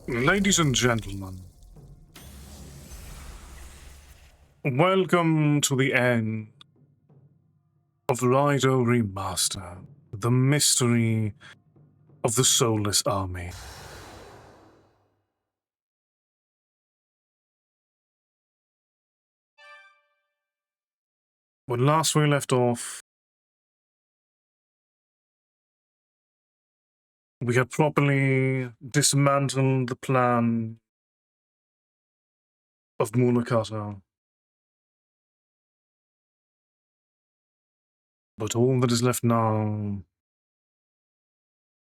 Ladies and gentlemen, welcome to the end of Raidou Remastered, the mystery of the Soulless army. When last we left off, we had properly dismantled the plan of Mulakato. But all that is left now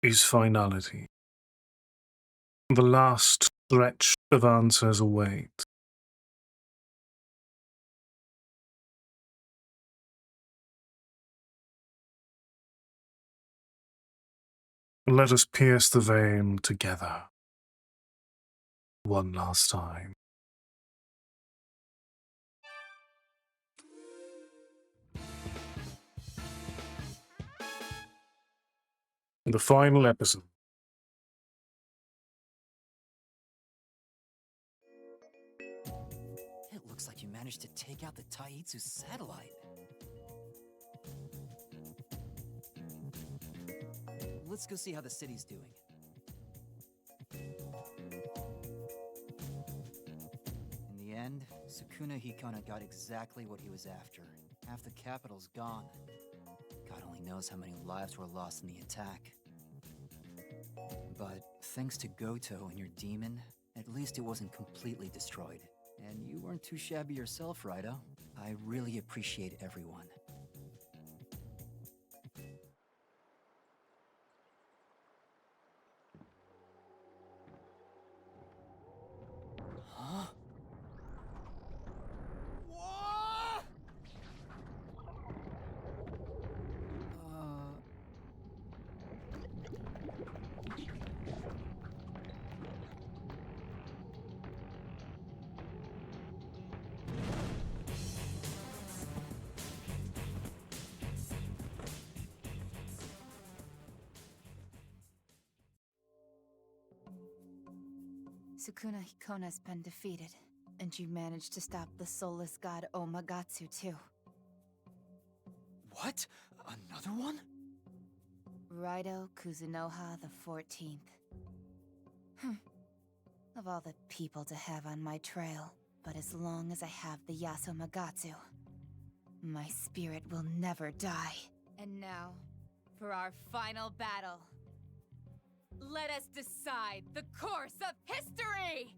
is finality. The last stretch of answers await. Let us pierce the veil together. One last time. The final episode. It looks like you managed to take out the Taitsu satellite. Let's go see how the city's doing. In the end, Sukuna Hikona got exactly what he was after. Half the capital's gone. God only knows how many lives were lost in the attack. But thanks to Goto and your demon, at least it wasn't completely destroyed. And you weren't too shabby yourself, Raidou. I really appreciate everyone. Huh? What? Sukuna Hikona's been defeated, and you managed to stop the soulless god Omagatsu too. What? Another one? Raidou Kuzunoha the 14th. Of all the people to have on my trail, but as long as I have the Yasumagatsu, my spirit will never die. And now, for our final battle. Let us decide the course of history!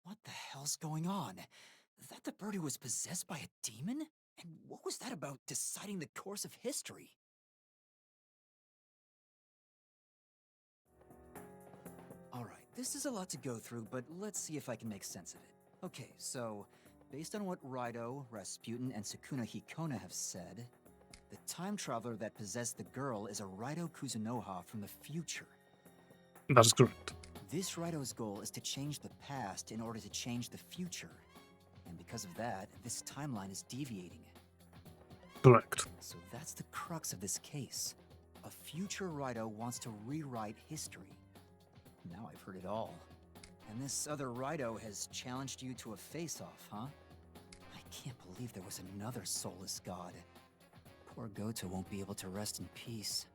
What the hell's going on? That the bird who was possessed by a demon? And what was that about deciding the course of history? Alright, this is a lot to go through, but let's see if I can make sense of it. Okay, so, based on what Raidou, Rasputin, and Sukuna Hikona have said, the time traveler that possessed the girl is a Raidou Kuzunoha from the future. That is correct. This Raidou's goal is to change the past in order to change the future. And because of that, this timeline is deviating. Correct. So that's the crux of this case. A future Raidou wants to rewrite history. Now I've heard it all. And this other Raidou has challenged you to a face-off, huh? I can't believe there was another soulless god. Poor Goto won't be able to rest in peace.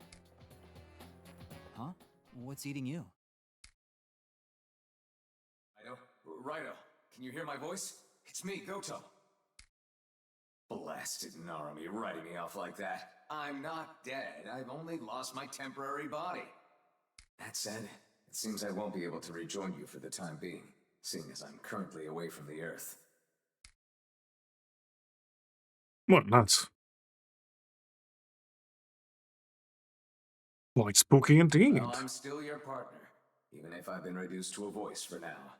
Huh? What's eating you? Raidou, can you hear my voice? It's me, Goto. Blasted Narumi writing me off like that. I'm not dead, I've only lost my temporary body. That said, it seems I won't be able to rejoin you for the time being, seeing as I'm currently away from the Earth. Well, that's quite spooky indeed. Well, I'm still your partner, even if I've been reduced to a voice for now.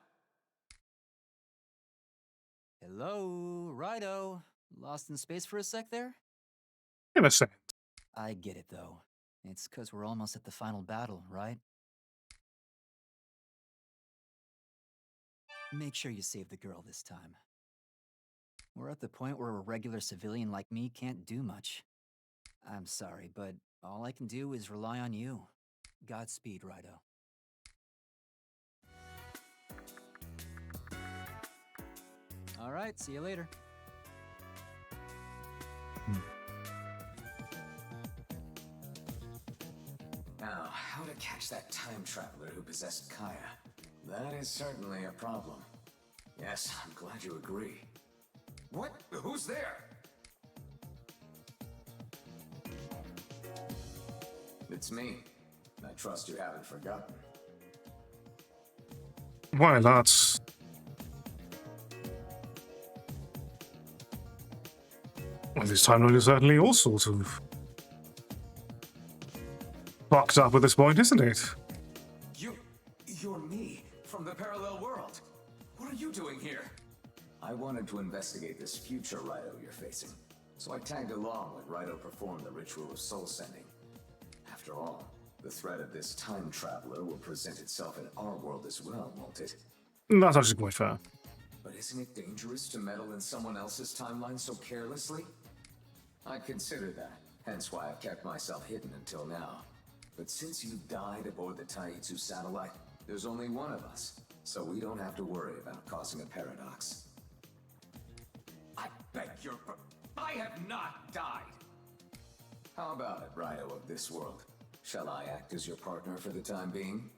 Hello, Raidou. Lost in space for a sec there? In a sense. I get it, though. It's 'cause we're almost at the final battle, right? Make sure you save the girl this time. We're at the point where a regular civilian like me can't do much. I'm sorry, but all I can do is rely on you. Godspeed, Raidou. All right, see you later. Now, how to catch that time traveler who possessed Kaya? That is certainly a problem. Yes, I'm glad you agree. What? Who's there? It's me. I trust you haven't forgotten. Why, that's... Well, this timeline is certainly all sorts of... fucked up at this point, isn't it? You're me, from the parallel world. What are you doing here? I wanted to investigate this future Raidou you're facing, so I tagged along when Raidou performed the ritual of soul sending. After all, the threat of this time traveler will present itself in our world as well, won't it? That's actually quite fair. But isn't it dangerous to meddle in someone else's timeline so carelessly? I considered that, hence why I've kept myself hidden until now. But since you died aboard the Taitsu satellite, there's only one of us, so we don't have to worry about causing a paradox. I beg your... I have not died! How about it, Raidou of this world? Shall I act as your partner for the time being?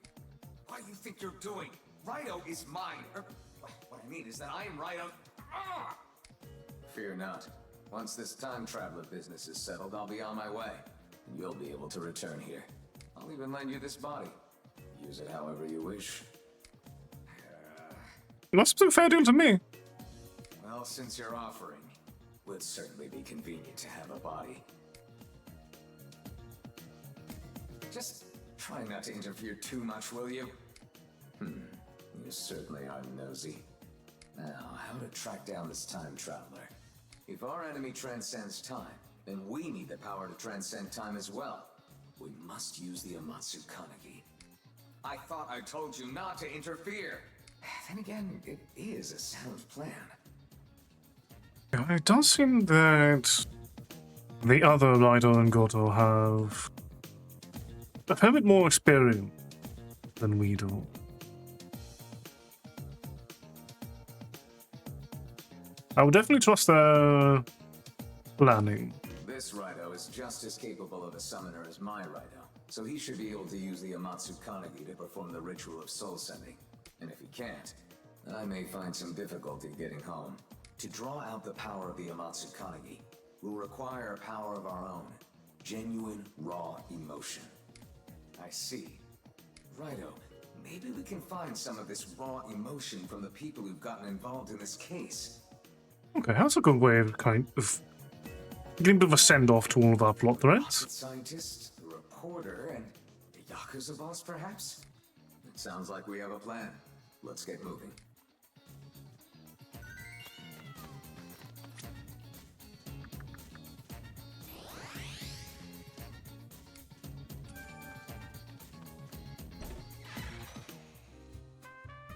What do you think you're doing? Raidou is mine! What I mean is that I am Raidou... Fear not. Once this time traveler business is settled, I'll be on my way. And you'll be able to return here. I'll even lend you this body. Use it however you wish. That's a fair deal to me. Well, since you're offering, would certainly be convenient to have a body. Just try not to interfere too much, will you? You certainly are nosy. Now, how to track down this time traveler? If our enemy transcends time, then we need the power to transcend time as well. We must use the Amatsu Kaneki. I thought I told you not to interfere. Then again, it is a sound plan. Yeah, it does seem that the other Raidou and Goto have a fair bit more experience than we do. I would definitely trust their planning. This Raidou is just as capable of a summoner as my Raidou, so he should be able to use the Amatsu Kaneki to perform the ritual of soul sending. And if he can't, I may find some difficulty getting home. To draw out the power of the Amatsu Kaneki, we'll require a power of our own. Genuine, raw emotion. I see. Raidou, maybe we can find some of this raw emotion from the people who've gotten involved in this case. Okay, that's a good way of kind of giving a bit of a send-off to all of our plot threads. Rocket scientist, a reporter, and a Yakuza boss, perhaps? It sounds like we have a plan. Let's get moving.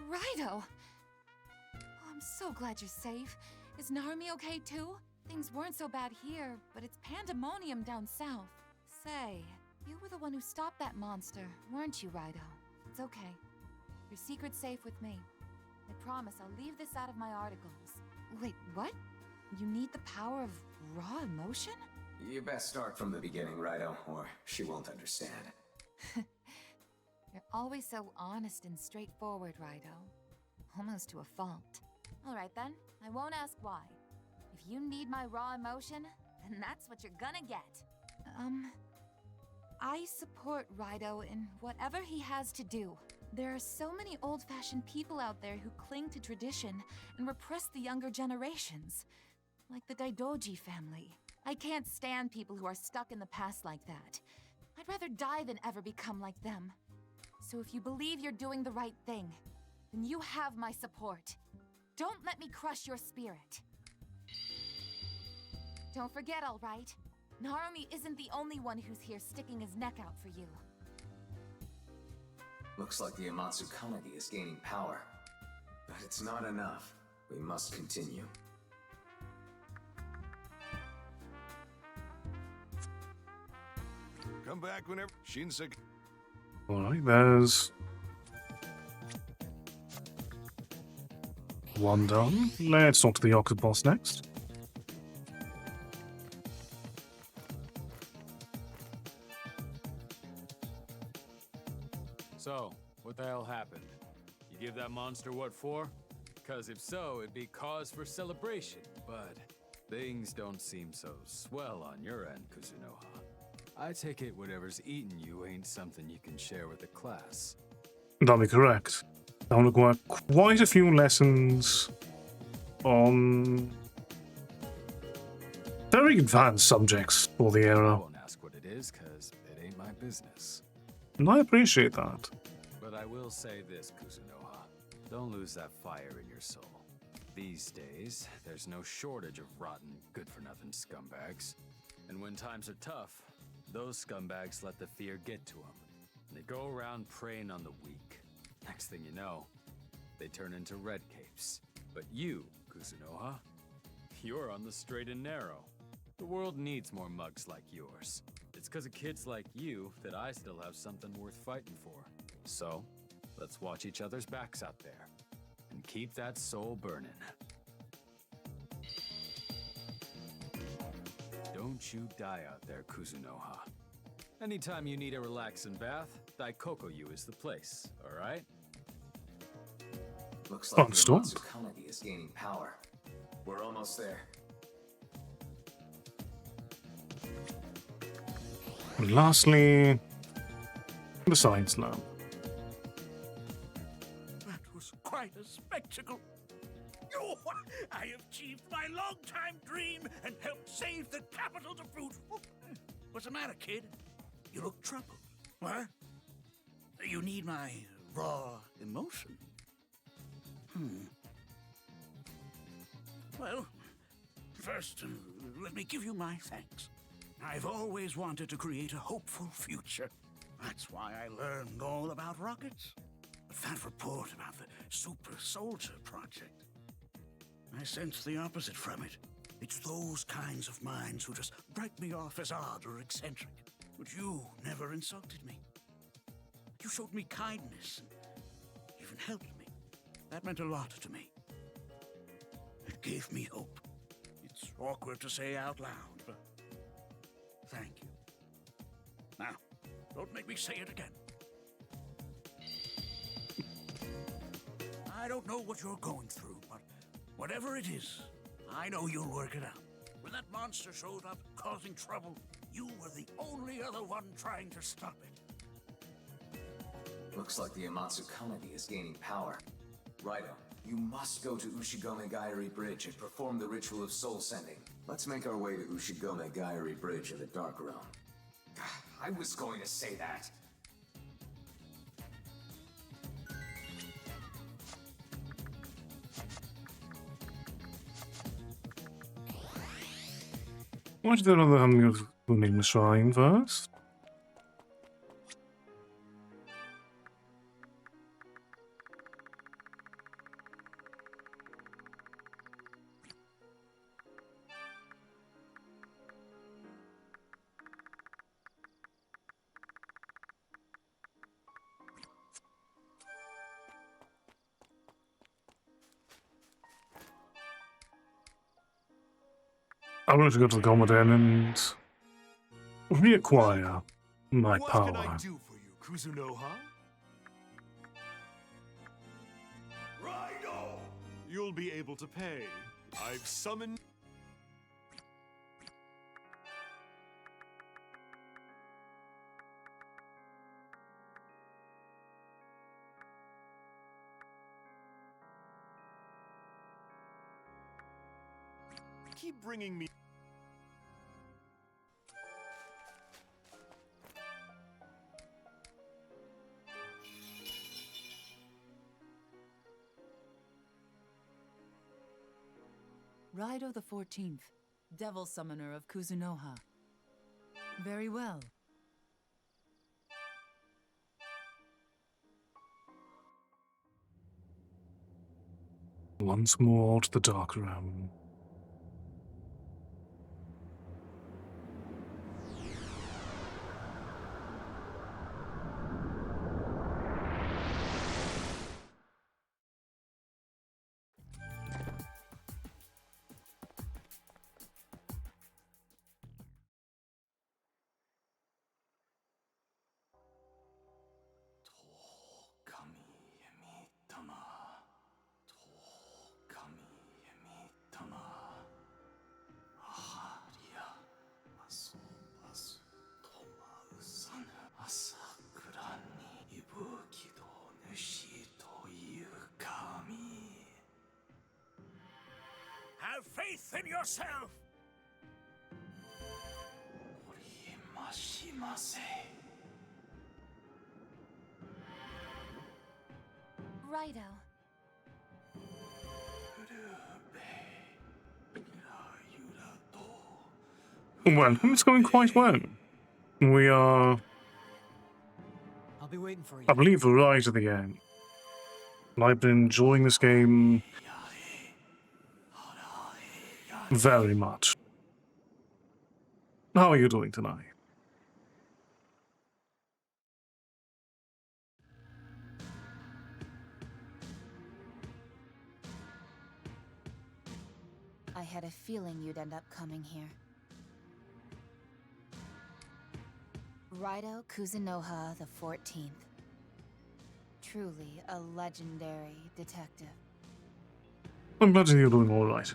Raidou! Oh, I'm so glad you're safe. Is Narumi okay too? Things weren't so bad here, but it's pandemonium down south. Say, you were the one who stopped that monster, weren't you, Raidou? It's okay. Your secret's safe with me. I promise I'll leave this out of my articles. Wait, what? You need the power of raw emotion? You best start from the beginning, Raidou, or she won't understand. You're always so honest and straightforward, Raidou. Almost to a fault. Alright then, I won't ask why. If you need my raw emotion, then that's what you're gonna get. I support Raidou in whatever he has to do. There are so many old-fashioned people out there who cling to tradition and repress the younger generations. Like the Daidoji family. I can't stand people who are stuck in the past like that. I'd rather die than ever become like them. So if you believe you're doing the right thing, then you have my support. Don't let me crush your spirit. Don't forget, all right? Narumi isn't the only one who's here sticking his neck out for you. Looks like the Amatsu Kanagi is gaining power. But it's not enough. We must continue. Come back whenever. Shinsek. Alright, there's one done. Let's talk to the Oxford boss next. So, what the hell happened? You give that monster what for? Because if so, it'd be cause for celebration, but things don't seem so swell on your end, Kuzunoha. I take it whatever's eating you ain't something you can share with the class. That'll be correct. I'll require quite a few lessons on very advanced subjects for the I era, won't ask what it is, because it ain't my business. and I appreciate that. But I will say this, Kuzunoha. Don't lose that fire in your soul. These days, there's no shortage of rotten, good-for-nothing scumbags. And when times are tough, those scumbags let the fear get to them. And they go around preying on the weak. Next thing you know, they turn into red capes. But you, Kuzunoha, you're on the straight and narrow. The world needs more mugs like yours. It's because of kids like you that I still have something worth fighting for. So, let's watch each other's backs out there. And keep that soul burning. Don't you die out there, Kuzunoha. Anytime you need a relaxing bath, Daikoku is the place, alright? Looks like the Understood. Amatsu Kanagi is gaining power. We're almost there. And lastly, the science lab. That was quite a spectacle. Oh, I achieved my long-time dream and helped save the capital to fruit. What's the matter, kid? You look troubled. What? You need my raw emotion. Well, first, let me give you my thanks. I've always wanted to create a hopeful future. That's why I learned all about rockets. But that report about the Super Soldier project, I sense the opposite from it. It's those kinds of minds who just write me off as odd or eccentric. But you never insulted me. You showed me kindness and even helped me. That meant a lot to me. It gave me hope. It's awkward to say out loud, but thank you. Now, don't make me say it again. I don't know what you're going through, but whatever it is, I know you'll work it out. When that monster showed up, causing trouble, you were the only other one trying to stop it. Looks like the Amatsu Kanagi is gaining power. Raidou, you must go to Ushigome Gaiari Bridge and perform the ritual of soul sending. Let's make our way to Ushigome Gaiari Bridge of the Dark Realm. I was going to say that. Why did another having of name the shrine first? I'm going to go to the Commodore and reacquire my What power. can I do for you, Kuzunoha? Raidou! You'll be able to pay. I've summoned... Keep bringing me... Raidou the 14th, Devil Summoner of Kuzunoha. Very well. Once more to the dark realm. Have faith in yourself! Raidou. Well, it's going quite well. We are, I'll be waiting for you. I believe, right at the end. I've been enjoying this game very much. How are you doing tonight? I had a feeling you'd end up coming here. Raidou Kuzunoha the 14th. Truly a legendary detective. I'm glad to hear you're doing all right.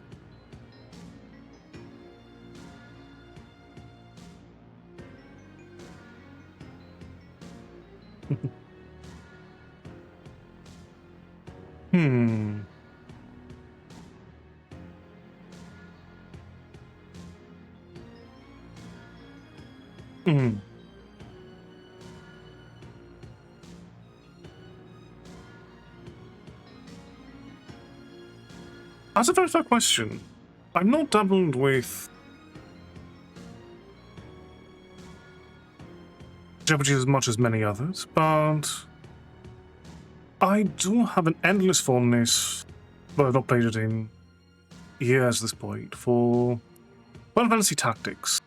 Hmm. Hmm. That's a very fair question. I'm not dabbled with JRPGs as much as many others, but I do have an endless fondness, but I've not played it in years at this point, for Final Fantasy Tactics.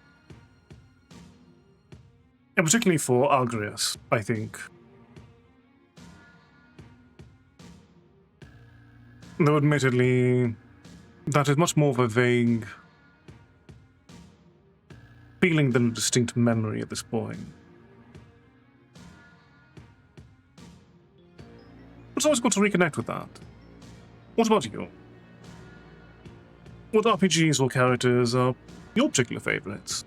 And particularly for Agrias, I think. Though admittedly, that is much more of a vague feeling than a distinct memory at this point. It's always good to reconnect with that. What about you? What RPGs or characters are your particular favorites?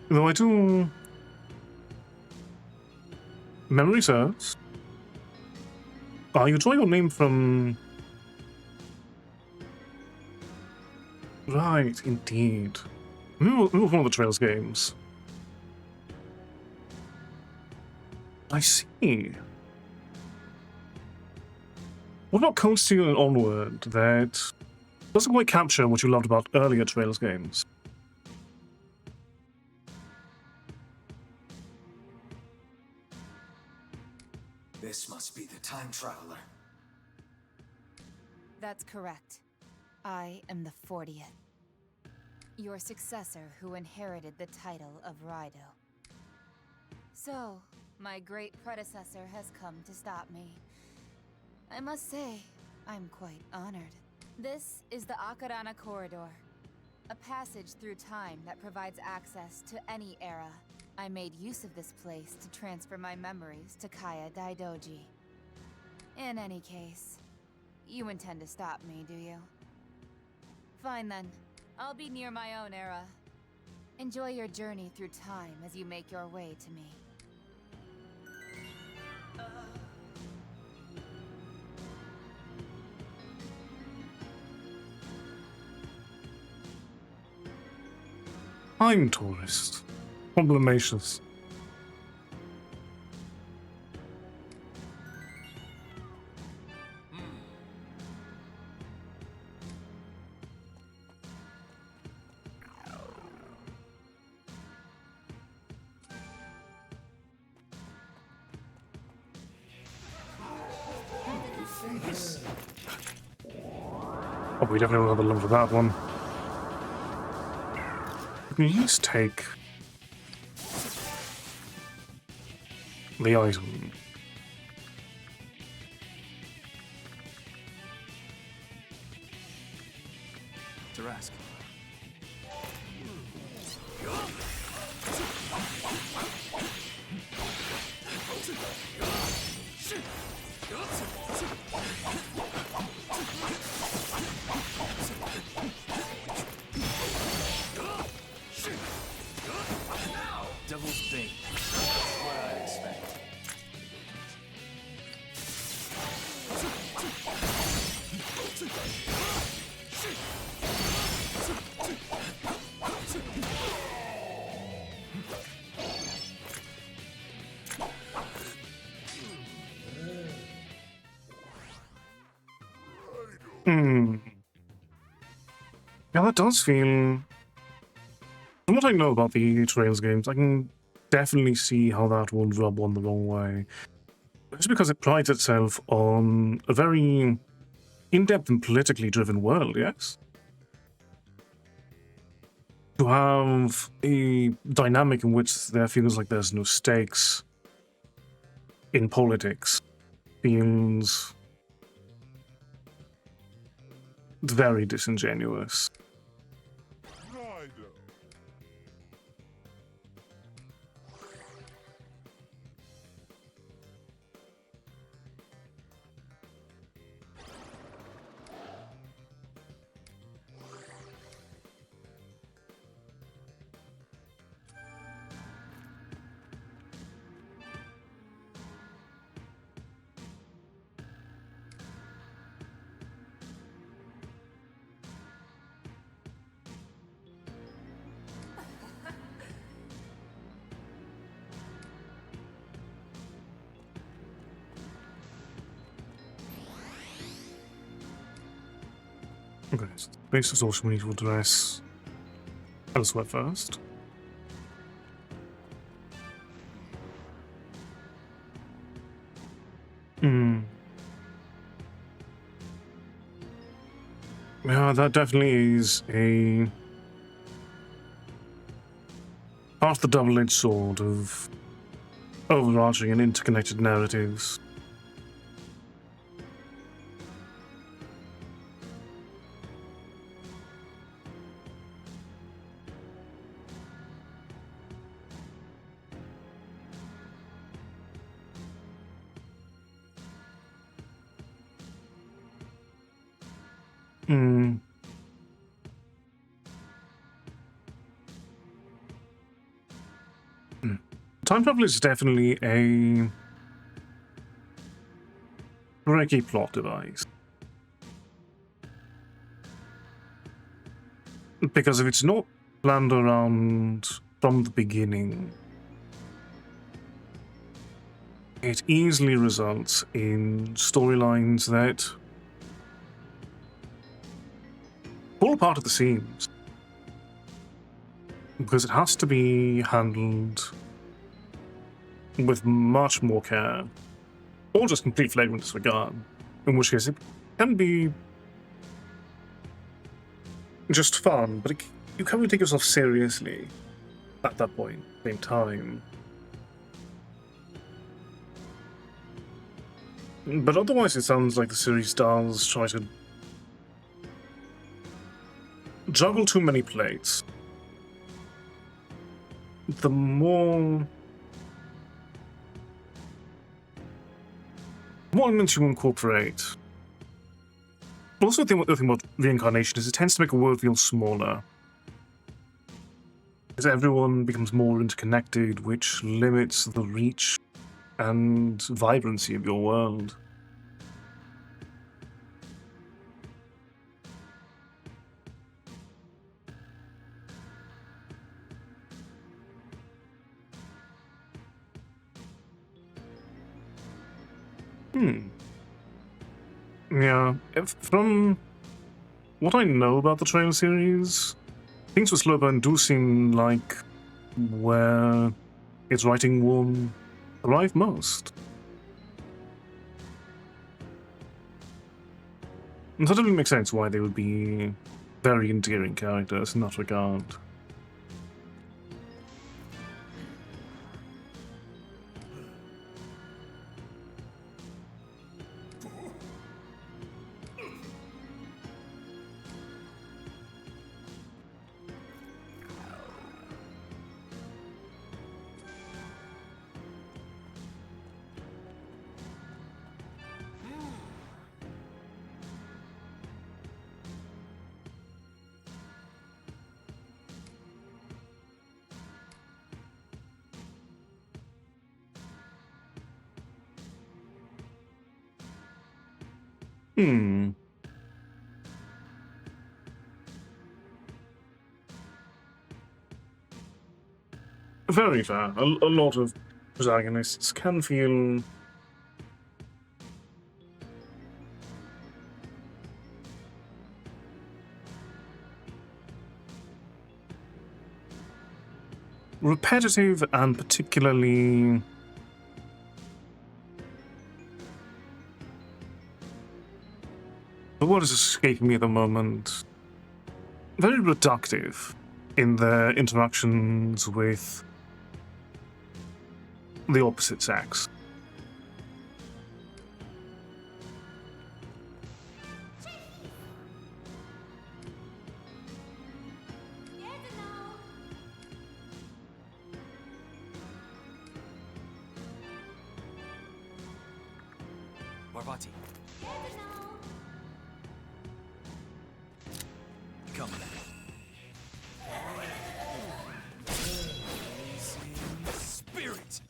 Though I do... Memory serves. You draw your name from... Right, indeed. Who was one of the Trails games? I see. What about Cold Steel and Onward that doesn't quite capture what you loved about earlier Trails games? This must be the time traveler. That's correct. I am the 40th. Your successor who inherited the title of Raidou. So, my great predecessor has come to stop me. I must say, I'm quite honored. This is the Akarana Corridor, a passage through time that provides access to any era. I made use of this place to transfer my memories to Kaya Daidoji. In any case, you intend to stop me, do you? Fine then. I'll be near my own era. Enjoy your journey through time as you make your way to me. I'm tourist. Problematious. Oh, we definitely will have a lump for that one. We can just take the item. Tarask. Devil's Bane. What I'd expect. Yeah, that does feel... From what I know about the Trails games, I can definitely see how that would rub one the wrong way. Just because it prides itself on a very in-depth and politically driven world, yes? To have a dynamic in which there feels like there's no stakes in politics feels very disingenuous. Raidou. Okay, so base is also we need to address elsewhere first. Yeah, that definitely is a part of the double-edged sword of overarching and interconnected narratives. Time travel is definitely a tricky plot device. Because if it's not planned around from the beginning, it easily results in storylines that fall apart at the seams. Because it has to be handled with much more care, or just complete flagrant disregard, in which case it can be just fun, but you can't really take yourself seriously at that point, at the same time. But otherwise it sounds like the series does try to juggle too many plates. The more elements you incorporate. Also, the thing about reincarnation is it tends to make a world feel smaller. As everyone becomes more interconnected, which limits the reach and vibrancy of your world. Yeah, from what I know about the Trail series, things with slow burn do seem like where its writing will thrive most. And that totally makes sense why they would be very endearing characters in that regard. Hmm. Very fair. A lot of protagonists can feel repetitive and particularly the word is escaping me at the moment. Very reductive in their interactions with the opposite sex. Marvati. Come back. Spirit!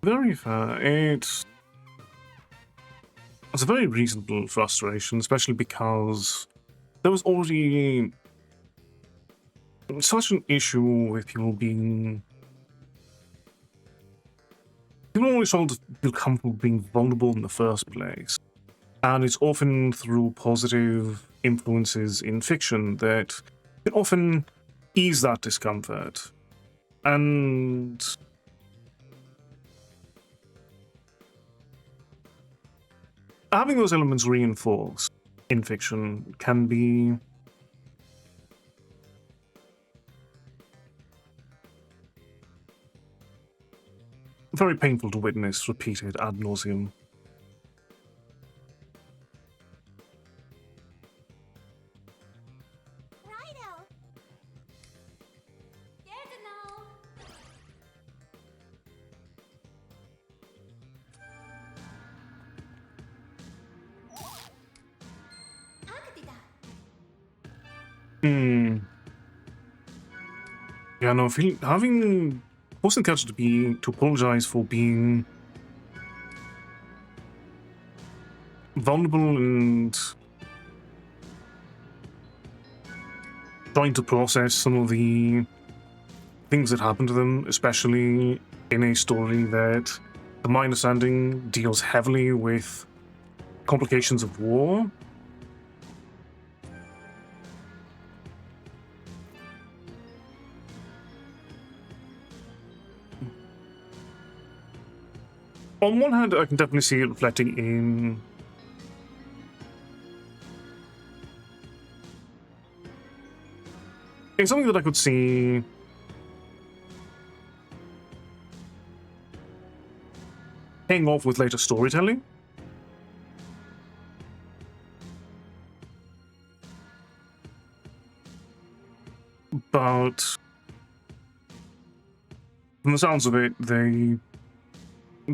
Very fair. It's a very reasonable frustration, especially because there was already such an issue with people always struggle to feel comfortable being vulnerable in the first place. And it's often through positive influences in fiction that can often ease that discomfort. And having those elements reinforced in fiction can be very painful to witness repeated ad nauseum. Raidou! Get to know! Yeah, no, forcing the character to apologize for being vulnerable and trying to process some of the things that happen to them, especially in a story that, to my understanding, deals heavily with complications of war. On one hand, I can definitely see it reflecting in something that I could see paying off with later storytelling. But from the sounds of it, they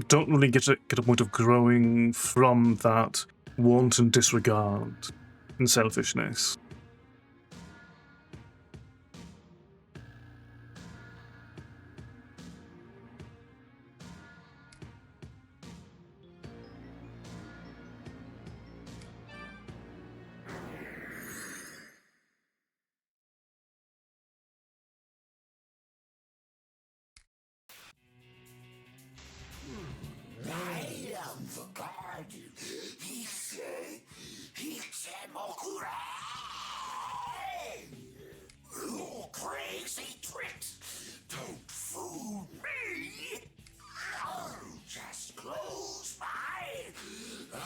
don't really get a point of growing from that wanton disregard and selfishness. Crazy tricks! Don't fool me! Just close my eye.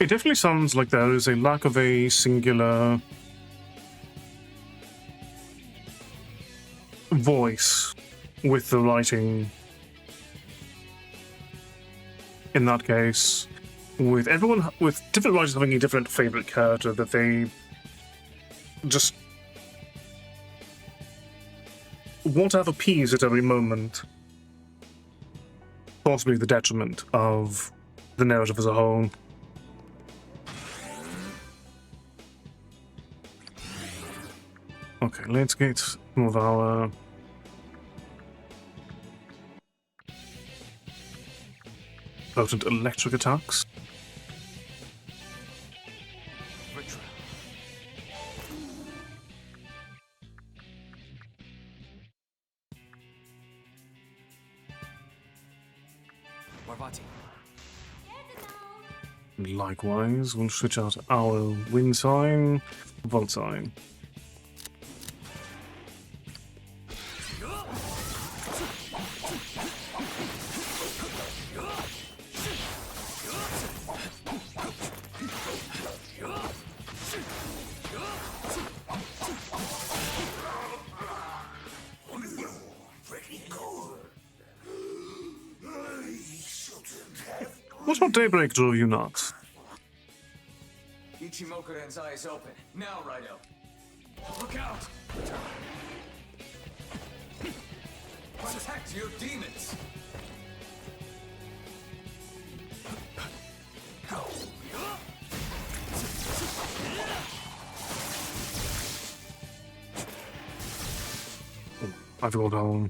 It definitely sounds like there is a lack of a singular voice with the writing in that case, with different writers having a different favorite character that they just want to have appeased at every moment, possibly to the detriment of the narrative as a whole. Okay, let's get some of our potent electric attacks. Likewise, we'll switch out our wind sign, volt sign. What about Daybreak drove you nuts? Ichimokuren's eyes open. Now, Raidou. Look out! Protect your demons! I forgot how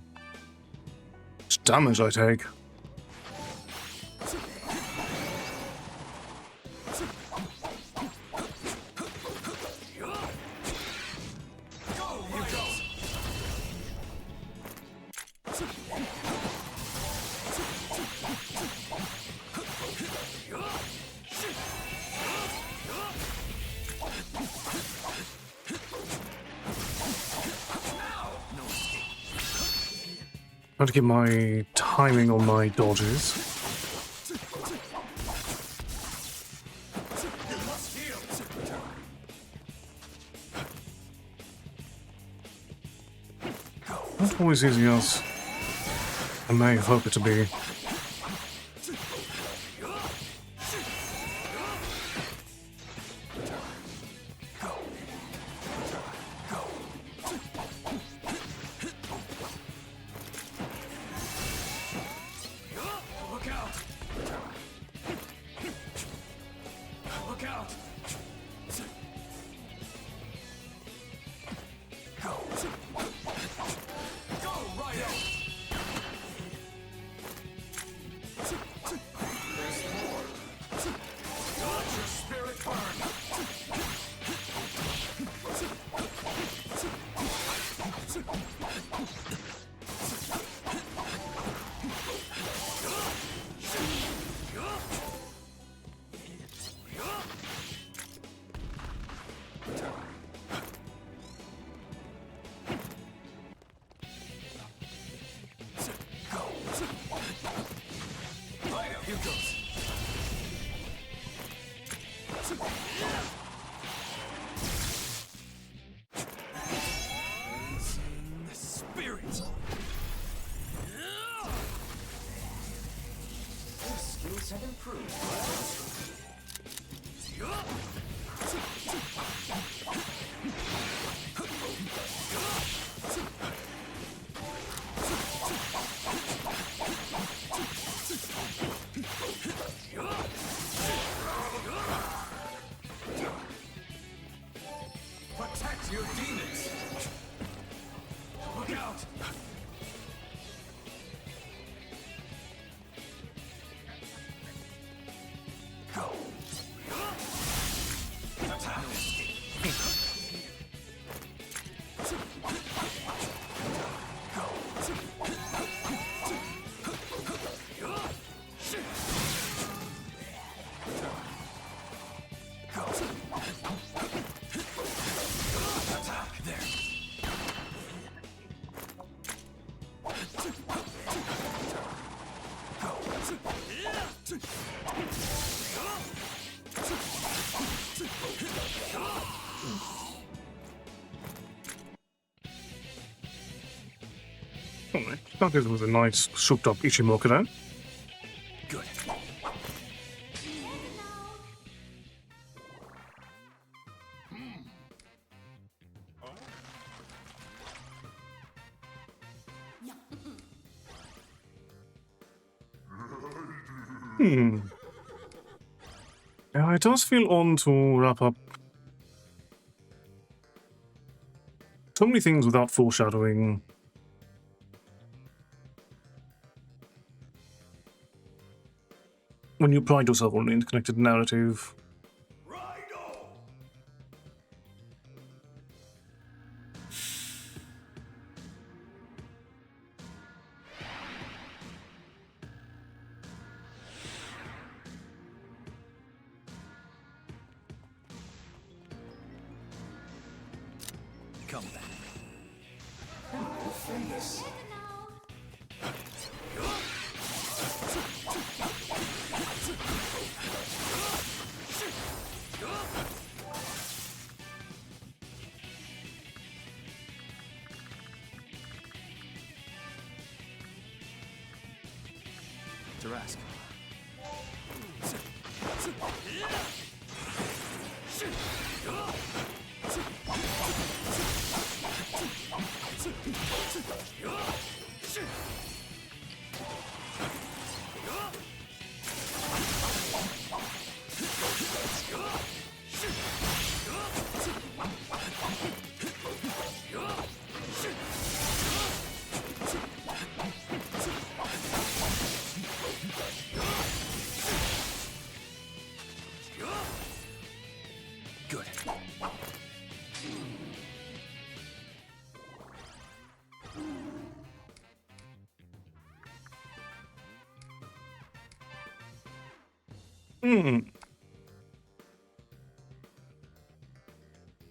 much damage I take. I have to get my timing on my dodges. Not always easy as I may have hoped it to be. Here goes. Spirit. Your skills have improved. Protect your demons. Look out. Go. Attack. Alright, started with a nice souped up Ichimoku then. Good. Yeah, it does feel on to wrap up so many things without foreshadowing. When you pride yourself on an interconnected narrative. Raidou! Come back. Face. Tarask. Good.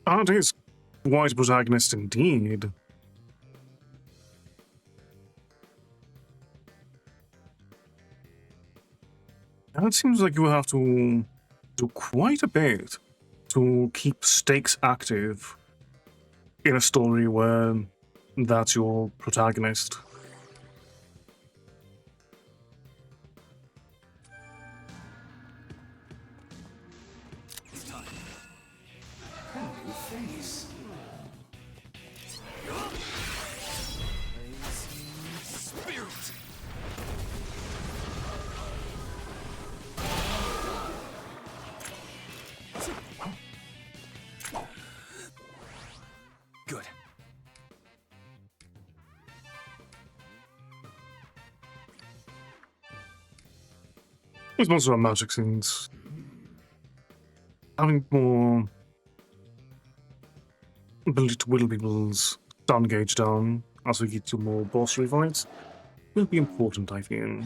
That is wise protagonist indeed. And it seems like you will have to do quite a bit to keep stakes active in a story where that's your protagonist. It's time. New face. Spirit. Good. There's most of our magic scenes. Having more ability to whittle people's stun gauge down as we get to more boss fights will be important, I feel.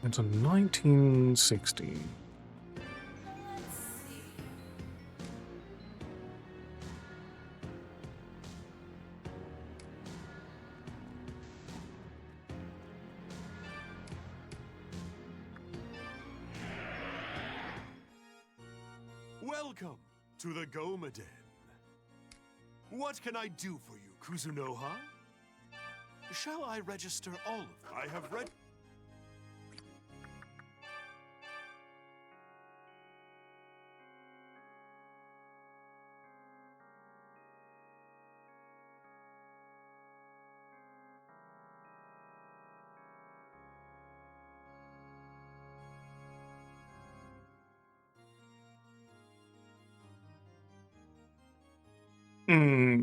It's a 1960. Welcome to the Goma Den. What can I do for you, Kuzunoha? Shall I register all of them? I have read.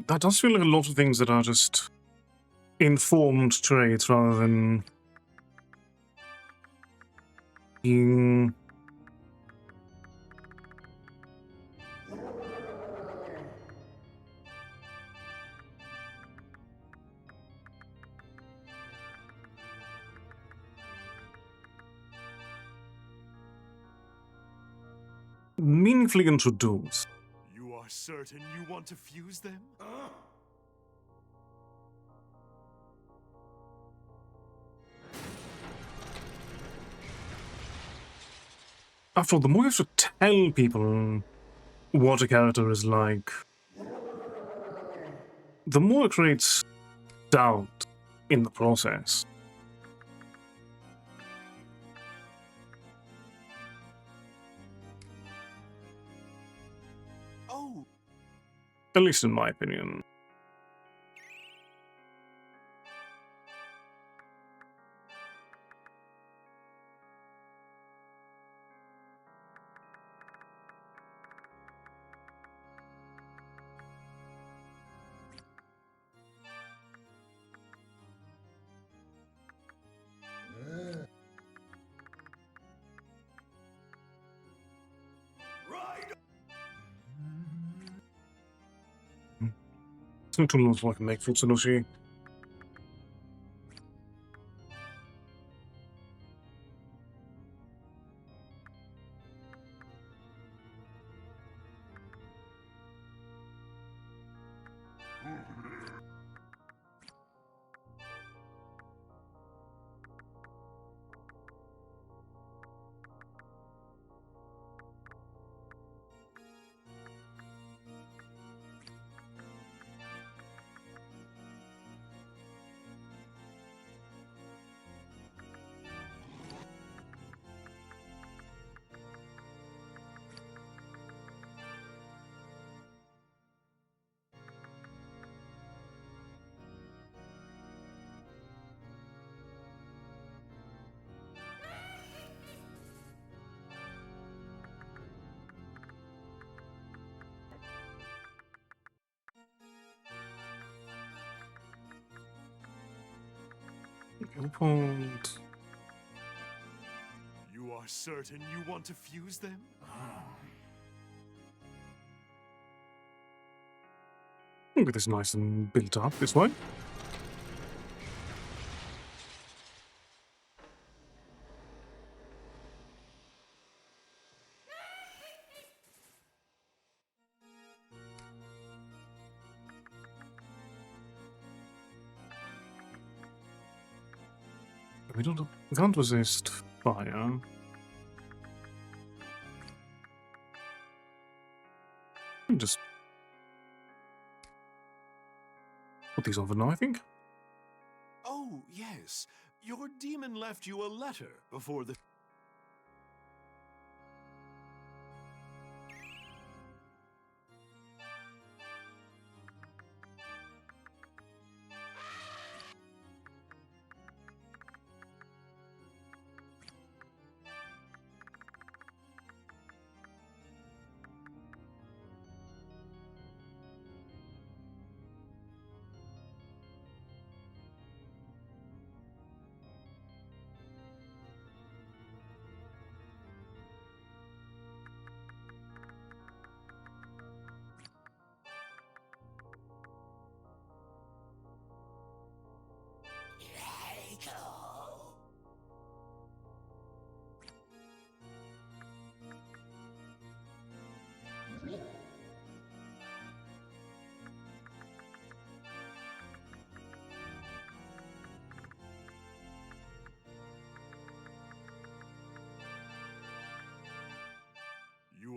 That does feel like a lot of things that are just informed traits rather than being meaningfully introduced. You are certain you want to fuse them? After all, the more you have to tell people what a character is like, the more it creates doubt in the process. Oh, At least in my opinion. Raidou! Some tools like make food solution. Point. You are certain you want to fuse them? Look at this nice and built up this way. We can't resist fire. Just put these on for now, I think. Oh, yes. Your demon left you a letter before the...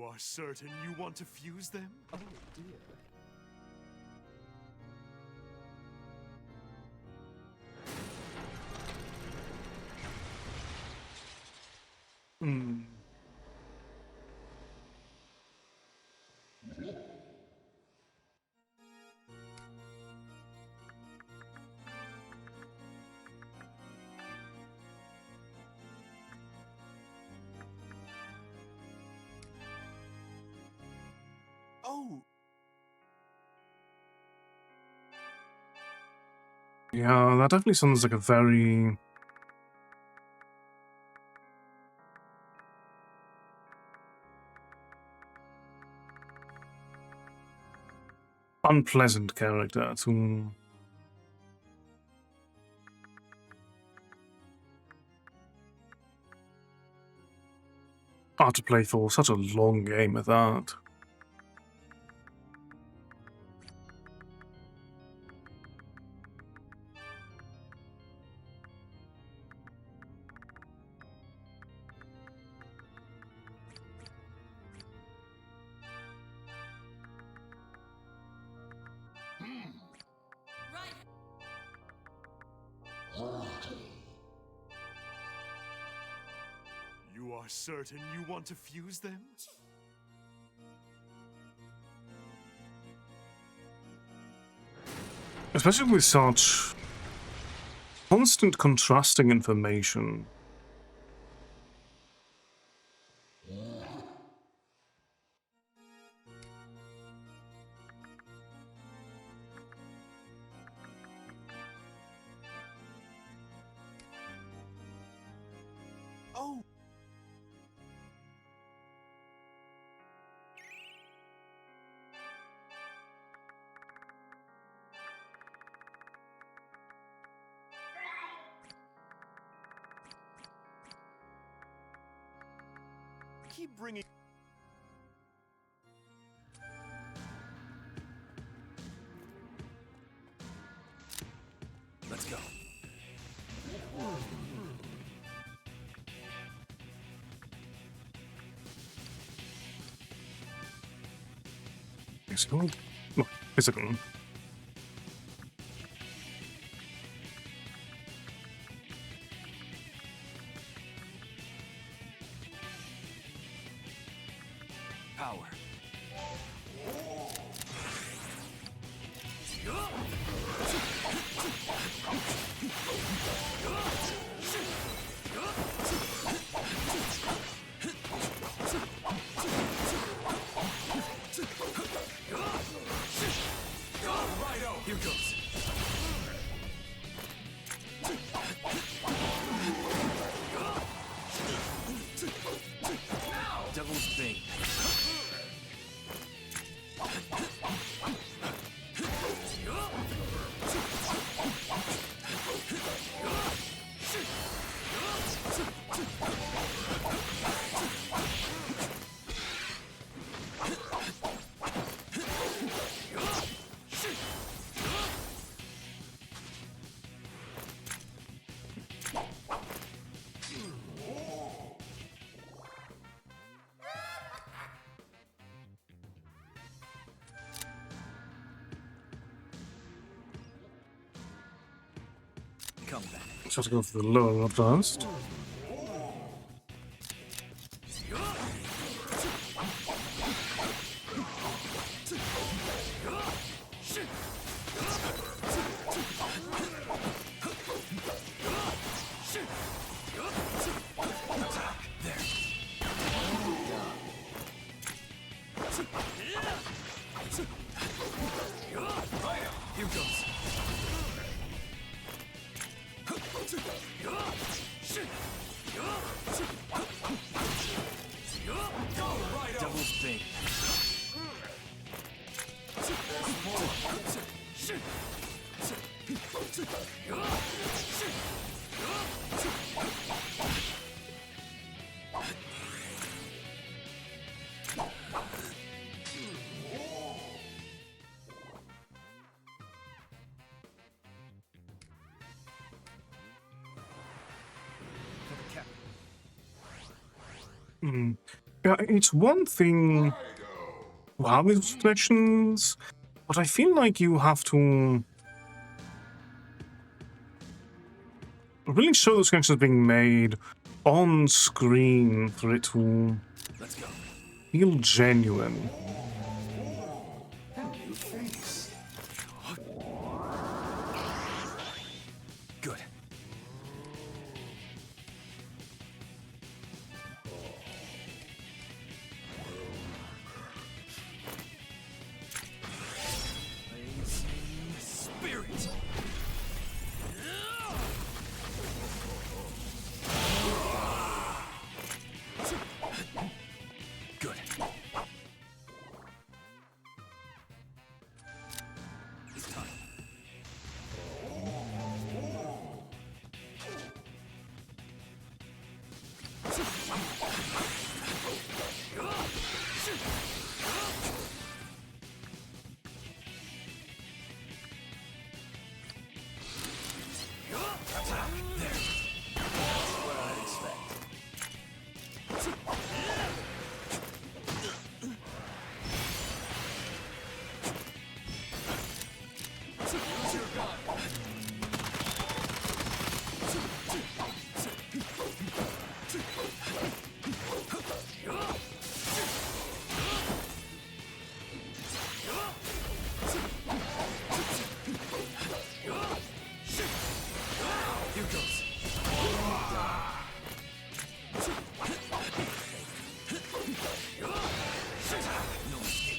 are certain you want to fuse them? Oh dear. Hmm. Oh, Yeah, that definitely sounds like a very unpleasant character to hard to play for such a long game at that. you are certain you want to fuse them? Especially with such constant contrasting information. Oh, keep bringing. Let's go. Physical? No, physical. Power. Here goes. Devil's Bane. Come back. Just have to go for the lower one first. Here goes. Devil's Bane. Yeah, it's one thing to have these connections, but I feel like you have to really show those connections being made on screen for it to Let's go. feel genuine. A new face. Good. Spirit. Good. It's time. What I'd expect. Here goes. No escape.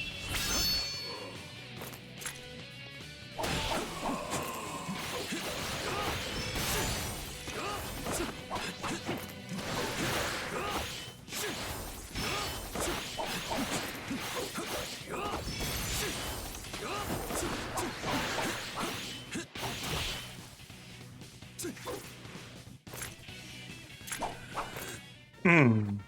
Hmm.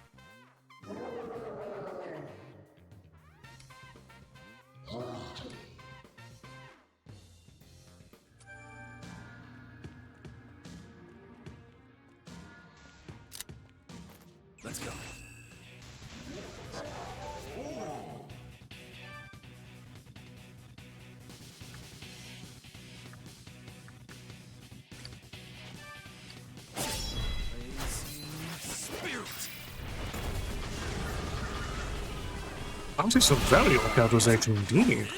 Let's go. Spirit. That is a very odd characterization indeed.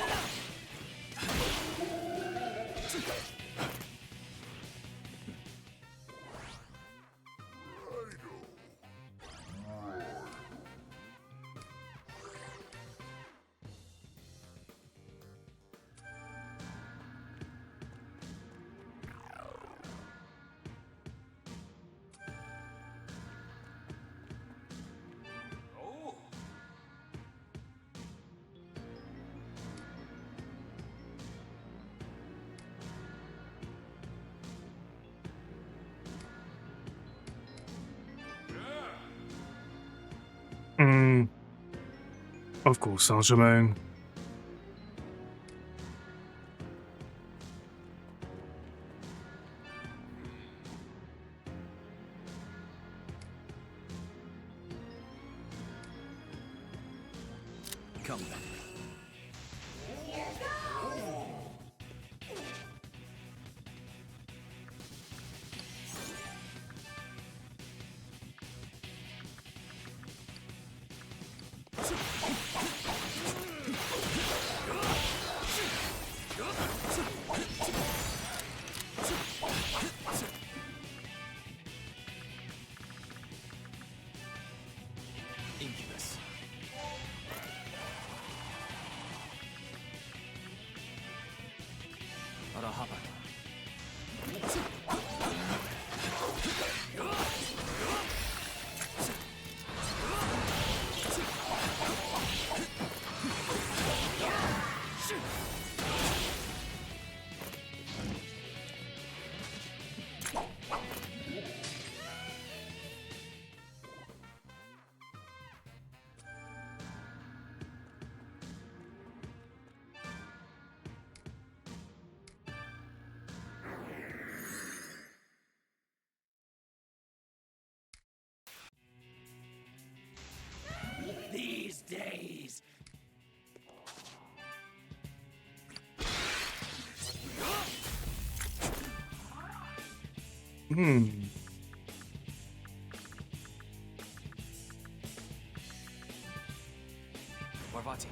Hmm. Of course, Saint-Germain. Come back. Incubus. Arahaba. Hmm. Warvati.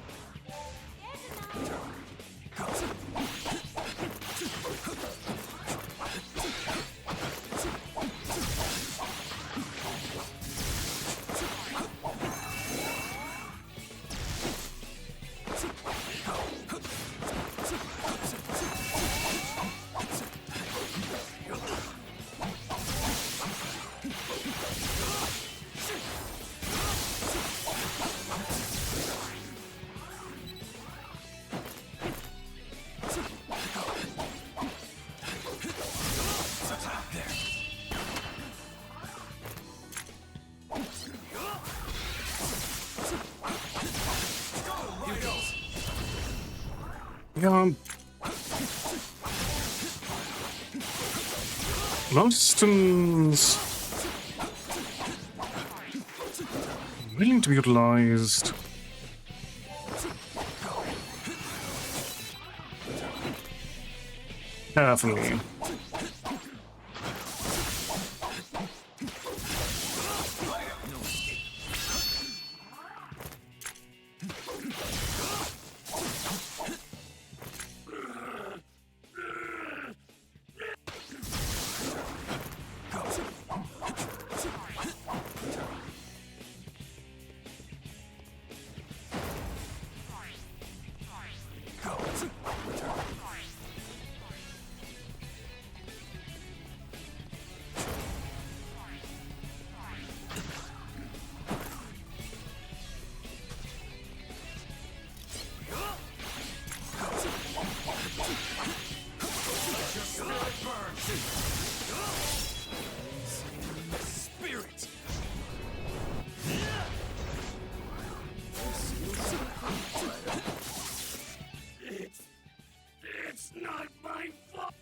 Yeah. Systems willing to be utilized. Carefully. Spirit! It's not my fault.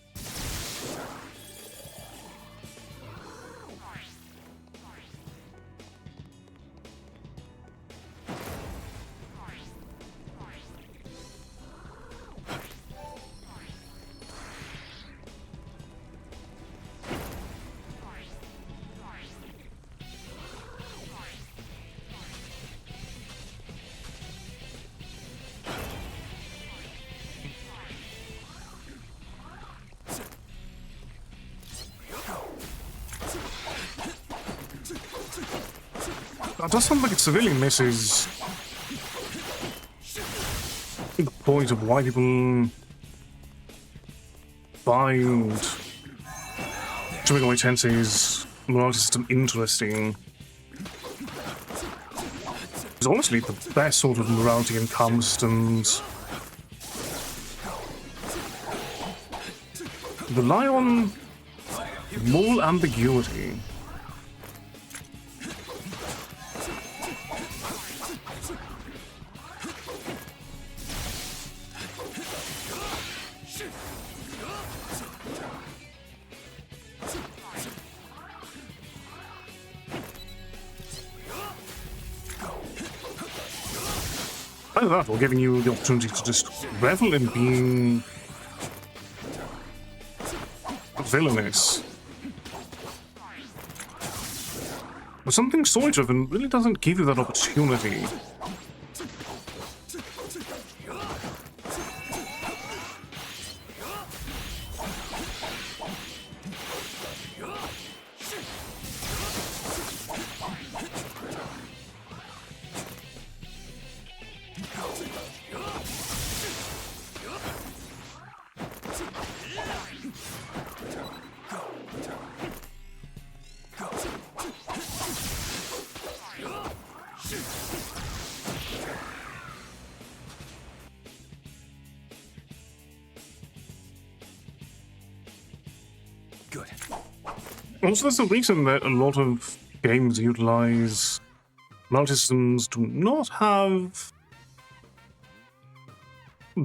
That does sound like it severely misses the point of why people find Tripping Away Tensei's morality system interesting. It's honestly the best sort of morality encompassed and rely on moral ambiguity. Either that, or giving you the opportunity to just revel in being villainous. But something story-driven really doesn't give you that opportunity. Good. Also, there's a reason that a lot of games utilize multi-systems do not have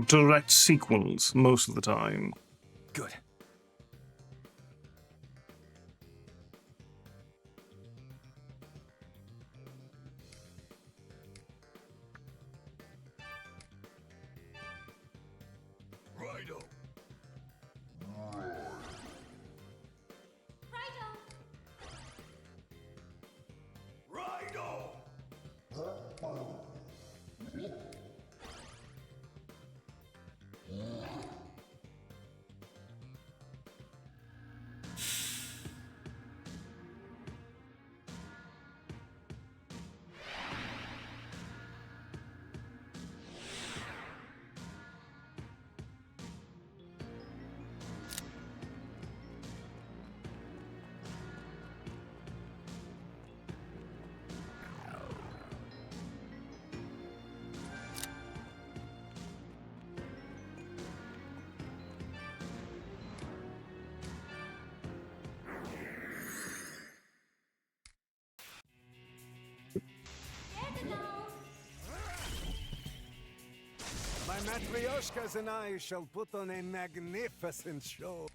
direct sequels most of the time. Good. Raidou. Raidou! Matryoshkas and I shall put on a magnificent show.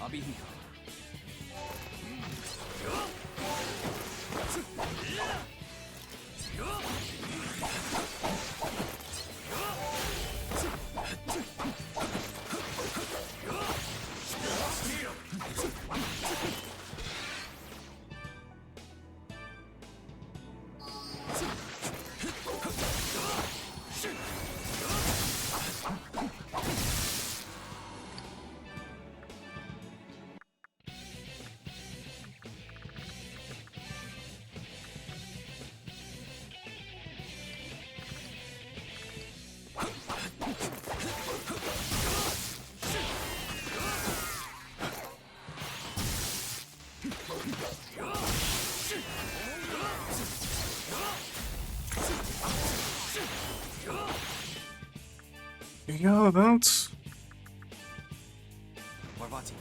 Abihiko. Yeah, that's... Warvati.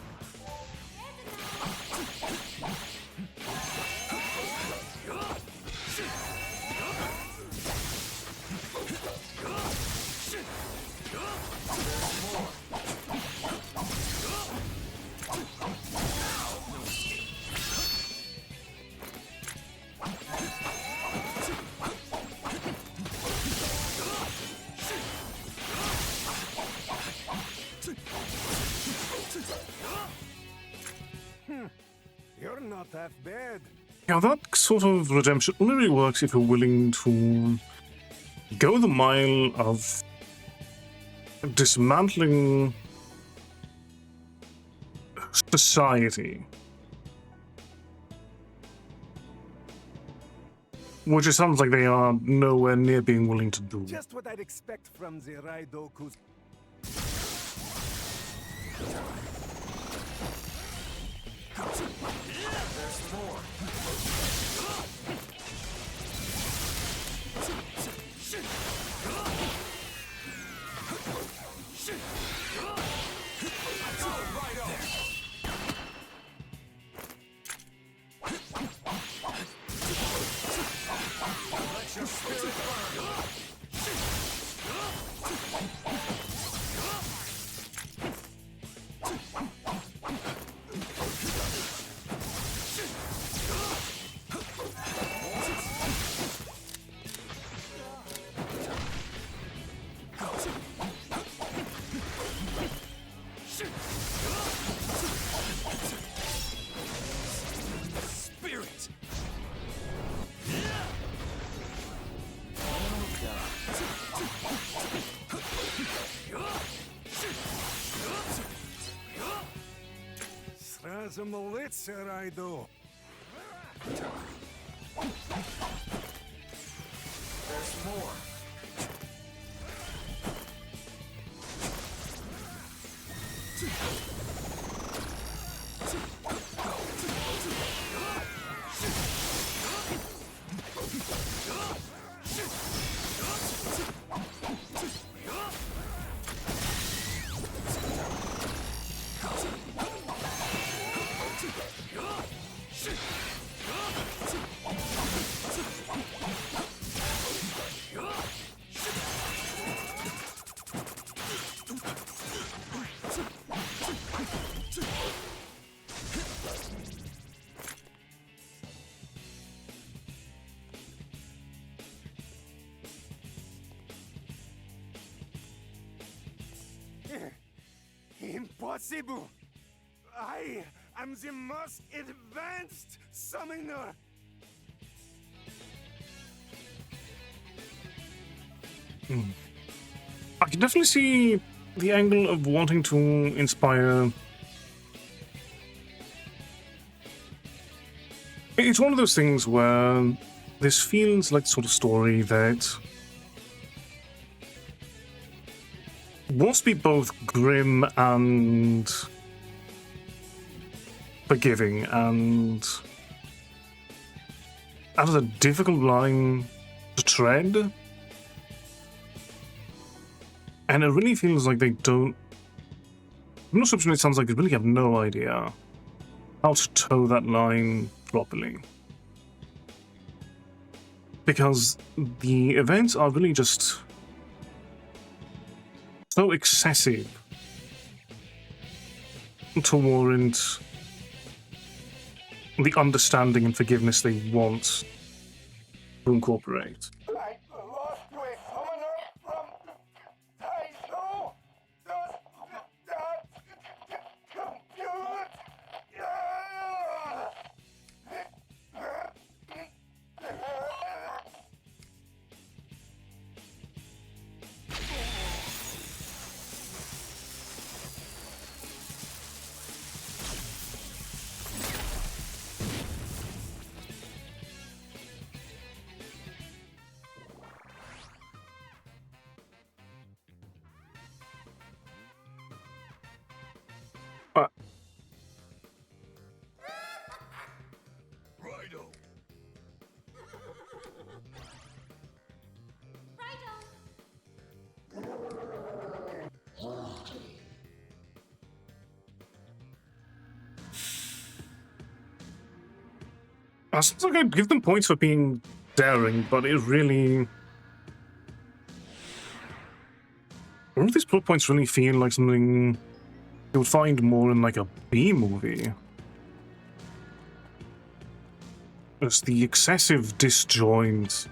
You're not half bad. Yeah, that sort of redemption only really works if you're willing to go the mile of dismantling society. Which it sounds like they are nowhere near being willing to do. Just what I'd expect from the Raidou Kus. Сразу молиться, Райду. There's more. Impossible! I am the most advanced summoner! I can definitely see the angle of wanting to inspire. It's one of those things where this feels like the sort of story that wants to be both grim and forgiving, and that is a difficult line to tread. And it really feels like they don't... I'm not sure, it sounds like they really have no idea how to toe that line properly. Because the events are really just so excessive to warrant the understanding and forgiveness they want to incorporate. I lost to a summoner from Raidou. Does that compute? Raidou! I suppose I could give them points for being daring, but it really... All of these plot points really feel like something you would find more in like a B-movie. It's the excessive disjoint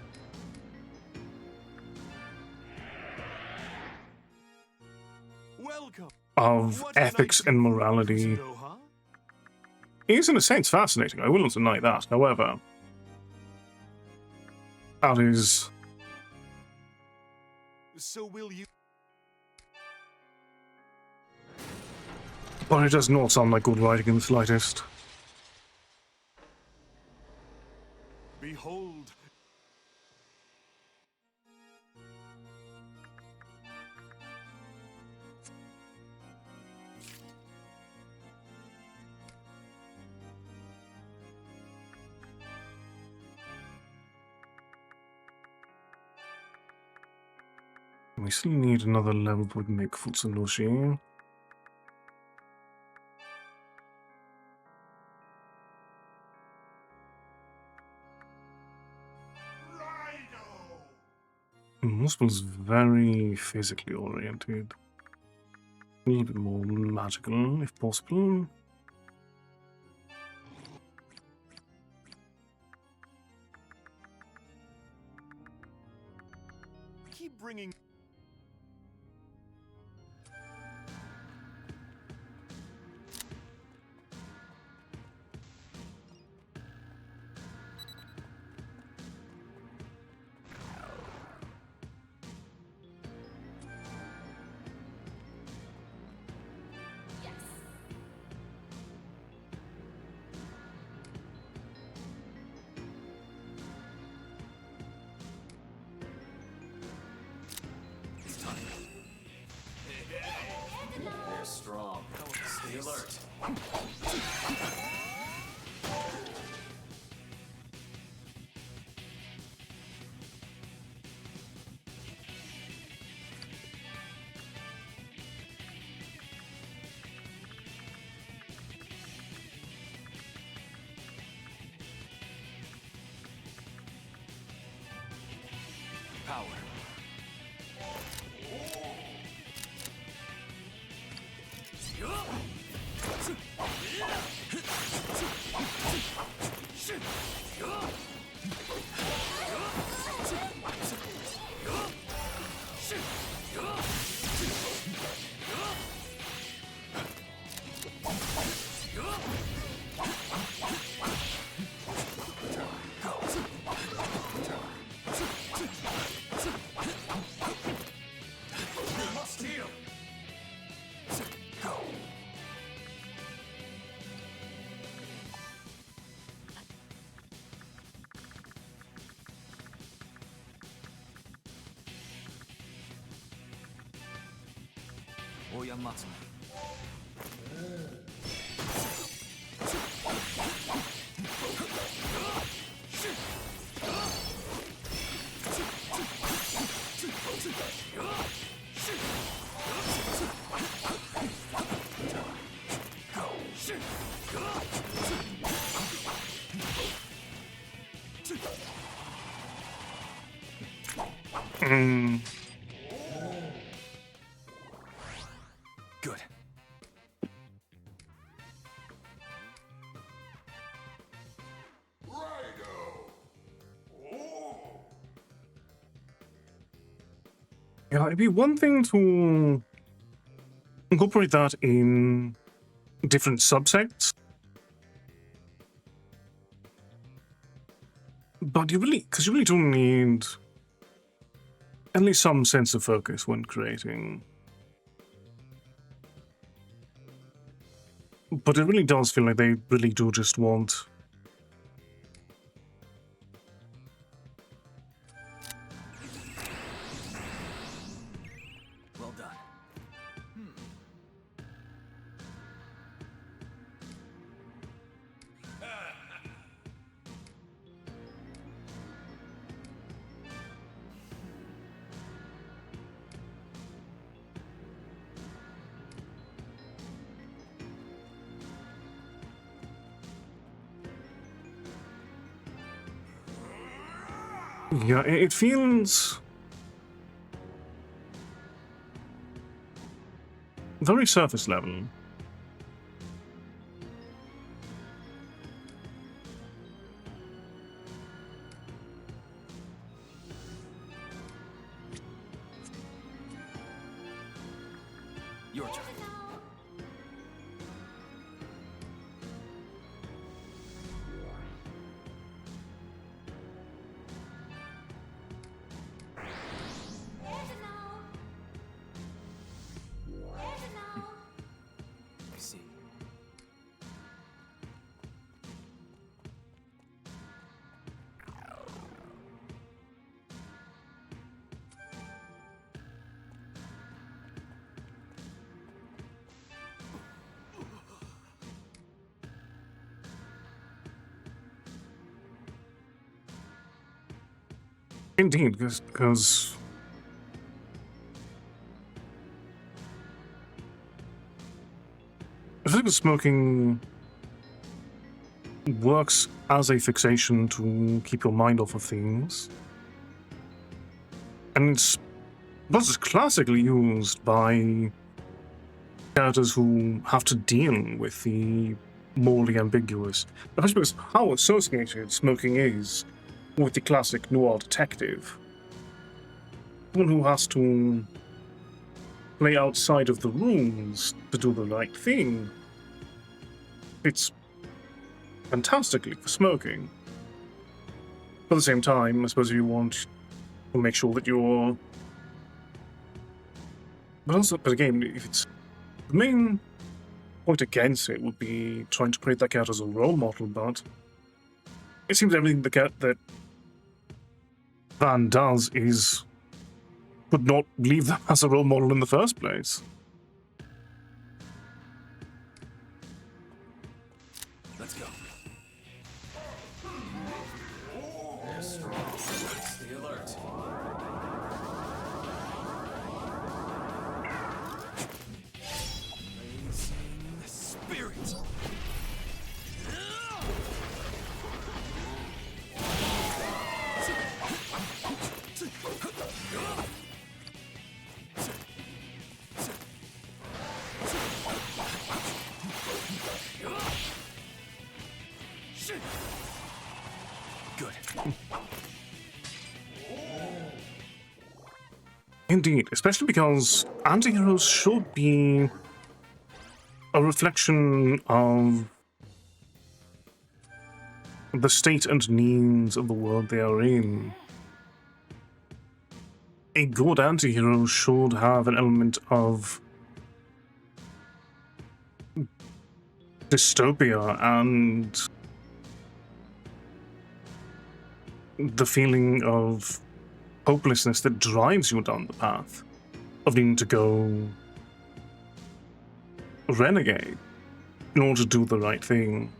Welcome. of What can I ethics do and for you, morality Kusunoha? is in a sense fascinating, I will not deny that. However, that is... So will you? But it does not sound like good writing in the slightest. Behold. We still need another level to make Futsunoshi. Hospital's very physically oriented. A little bit more magical, if possible. Keep bringing. They're strong. Stay alert. Power. Good. Yeah, it'd be one thing to incorporate that in different subsects, but you really do need at least some sense of focus when creating. But it really does feel like they really do just want Well done. yeah, it feels very surface level. Your turn. I see. Indeed, because I think smoking works as a fixation to keep your mind off of things, and it's classically used by characters who have to deal with the morally ambiguous, especially because how associated smoking is with the classic noir detective. Someone who has to play outside of the rules to do the right thing. It's fantastically for smoking. But at the same time, I suppose you want to make sure that you're... But again, if it's... The main point against it would be trying to create that character as a role model, but it seems everything that Van does would not leave them as a role model in the first place. Let's go. They're strong. Stay alert. Raising the spirit. Good. Indeed, especially because anti-heroes should be a reflection of the state and needs of the world they are in. A good anti-hero should have an element of dystopia and the feeling of hopelessness that drives you down the path of needing to go renegade in order to do the right thing.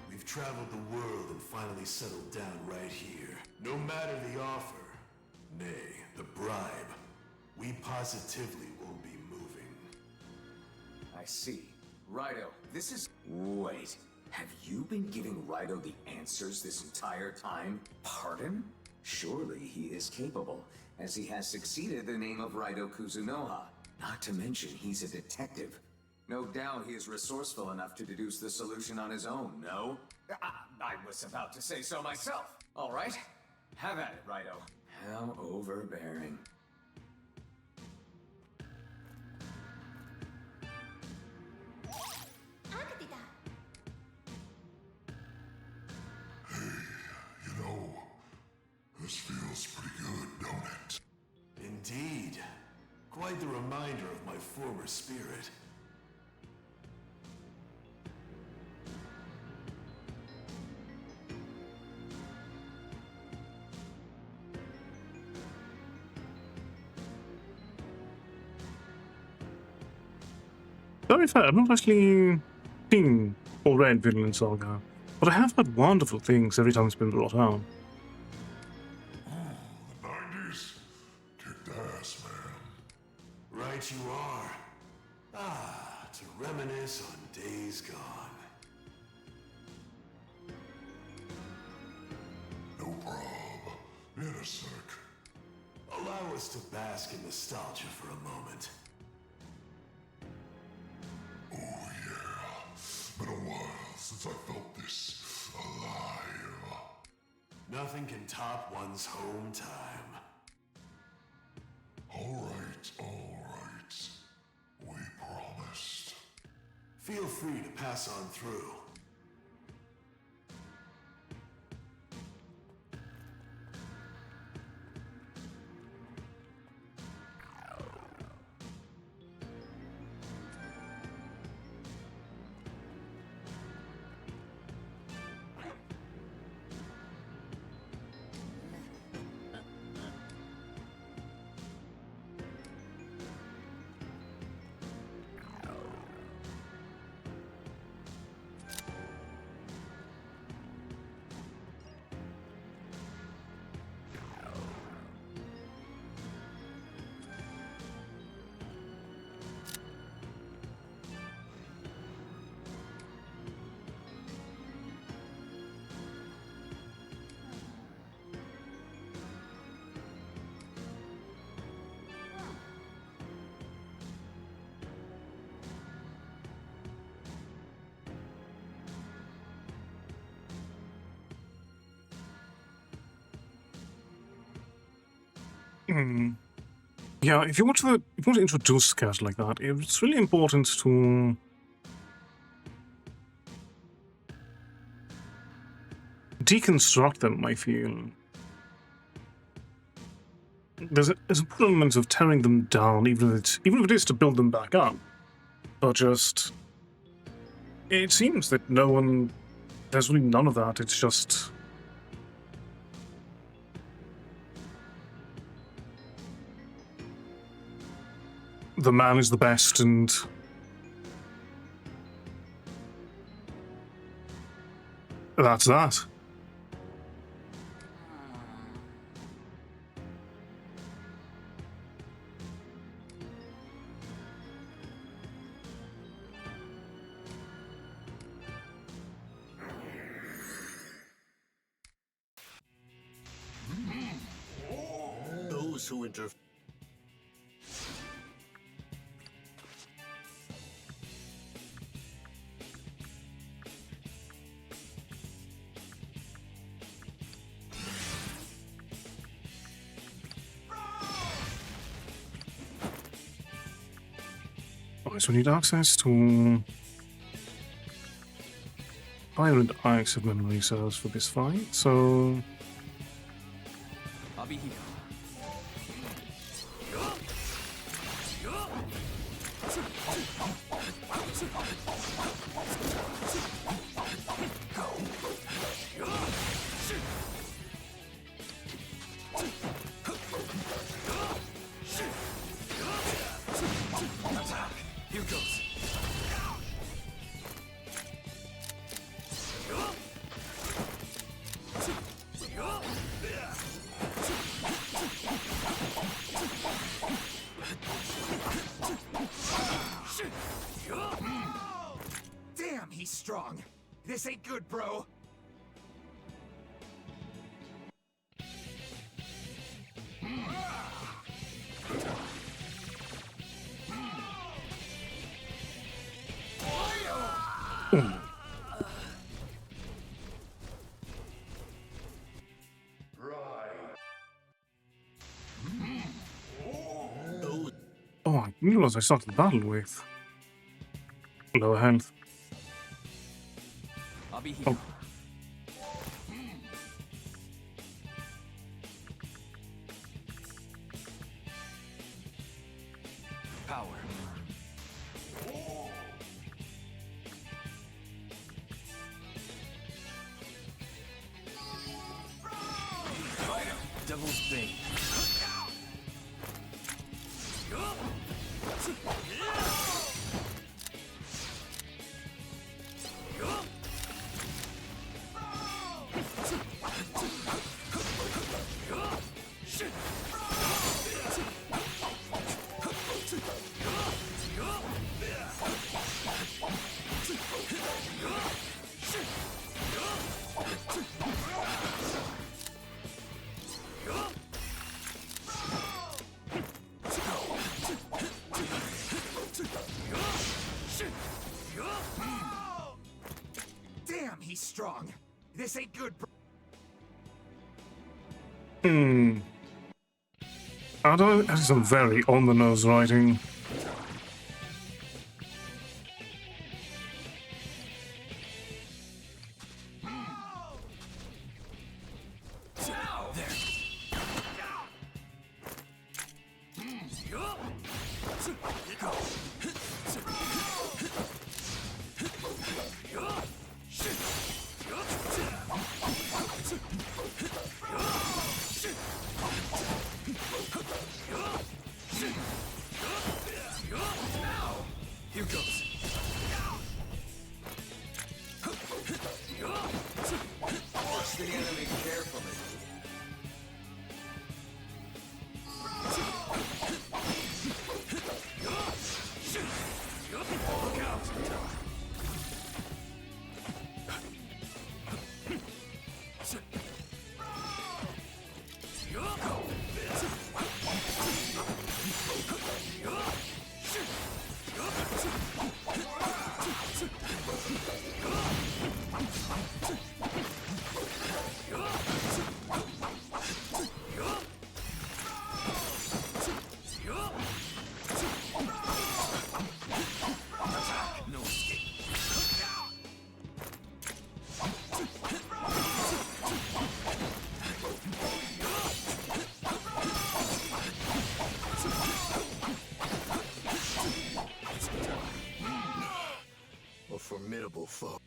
We've traveled the world and finally settled down right here. No matter the offer, nay, the bribe, we positively won't be moving. I see. Raidou, this is... Wait. Have you been giving Raidou the answers this entire time? Pardon? Surely he is capable, as he has succeeded the name of Raidou Kuzunoha. Not to mention he's a detective. No doubt he is resourceful enough to deduce the solution on his own, no? I was about to say so myself. All right. Have at it, Raidou. How overbearing. You know, this feels pretty good, don't it? Indeed. Quite the reminder of my former spirit. To be fair, I've not actually seen or read Vinland Saga, but I have heard wonderful things every time it's been brought out. The 90s kicked ass, man. Right you are. Ah, to reminisce on days gone. No prob. In a sec. Allow us to bask in nostalgia for a moment. Oh yeah, been a while since I felt this alive. Nothing can top one's home time. All right. We promised. Feel free to pass on through. Yeah, if you want to introduce characters like that, it's really important to deconstruct them, I feel. There's an element of tearing them down, even if it is to build them back up. But just... It seems that there's really none of that, it's just... The man is the best, and... That's that. Those who interfere. So we need access to Fire and Ice of memory cells for this fight, so... I'll be here. Damn, he's strong. This ain't good, bro. Oh, I didn't realize I started the battle with lower health. I'll be here. Power. Devil's Bane. Damn, he's strong. This ain't good, bro. That is some very on-the-nose writing. Here goes. Watch the enemy carefully. Look out. No escape. A formidable foe.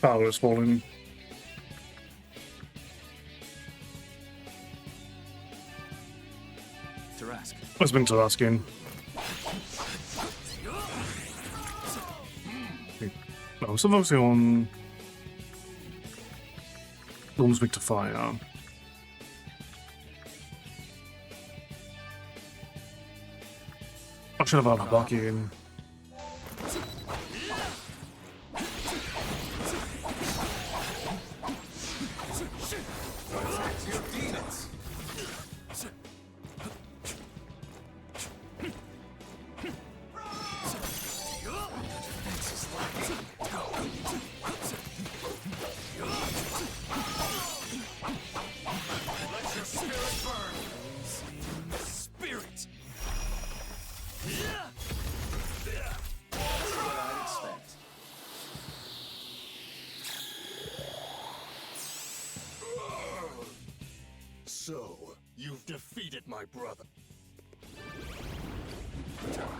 Power is falling. Tarask. It's been Taraskin. No, so mostly on Norms weak to fire. I should have had a Bucky in. Spirit. You've defeated my brother. Look out!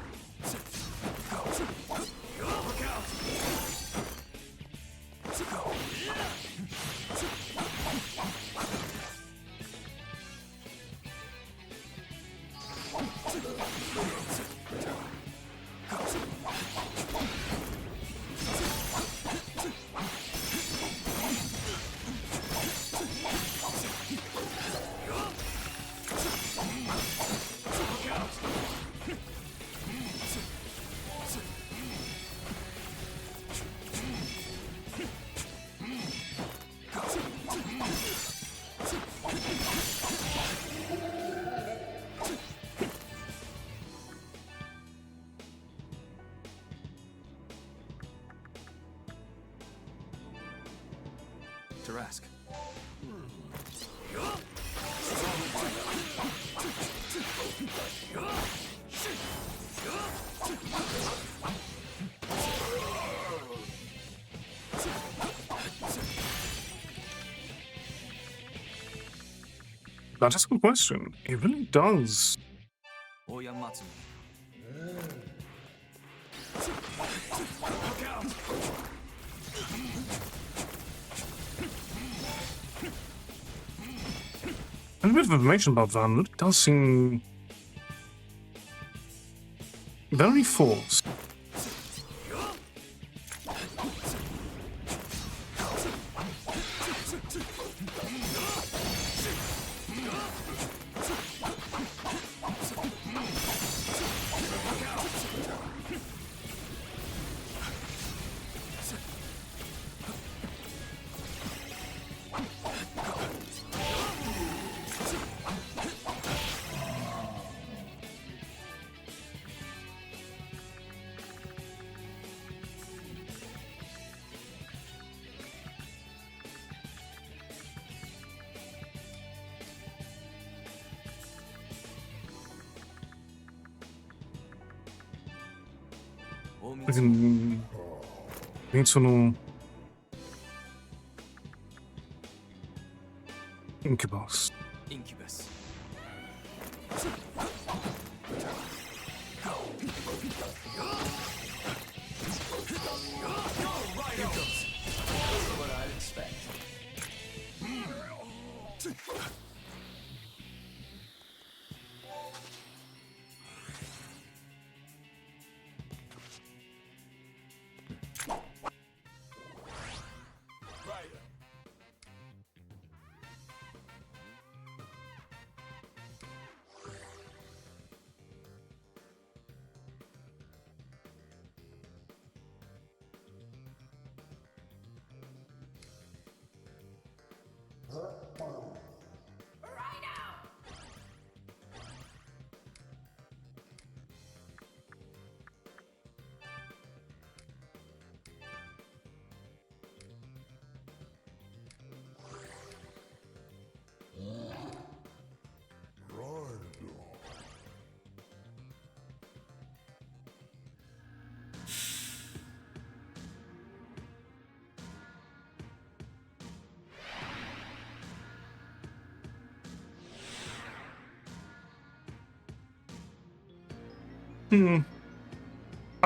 Tarask. That's a good question. It really does. Oyamatsu. And a bit of information about Van, it does seem very forced. Sono Incubus. Incubus. What I'd expect.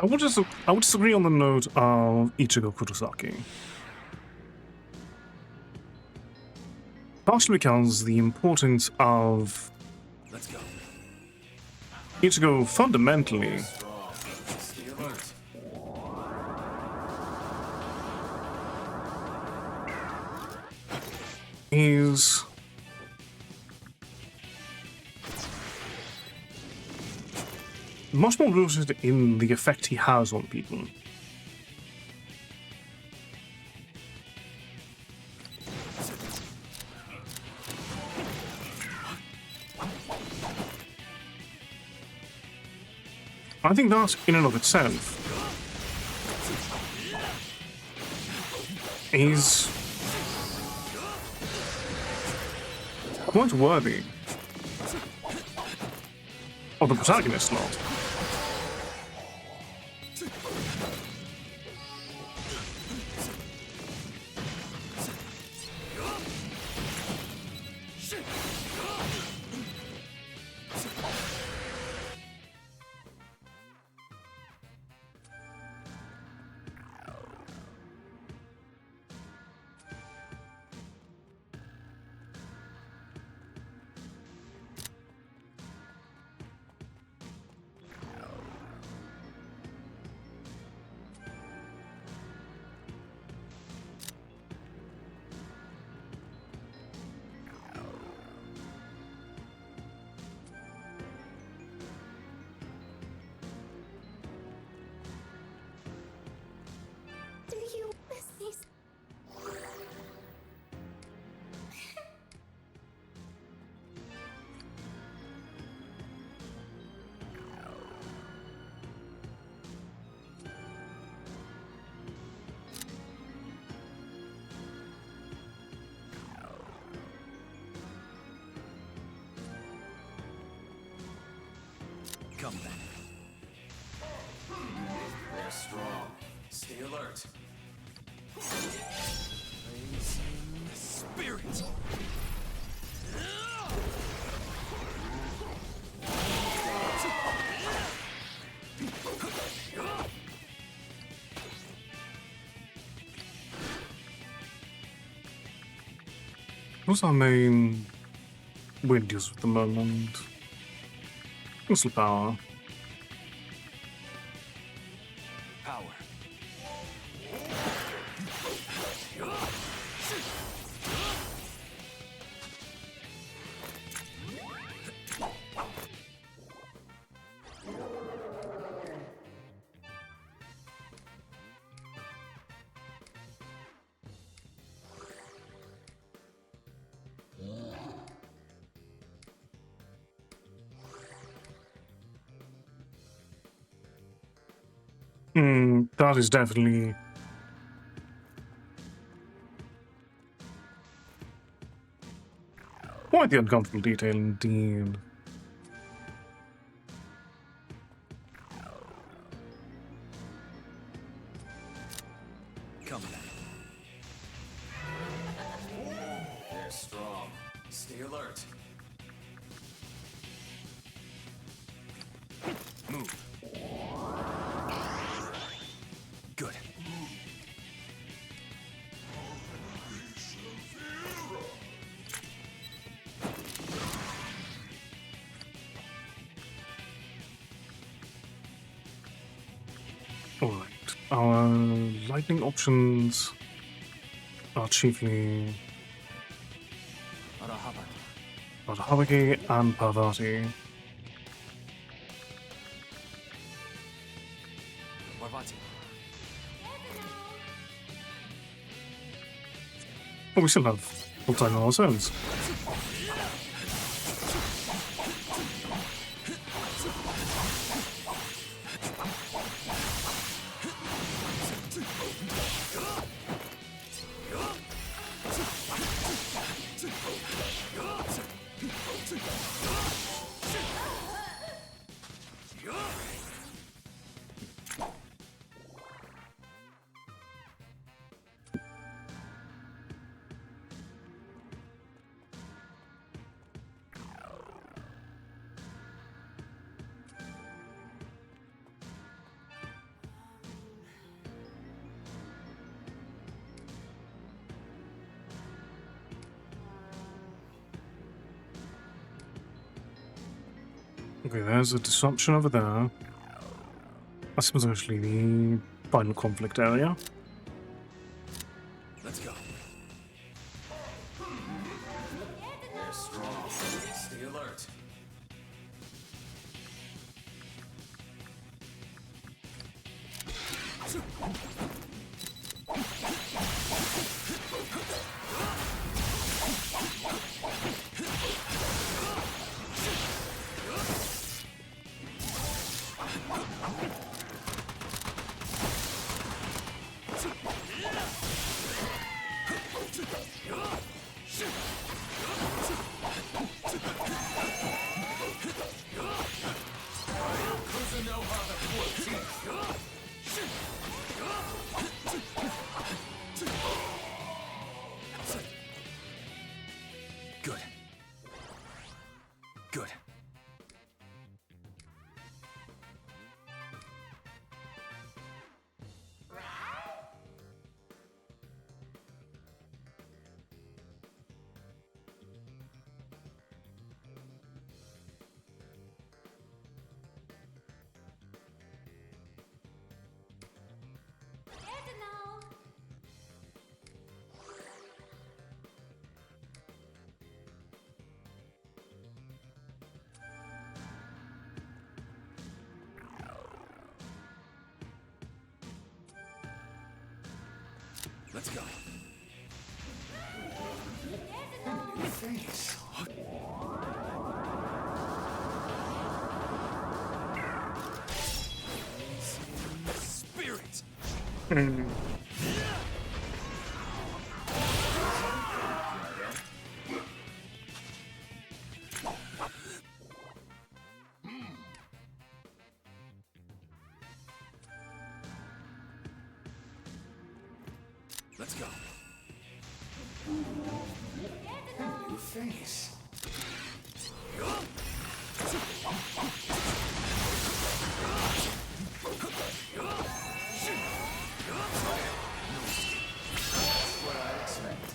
I would disagree on the note of Ichigo Kurosaki. Partially because the importance of Let's go. Ichigo fundamentally is much more rooted in the effect he has on people. I think that, in and of itself, is quite worthy of the protagonist slot. Come then. They're strong. Stay alert. Raising spirit. What's our main wind use at the moment? Missile power. Power. That is definitely quite the uncomfortable detail indeed. Come then. They're strong. Stay alert. Move. Good. Alright, our lightning options are chiefly Radhabaki and Parvati. Parvati. But we still have full time on ourselves. Okay, there's a disruption over there. I suppose actually the final conflict area. Let's go. They're strong. Stay alert. Good. Good. Let's go. New face. Spirit. Let's go. New face. What I expect.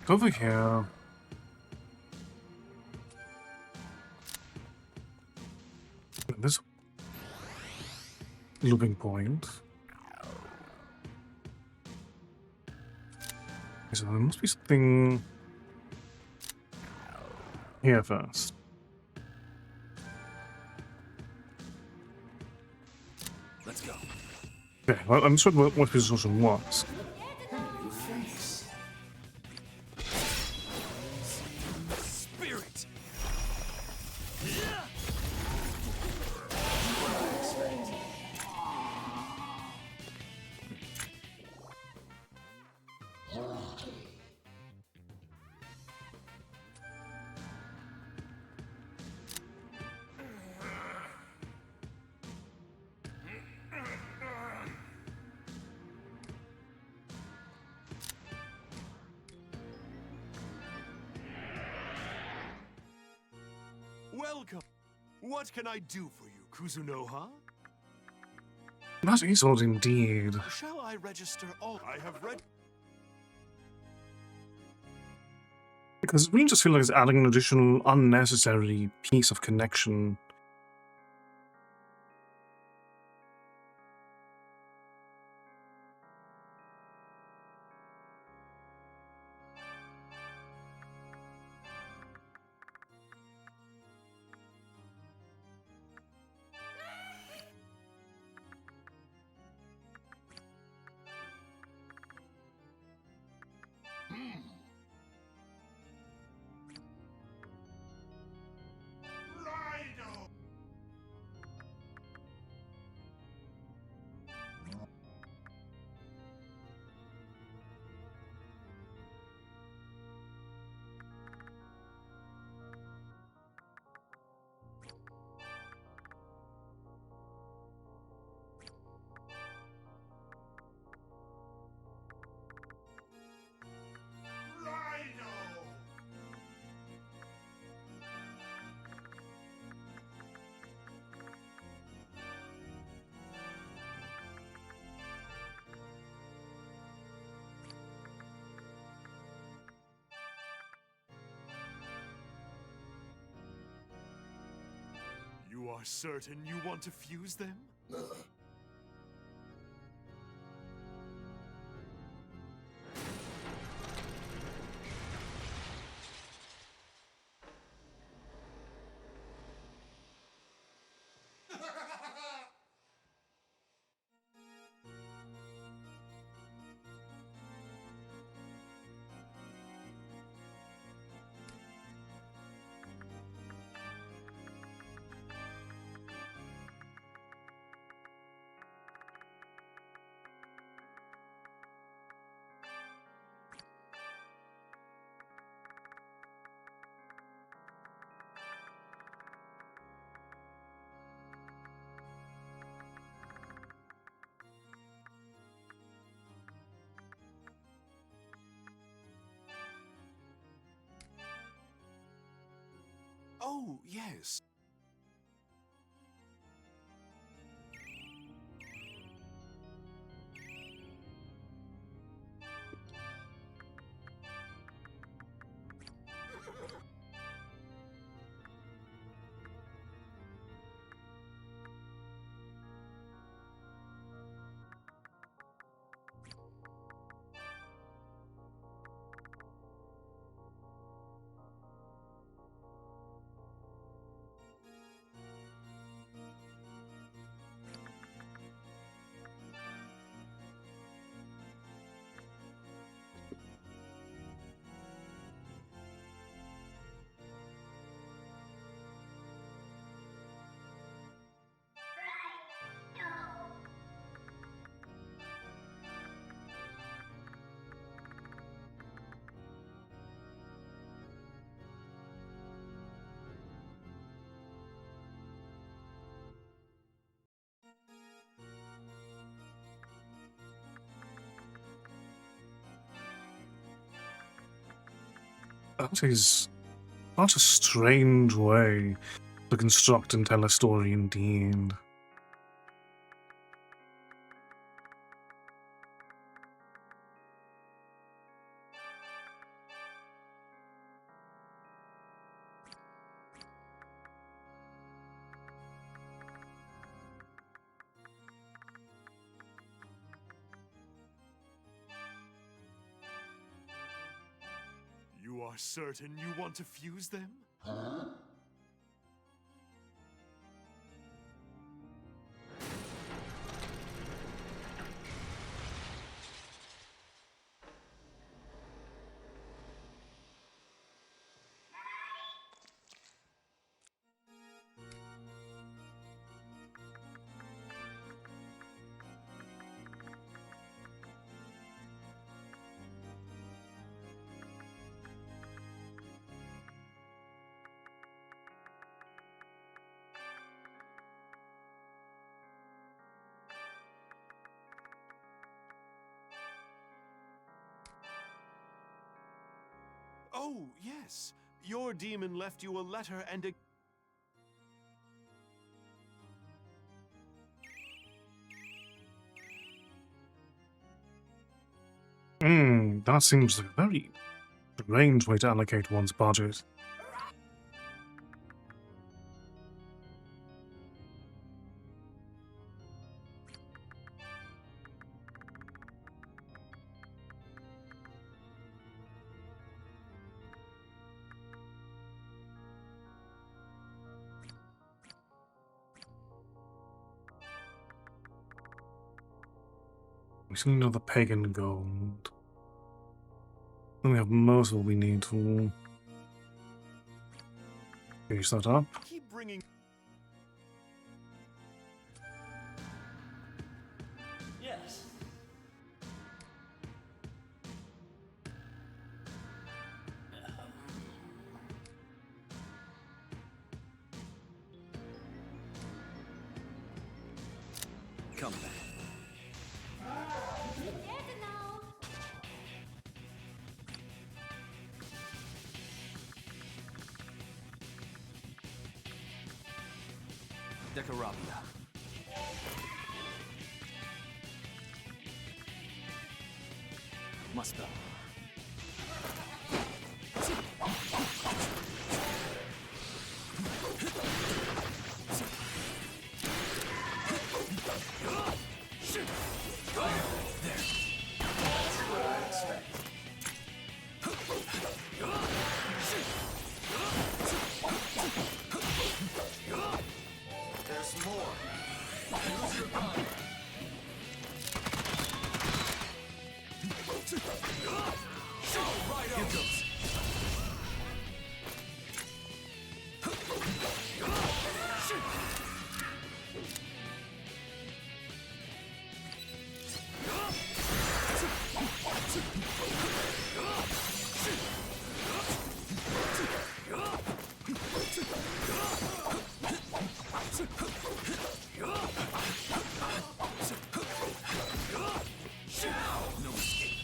Over here. This looping point. So there must be something here first. Let's go. Okay, well, I'm not sure what this solution was. New face. Spirit. What I expect. Welcome. What can I do for you, Kuzunoha? That is odd indeed. Shall I register all I have read? Because it really just feels like it's adding an additional unnecessary piece of connection. Raidou! You are certain you want to fuse them? Oh, yes. That is not a strange way to construct and tell a story indeed. You are certain you want to fuse them? Oh, yes. Your demon left you a letter and a... That seems like a very strange way to allocate one's budget. We still need another pagan gold. Then we have most of what we need to finish that up. Keep bringing... Yes. Come back. Decarabia. Muspel. Here goes. No escape.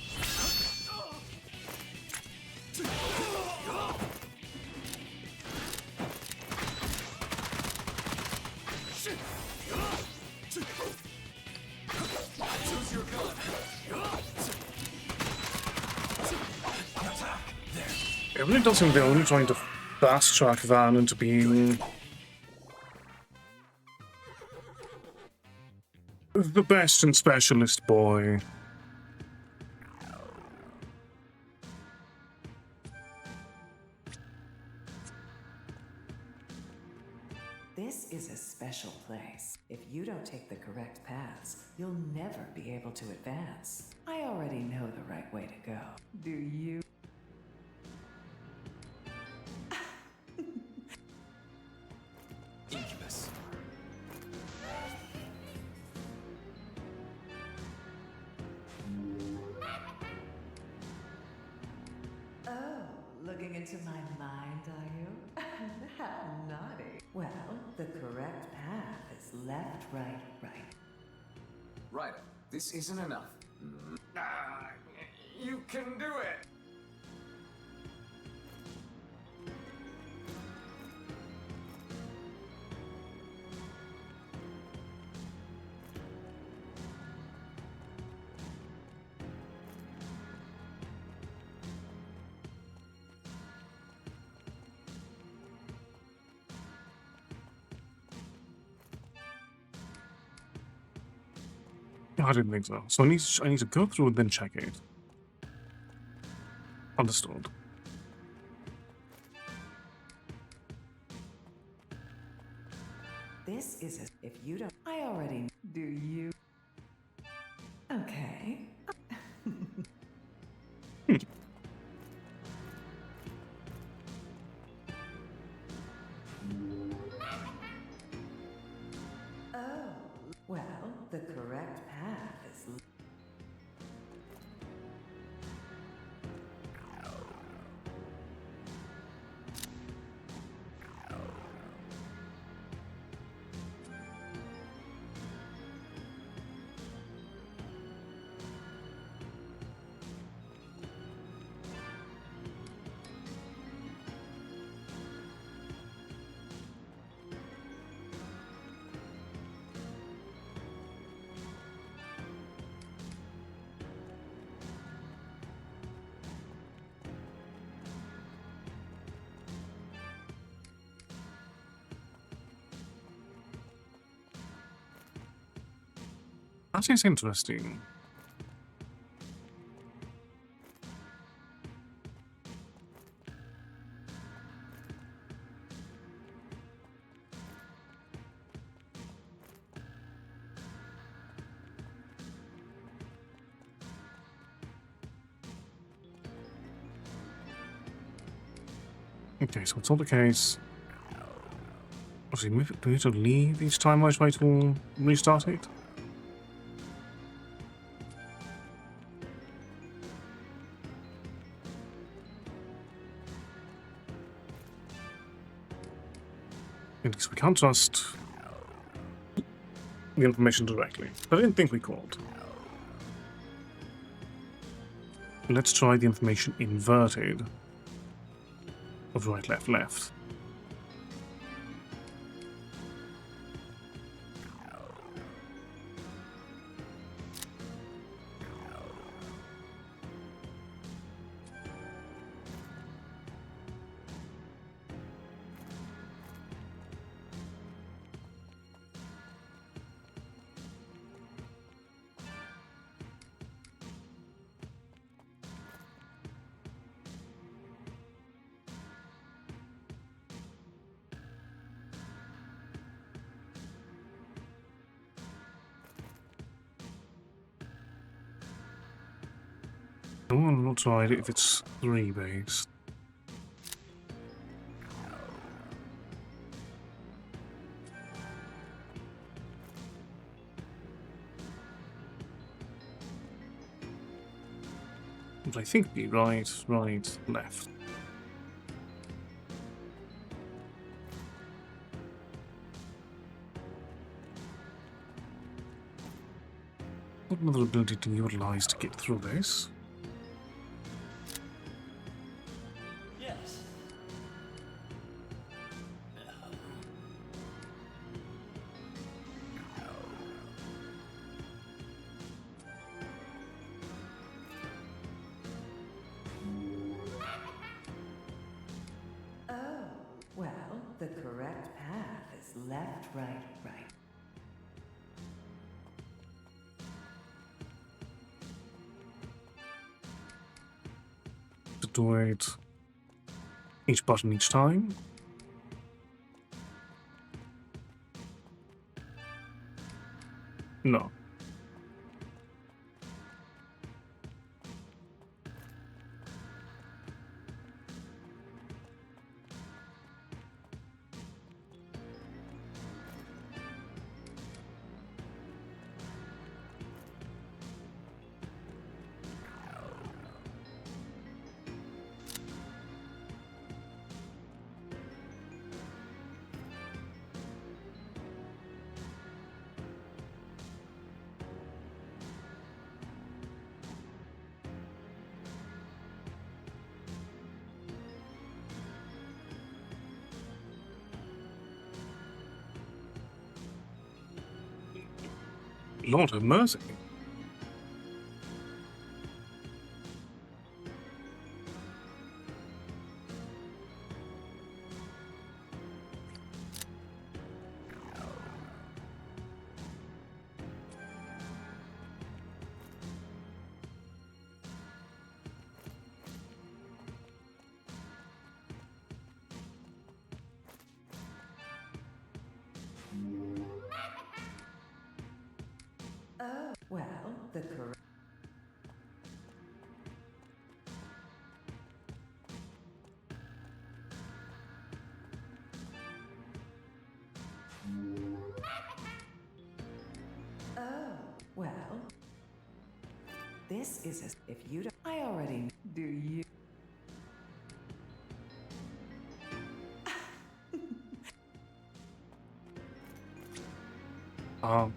Choose your gun. Attack. There. It really does seem they're only trying to fast track Van into being the best and specialist boy. This is a special place. If you don't take the correct paths, you'll never be able to advance. I already know the right way to go. Do you? Incubus. Oh, looking into my mind, are you? How naughty. Well, the correct path is left, right, right. Right, this isn't enough. You can do it! I didn't think so. So I need to go through and then check it. Understood. This is a... If you don't... I already... Do you? Okay. Oh, well, the correct path is... That is interesting. Okay, so it's all the case. Obviously, do we need to leave each time I try to restart it? Because we can't trust the information directly. But I didn't think we could. Let's try the information inverted. Of right, left, left. I will not try it if it's 3 based. But I think be right, left. What another ability to utilize to get through this? Yes. Oh, well, the correct path is left, right, right. To do it each button each time. No. Lord have mercy. Oh, well, the correct... Oh, well... This is a... If you don't... I already... Do you...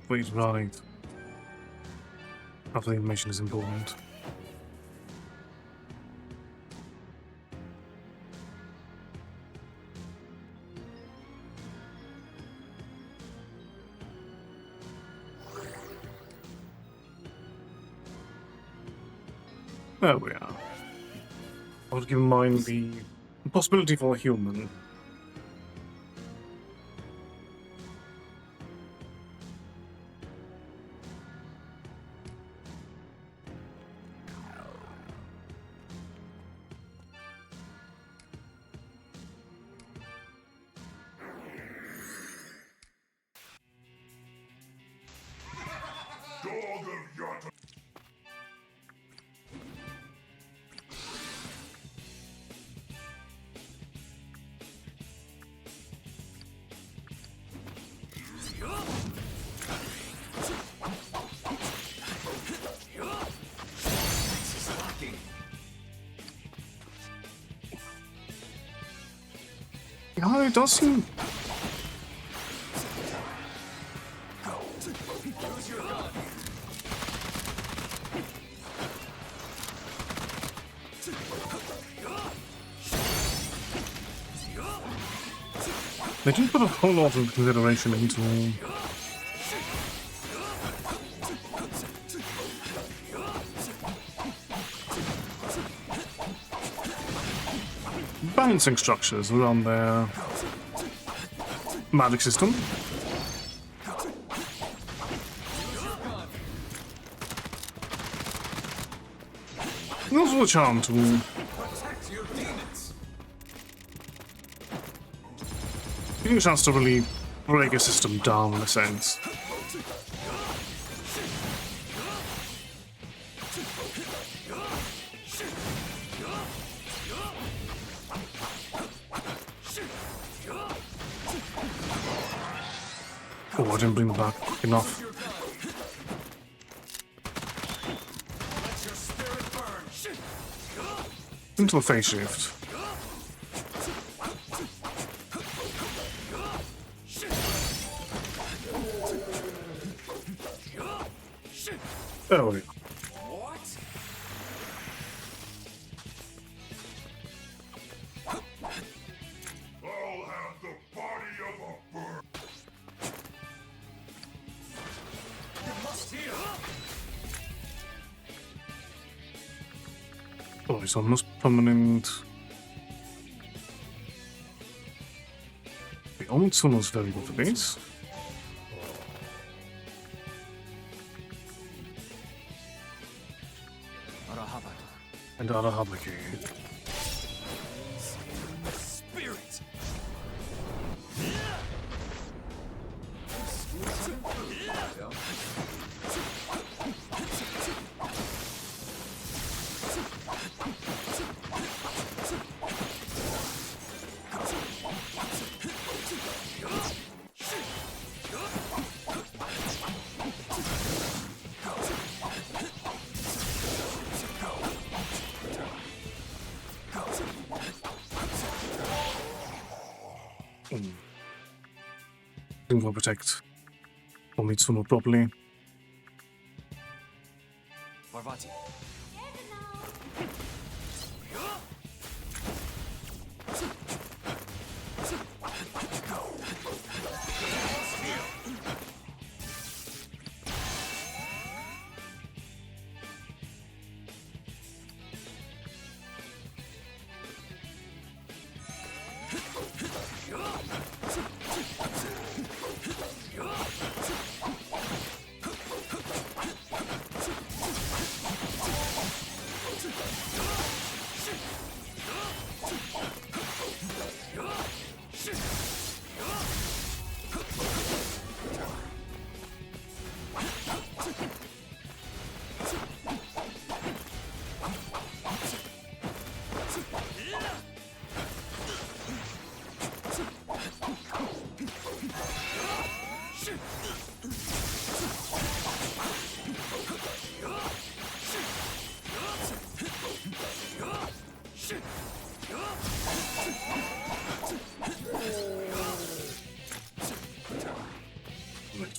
Wait, right. After the information is important. There we are. I would keep in mind the possibility for a human. Yeah, it does seem... They didn't put a whole lot of consideration into balancing structures around their magic system. And also a charm to Protect your demons. give you a chance to really break a system down in a sense. Oh, I didn't bring them back quick enough. Into the phase shift. There we go. I'll have the body of a bird. Oh, it's almost permanent. The old sun was very good for this. And Arahabaki. Spirit! Didn't want to protect Mitsuno properly. Parvati.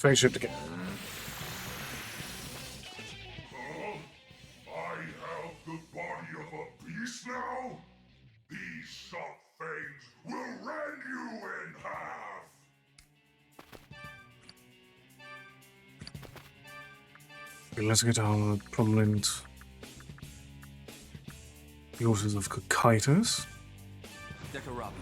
Phase shift again. I have the body of a beast now? These sharp fangs will rend you in half! Okay, let's get our prominent uses of cicadas. Decarabia.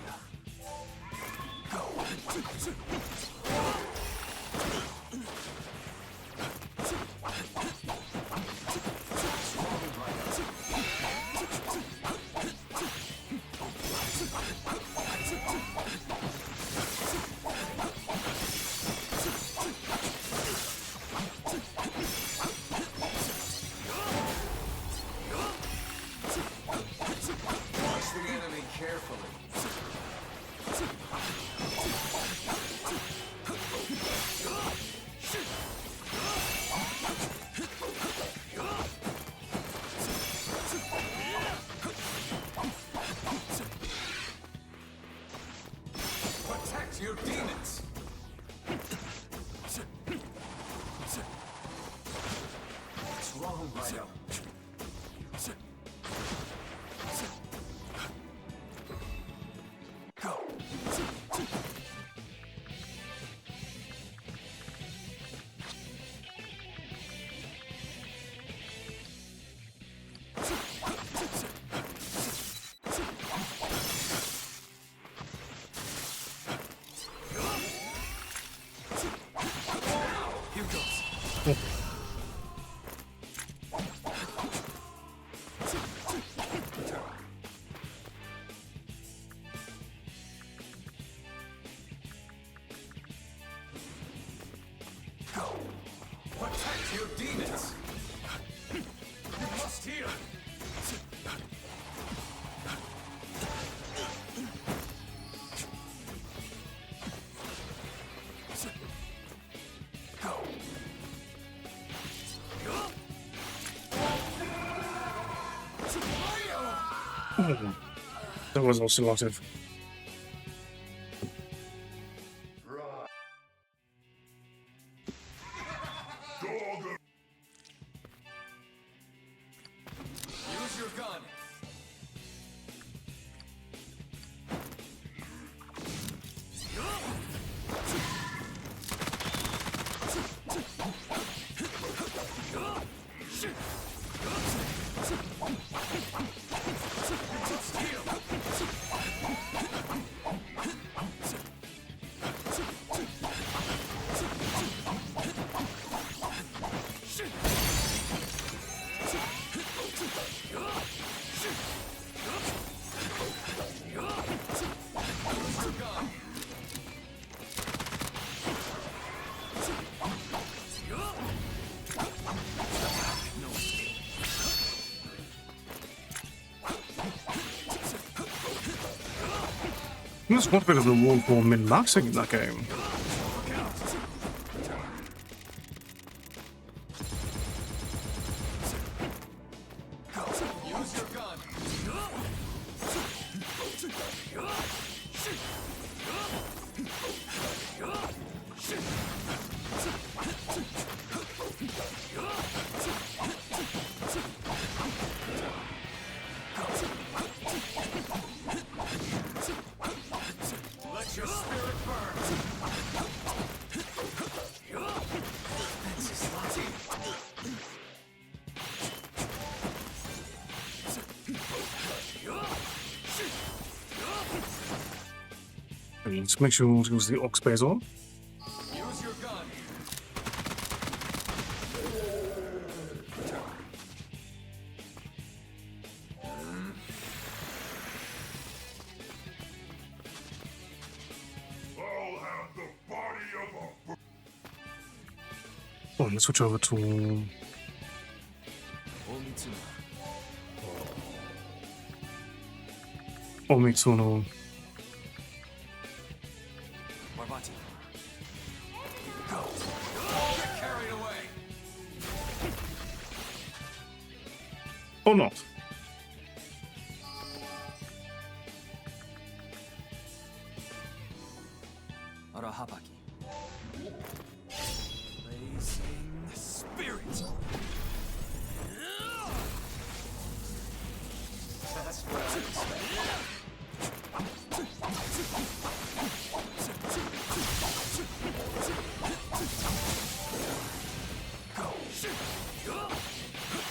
Watch the enemy carefully. Protect your demons. What's wrong, Raidou? Here goes. Protect your demons. You must heal. That was also a lot of. Use your gun. There's quite a bit of reward for min-maxing in that game. Use your gun. Let your spirit burn. This is lucky. Let's make sure to use the Ox Bears on. Use your gun. I'll have the body of a... Oh, let's switch over to Omitsuno. Barbati. Go. Don't get carried away. Or not. Arahapaki. Blazing spirit. That's what I expect.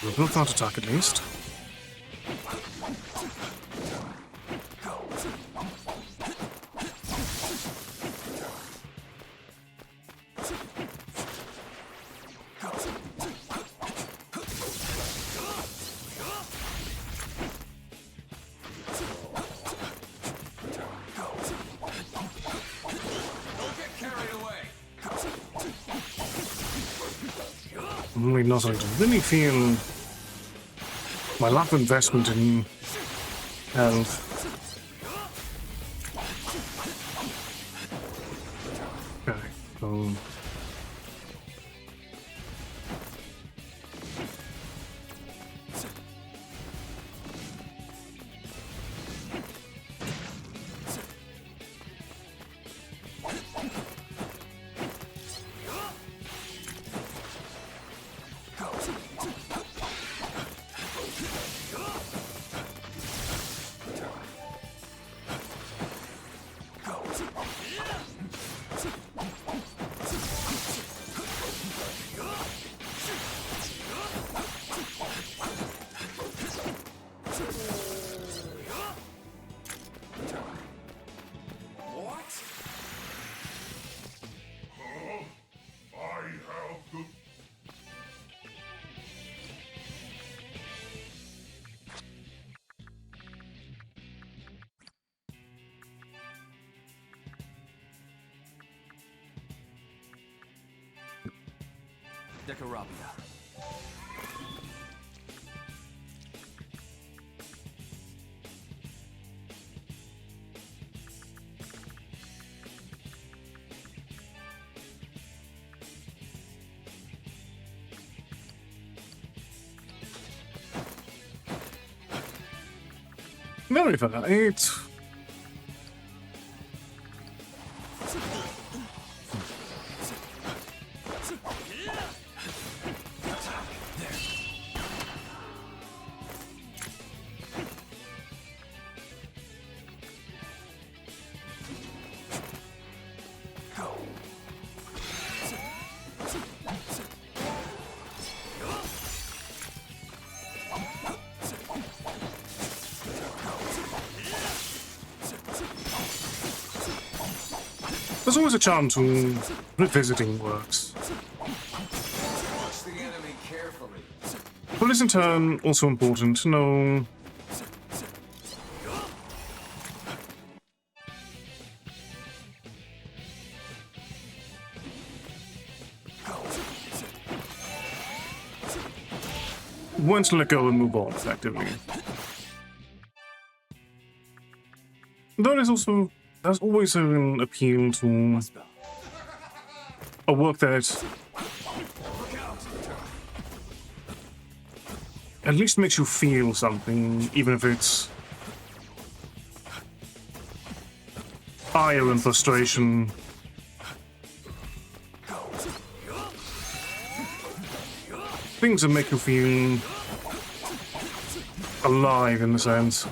We'll build that attack at least. Don't get carried away. I'm really not starting to really feel my lack of investment in health. Okay, so What? I have the... Decarabia. Very fair. It's... There's always a charm to revisiting works. Watch the enemy carefully. But it's in turn also important to know when to let go and move on effectively. Though there's always an appeal to a work that at least makes you feel something, even if it's ire and frustration. Things that make you feel alive in a sense.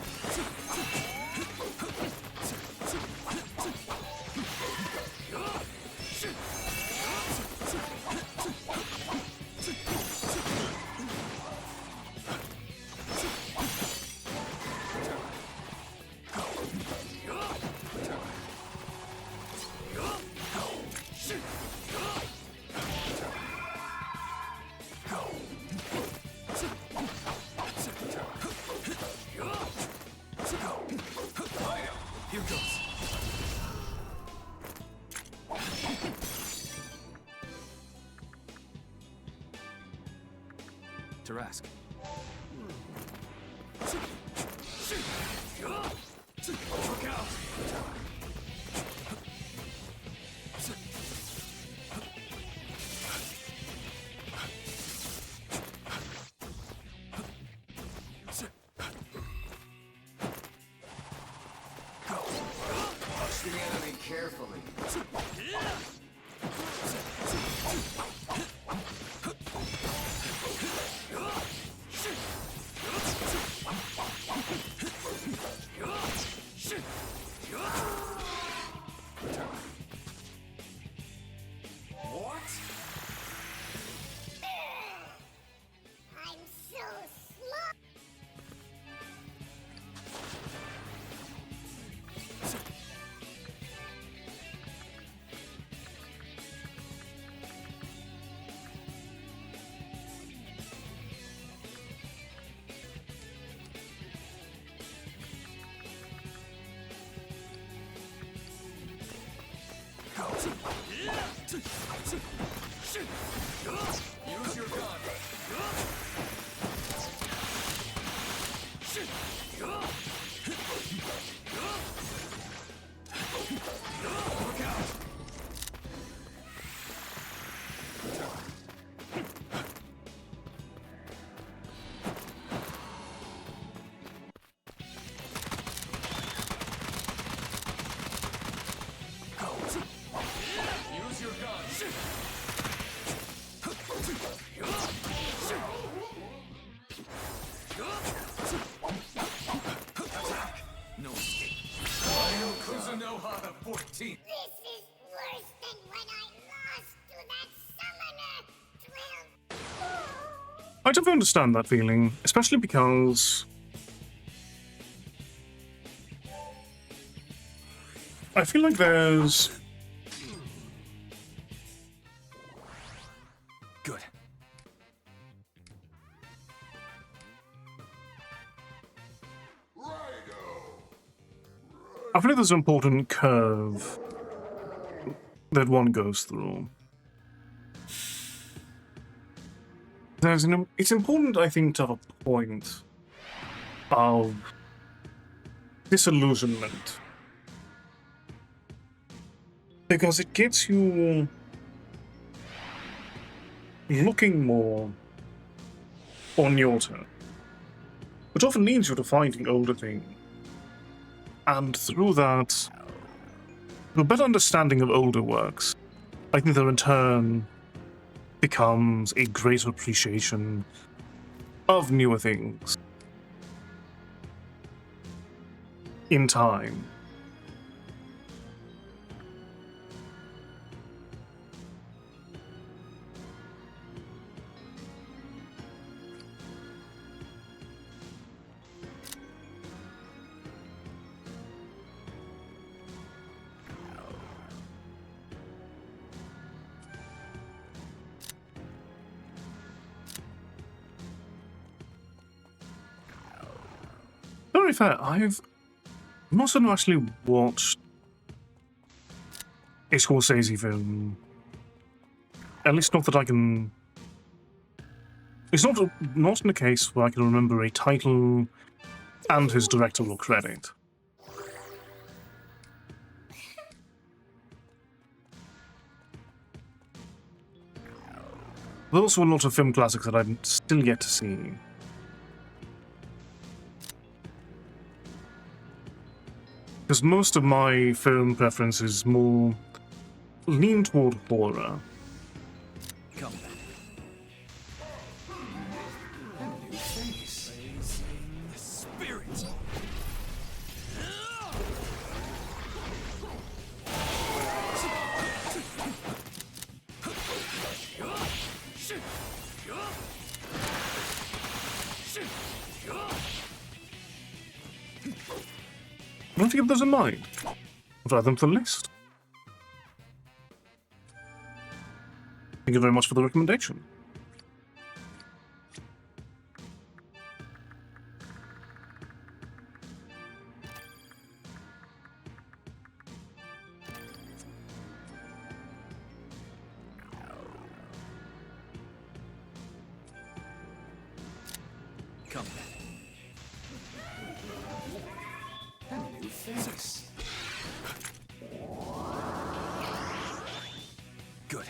Tarask. Look out! Watch the enemy carefully. I'm so slow. Use your gun. Look out! Use your gun. Attack! No escape. Raidou Kuzunoha the 14th. This is worse than when I lost to that summoner 12. I don't understand that feeling, especially because I feel like there's Good. I feel like there's an important curve that one goes through. It's important, I think, to have a point of disillusionment. Because it gets you looking more on your turn. Which often leads you to fighting older things. And through that, a better understanding of older works, I think there in turn becomes a greater appreciation of newer things in time. Very fair. I've not actually watched a Scorsese film. At least not that I can. It's not in a case where I can remember a title and his directorial credit. There's also a lot of film classics that I'm still yet to see. Because most of my film preference is more lean toward horror. Come back. A new face. Raising spirit. Don't you give those in mind? I've add them to the list. Thank you very much for the recommendation. Come back. A new face. Good.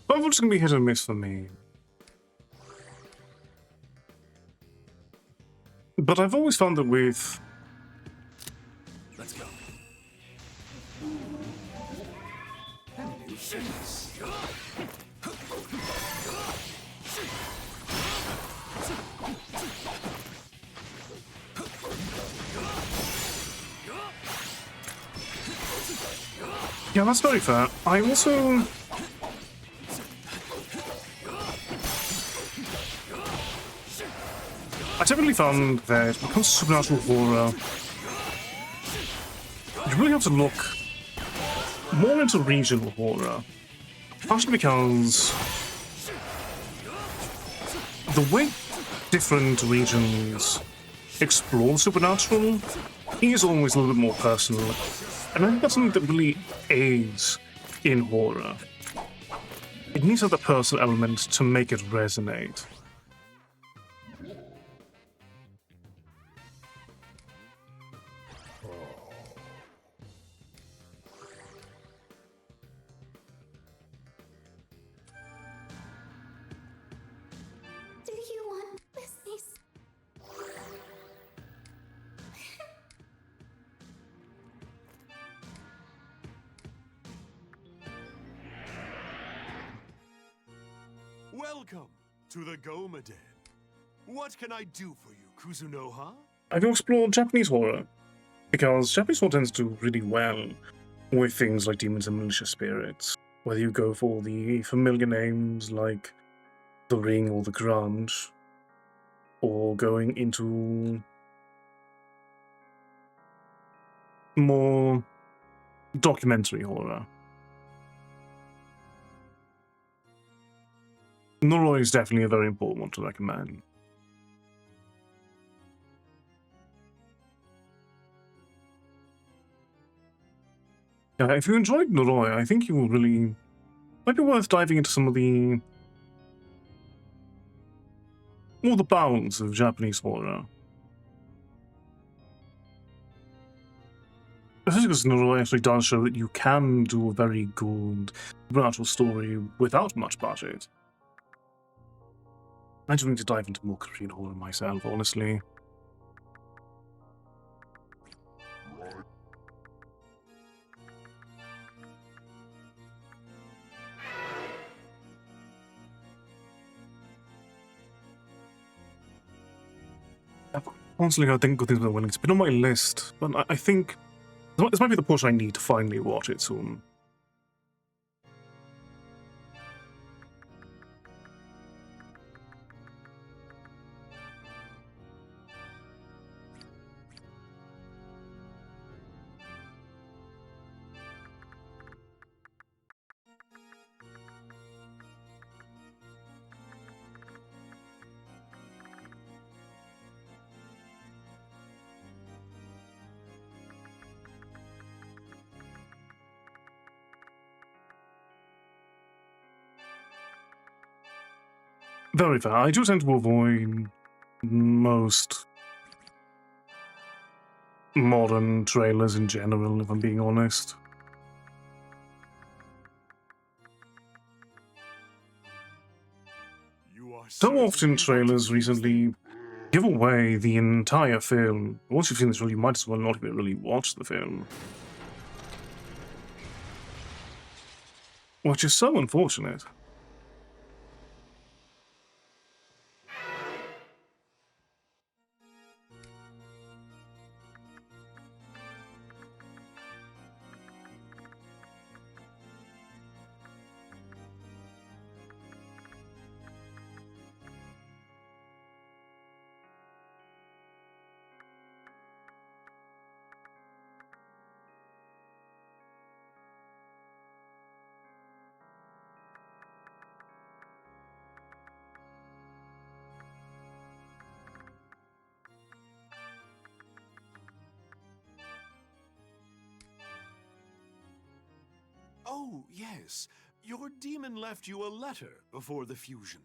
Marvel's gonna be hit and miss for me. But I've always found that with Let's go. A new face. yeah, that's very fair. I also I typically found that when it comes to supernatural horror, you really have to look more into regional horror. Partially because the way different regions explore the supernatural is always a little bit more personal. And I think that's something that really aids in horror. It needs to have the personal element to make it resonate. Do you want business? Welcome to the Goma Den. What can I do for you, Kuzunoha? Have you explored Japanese horror? Because Japanese horror tends to do really well with things like demons and malicious spirits. Whether you go for the familiar names like The Ring or The Grunge, or going into more documentary horror. Noroi is definitely a very important one to recommend. Yeah, if you enjoyed Noroi, I think you will really... might be worth diving into some of the... more the bounds of Japanese horror. Especially because Noroi actually does show that you can do a very good supernatural story without much budget. I just need to dive into more Korean horror myself, honestly. I've constantly heard good things about Winning. It's been on my list, but I think this might be the push I need to finally watch it soon. Very fair. I do tend to avoid most modern trailers in general, if I'm being honest. So often trailers recently give away the entire film. Once you've seen this film, you might as well not even really watch the film. Which is so unfortunate. Oh, yes. Your demon left you a letter before the fusion.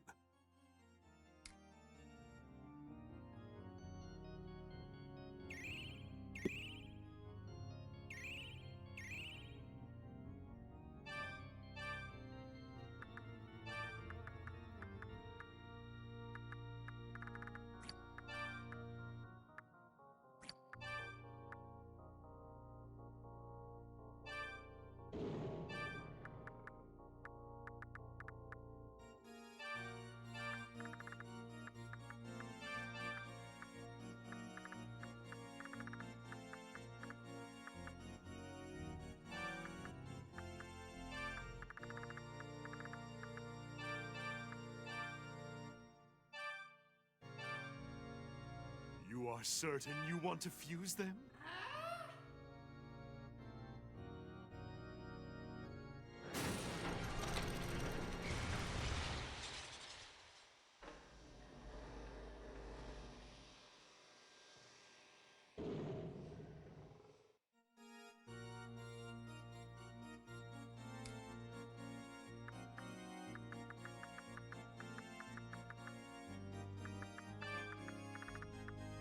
You are certain you want to fuse them?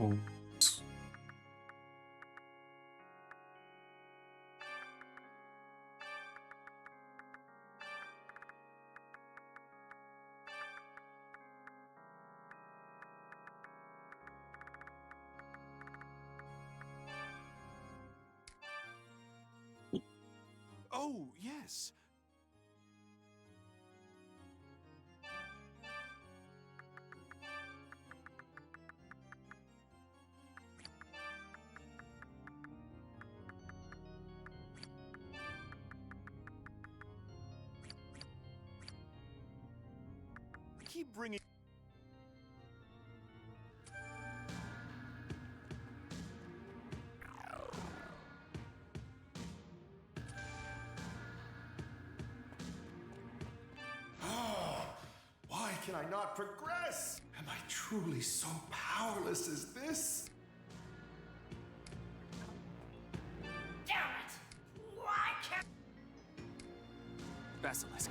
Oh. Oh, yes. Keep bringing... Why can I not progress? Am I truly so powerless as this? Damn it! Why can't... Basilisk.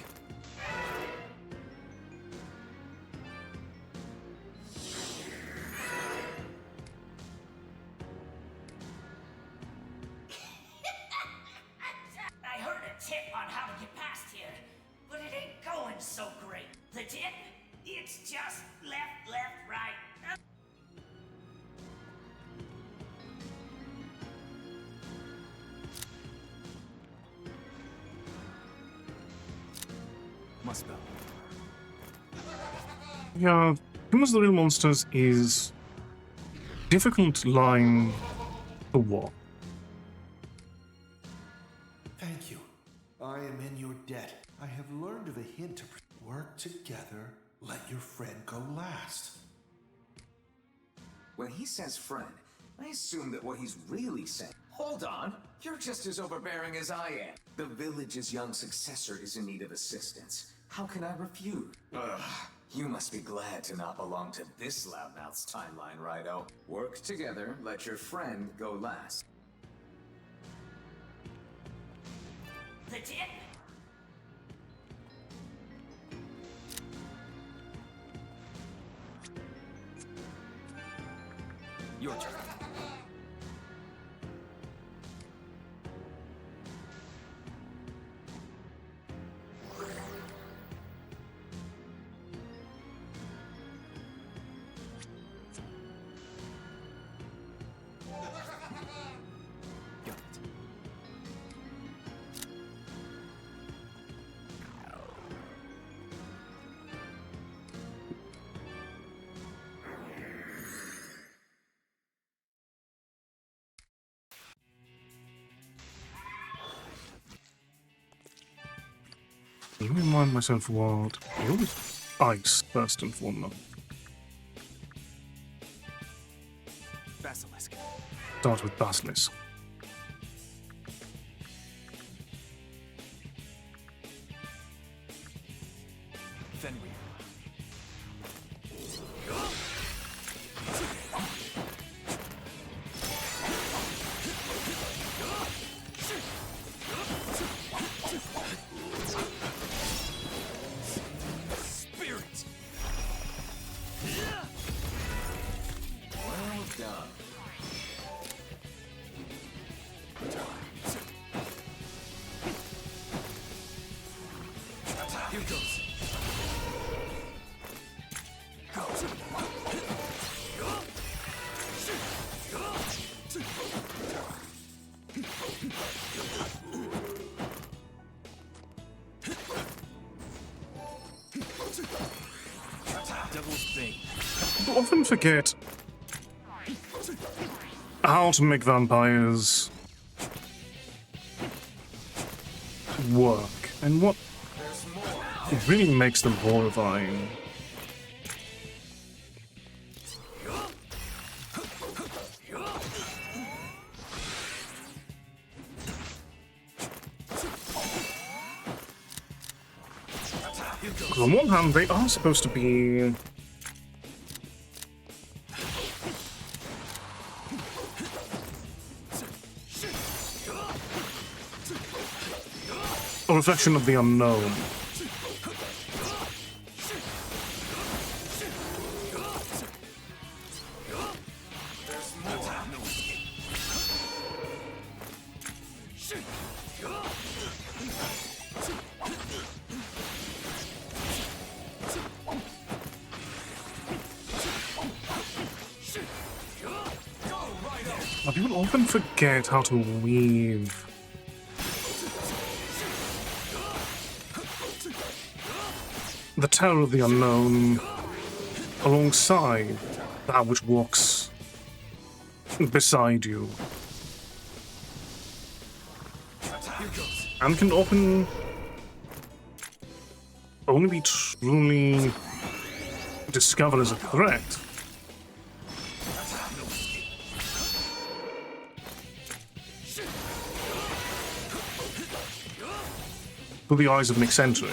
I heard a tip on how to get past here, but it ain't going so great. The tip? It's just left, right. Must be. Yeah, Humans the Real Monsters is difficult line to walk. Thank you. I am in your debt. I have learned of a hint to work together. Let your friend go last. When he says friend, I assume that what he's really saying... Hold on! You're just as overbearing as I am. The village's young successor is in need of assistance. How can I refuse? Ugh. You must be glad to not belong to this loudmouth's timeline, Raidou. Work together, let your friend go last. The tip? Your turn. Let me remind myself what it was ice first and foremost. Basilisk. Start with Basilisk. Fenrir. Spirit. Well done. Here goes. Devil's Bane. I often forget how to make vampires work and what really makes them horrifying. Because on one hand, they are supposed to be a reflection of the unknown. But people often forget how to weave the terror of the unknown alongside that which walks beside you. And can often only be truly discovered as a threat through the eyes of an eccentric.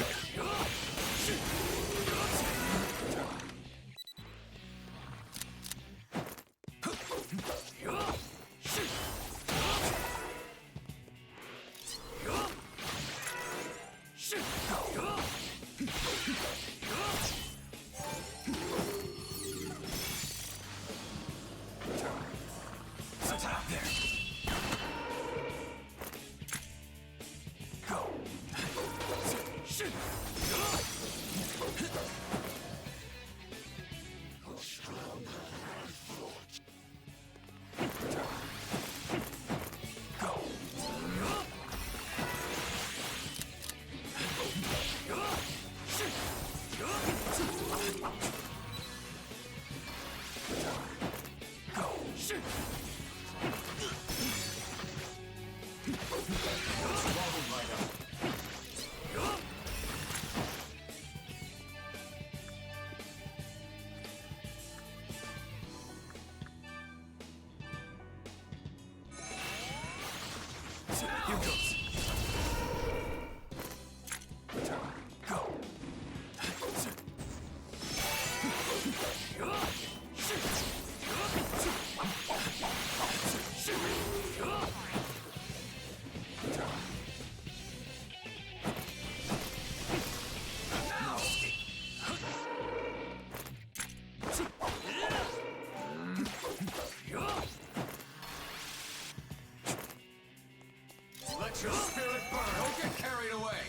Let your spirit burn. Don't get carried away.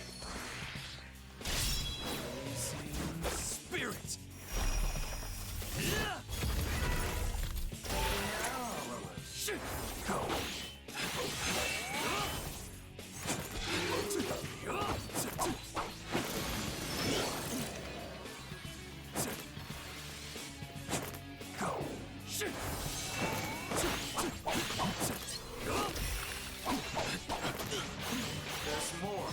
Spirit! There's more.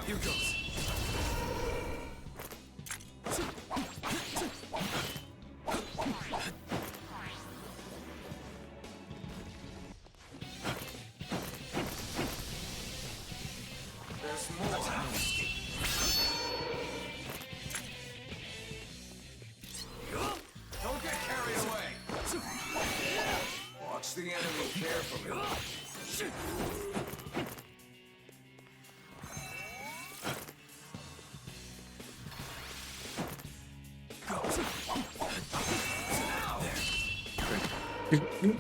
Here goes. There's more. Don't get carried away. Watch the enemy carefully.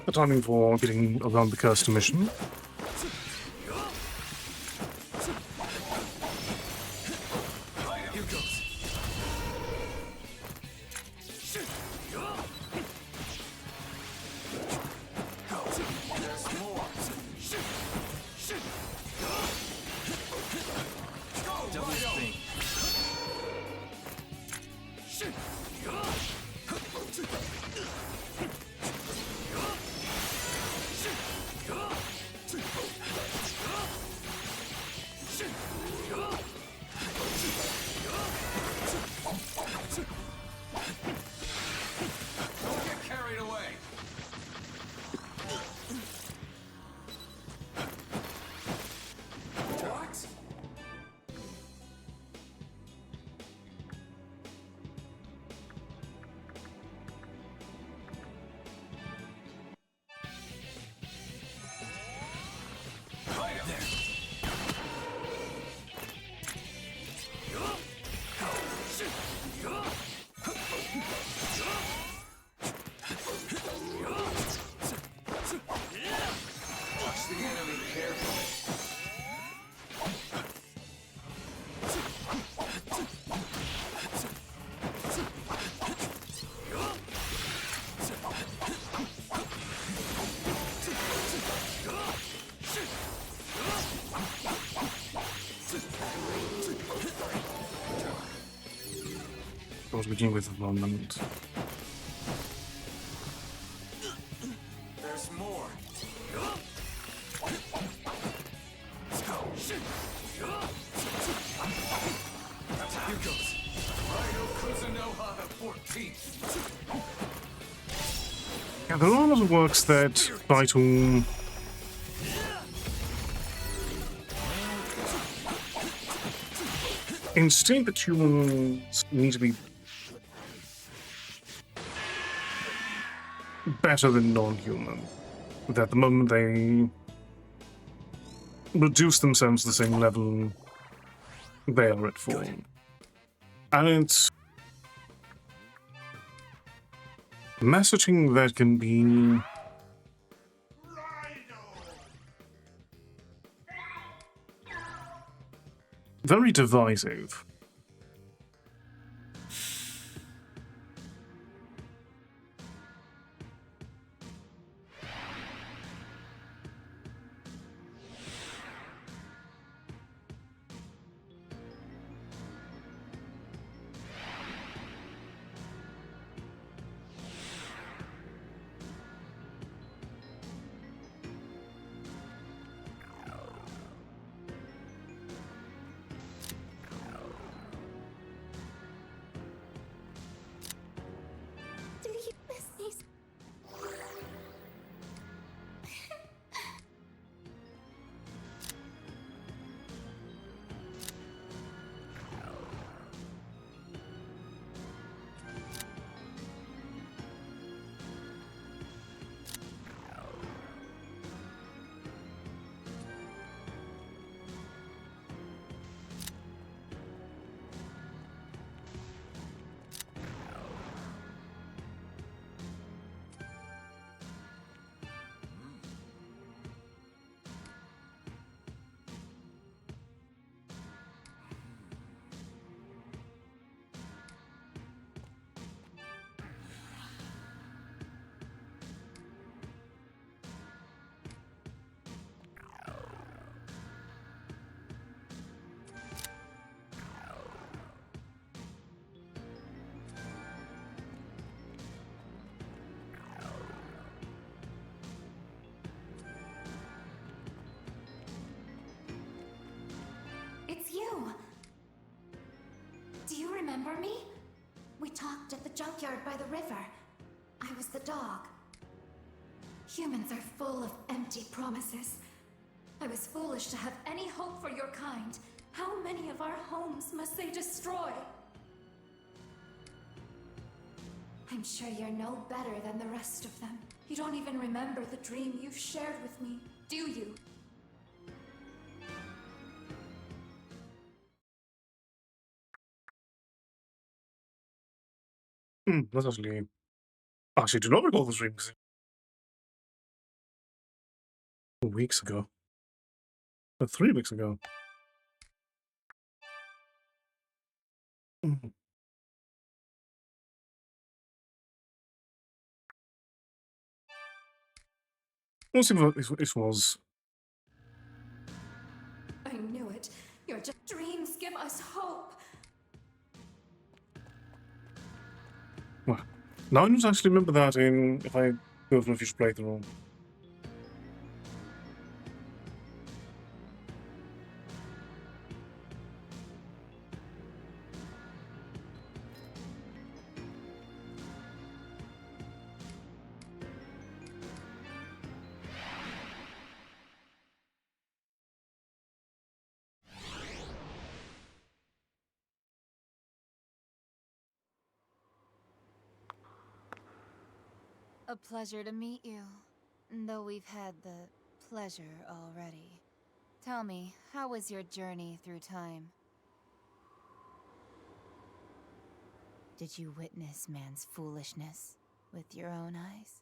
The timing for getting around the cursed mission. Here goes. There's more. Go, Double Raidou. spin. Don't get carried away. What? Watch the enemy carefully. I was beginning with at the moment. There's more. Here goes. Raidou Kuzunoha the 14th. Yeah, there are a lot of works that try to instate that humans need to be better than non-human. That the moment they reduce themselves to the same level they are at for. And it's messaging that can be very divisive. Do you miss me? It's you! Do you remember me? We talked at the junkyard by the river. I was the dog. Humans are full of empty promises. I was foolish to have any hope for your kind. How many of our homes must they destroy? I'm sure you're no better than the rest of them. You don't even remember the dream you shared with me, do you? That's actually do not recall those dreams. Weeks ago. 3 weeks ago. Mm. We'll see what this was. I knew it. Your dreams give us hope. Well, now I don't actually remember that in if I go through a future playthrough. A pleasure to meet you. Though we've had the pleasure already. Tell me, how was your journey through time? Did you witness man's foolishness with your own eyes?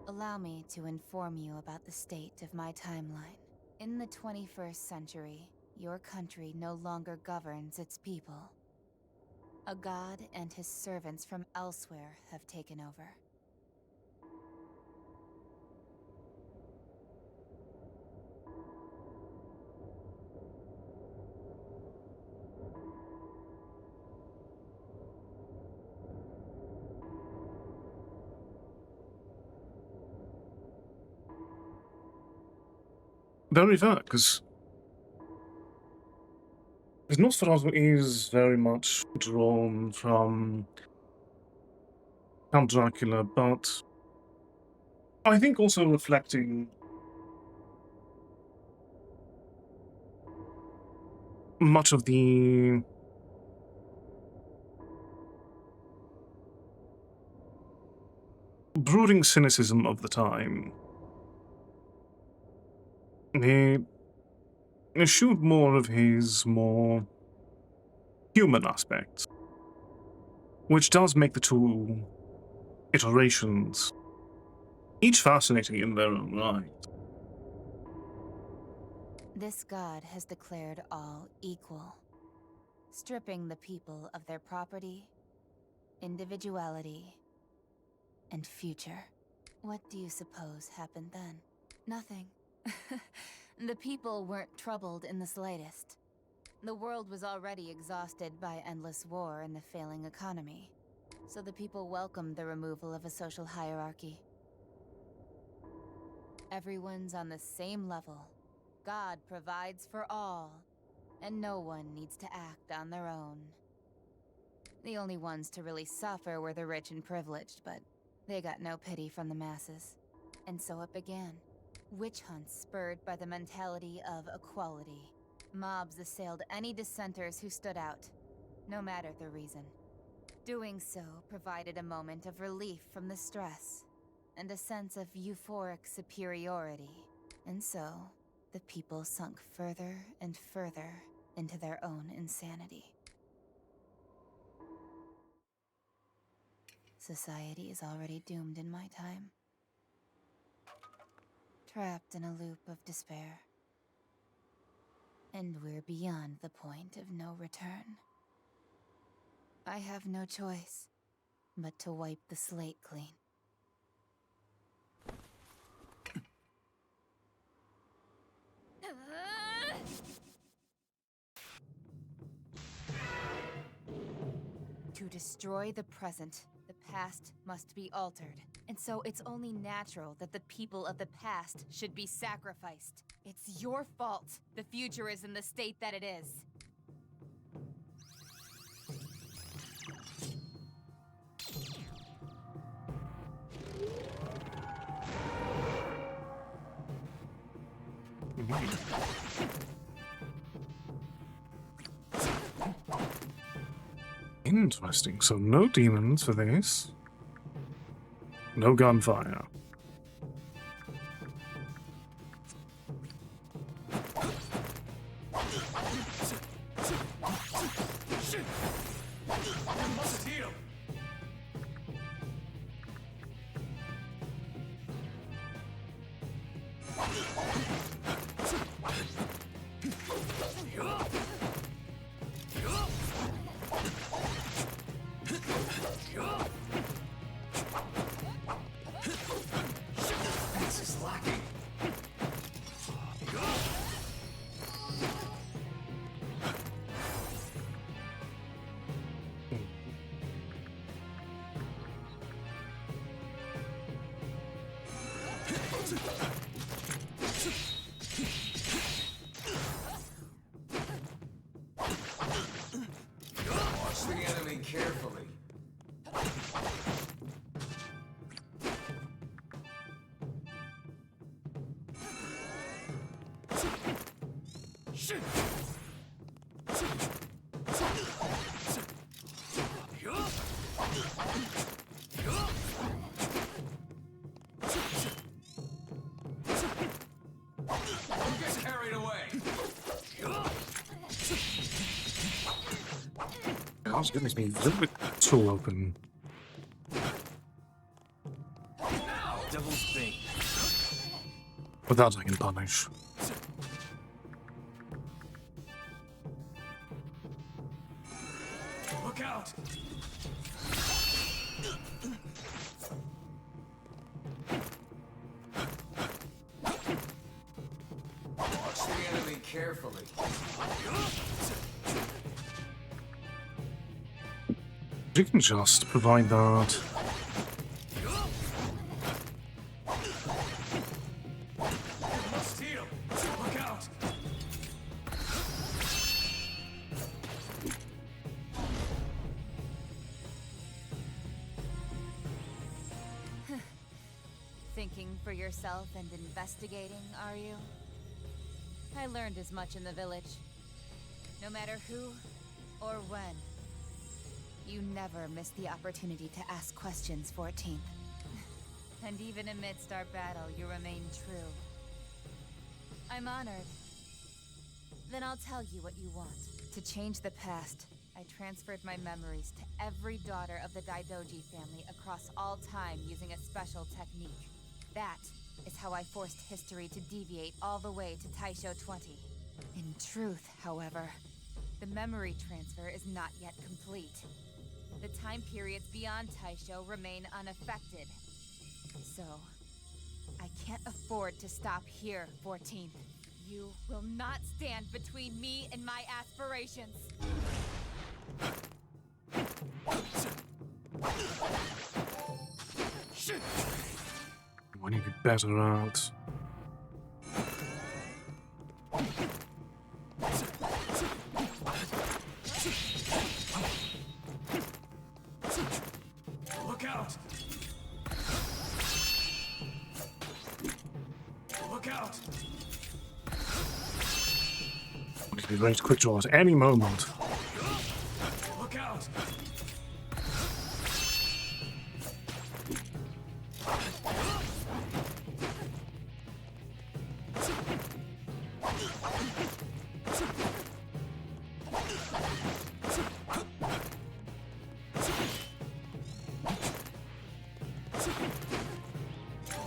Allow me to inform you about the state of my timeline. In the 21st century, your country no longer governs its people. A god and his servants from elsewhere have taken over. Very fair, because Nosferatu is very much drawn from Count Dracula, but I think also reflecting much of the brooding cynicism of the time. It eschewed more of his more human aspects, which does make the two iterations each fascinating in their own right. This god has declared all equal, stripping the people of their property, individuality, and future. What do you suppose happened then? Nothing. The people weren't troubled in the slightest. The world was already exhausted by endless war and the failing economy, so the people welcomed the removal of a social hierarchy. Everyone's on the same level. God provides for all, and no one needs to act on their own. The only ones to really suffer were the rich and privileged, but they got no pity from the masses. And so it began. Witch hunts spurred by the mentality of equality. Mobs assailed any dissenters who stood out, no matter the reason. Doing so provided a moment of relief from the stress, and a sense of euphoric superiority. And so, the people sunk further and further into their own insanity. Society is already doomed in my time. Trapped in a loop of despair. And we're beyond the point of no return. I have no choice but to wipe the slate clean. To destroy the present, the past must be altered. And so it's only natural that the people of the past should be sacrificed. It's your fault the future is in the state that it is. Interesting. So no demons for this. No gunfire. Watch the enemy carefully. Don't get carried away. Oh, goodness me, a little bit too open. Devil's bait. But that I can punish. Look out! Watch the enemy carefully. You can just provide that. Must heal. Look out! thinking for yourself and investigating, are you? I learned as much in the village. No matter who or when, you never miss the opportunity to ask questions, 14th. And even amidst our battle, you remain true. I'm honored. Then I'll tell you what you want. To change the past, I transferred my memories to every daughter of the Daidoji family across all time using a special technique. That is how I forced history to deviate all the way to Taisho 20. In truth, however, the memory transfer is not yet complete. The time periods beyond Taisho remain unaffected. So, I can't afford to stop here, 14th. You will not stand between me and my aspirations. I need to be better at. Look out! Look out! I need to be ready to quick draw at any moment. Look out!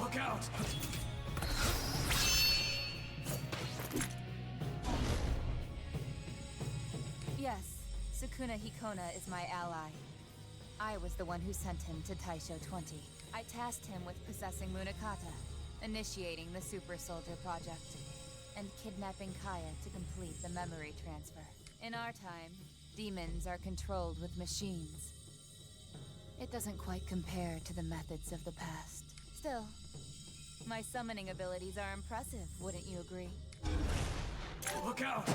Look out! Yes, Sukuna Hikona is my ally. I was the one who sent him to Taisho 20. I tasked him with possessing Munakata, initiating the Super Soldier Project, and kidnapping Kaya to complete the memory transfer. In our time, demons are controlled with machines. It doesn't quite compare to the methods of the past. Still, my summoning abilities are impressive, wouldn't you agree? Look out!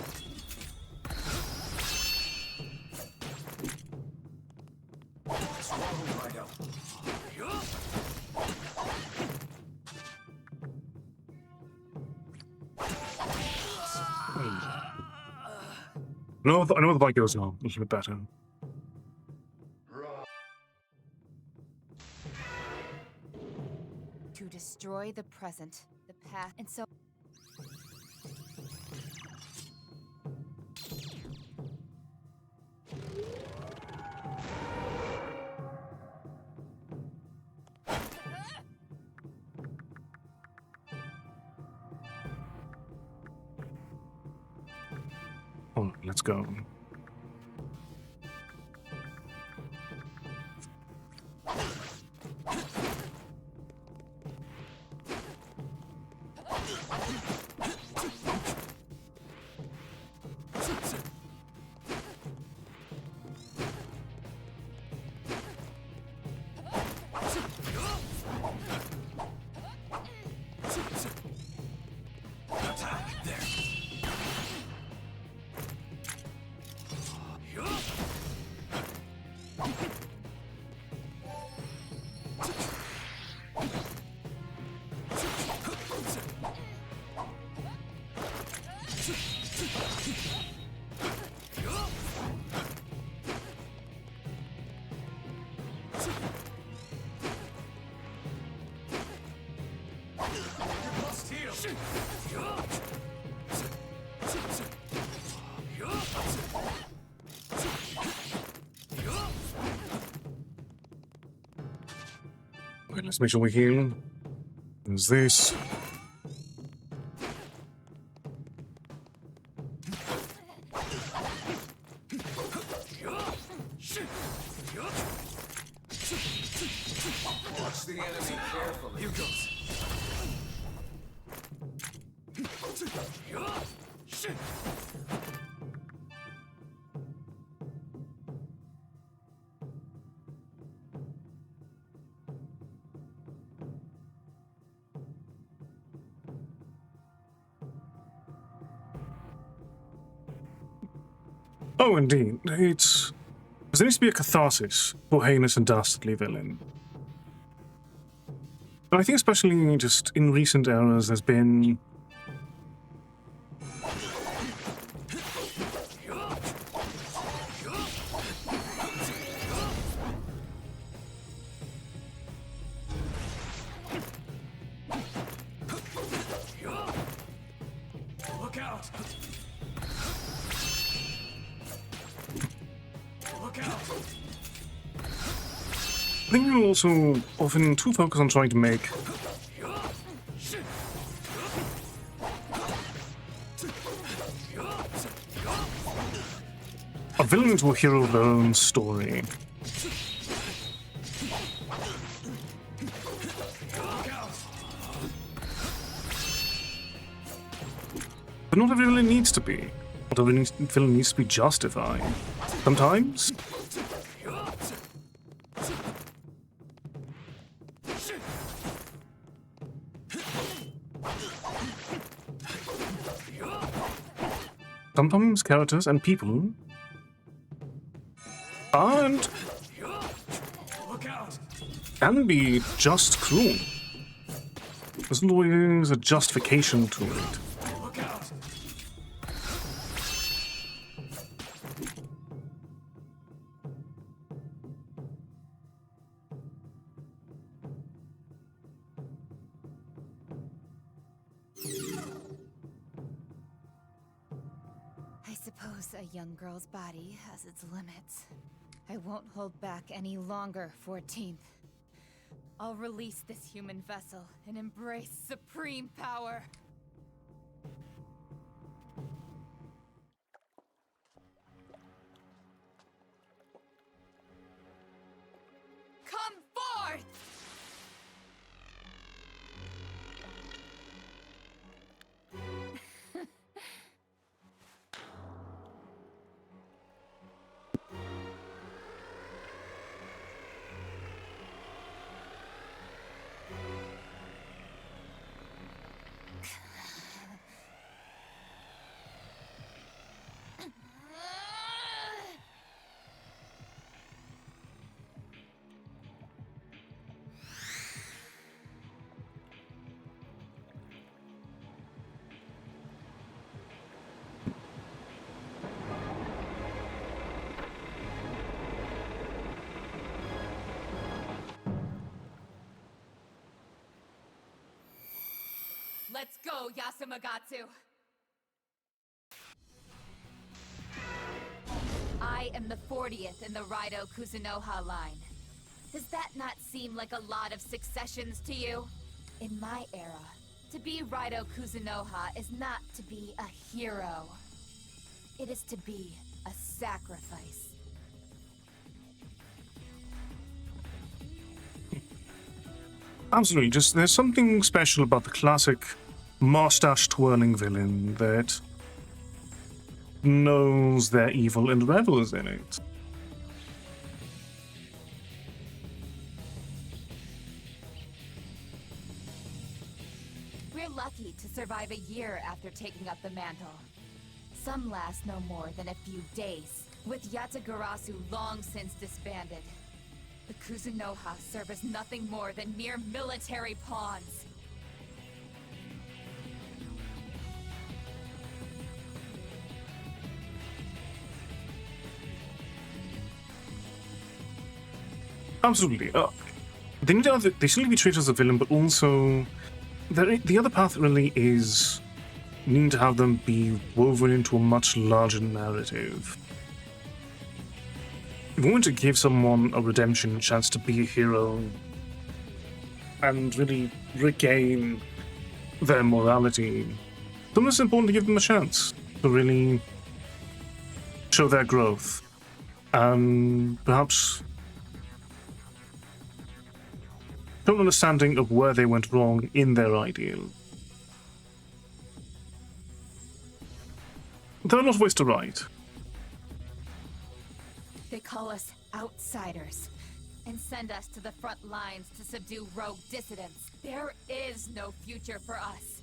What's wrong, Raidou? I know the bygones are a little bit better. To destroy the present, the past, and so... Alright, let's go. Okay, let's make sure we heal. There's this. Watch the enemy carefully. Here goes. Oh, indeed. There needs to be a catharsis for heinous and dastardly villain. I think especially just in recent eras, there's been Look out! Look out! I think we're also often too focused on trying to make a villain into a hero of their own story. But not every villain needs to be. Not every villain needs to be justified. Sometimes characters and people aren't can be just cruel. There's always a justification to it. I suppose a young girl's body has its limits. I won't hold back any longer, 14th. I'll release this human vessel and embrace supreme power. Come forth! Let's go, Yasumagatsu! I am the 40th in the Raidou Kuzunoha line. Does that not seem like a lot of successions to you? In my era, to be Raidou Kuzunoha is not to be a hero. It is to be a sacrifice. Absolutely, just there's something special about the classic mustache-twirling villain that knows they're evil and revels in it. We're lucky to survive a year after taking up the mantle. Some last no more than a few days, with Yatagarasu long since disbanded. The Kuzunoha serve as nothing more than mere military pawns. Absolutely. They still need to be treated as a villain, but also the other path really is needing to have them be woven into a much larger narrative. If we want to give someone a redemption chance to be a hero and really regain their morality, then it's important to give them a chance to really show their growth and perhaps show an understanding of where they went wrong in their ideal. There are a lot of ways to write. They call us outsiders and send us to the front lines to subdue rogue dissidents. There is no future for us.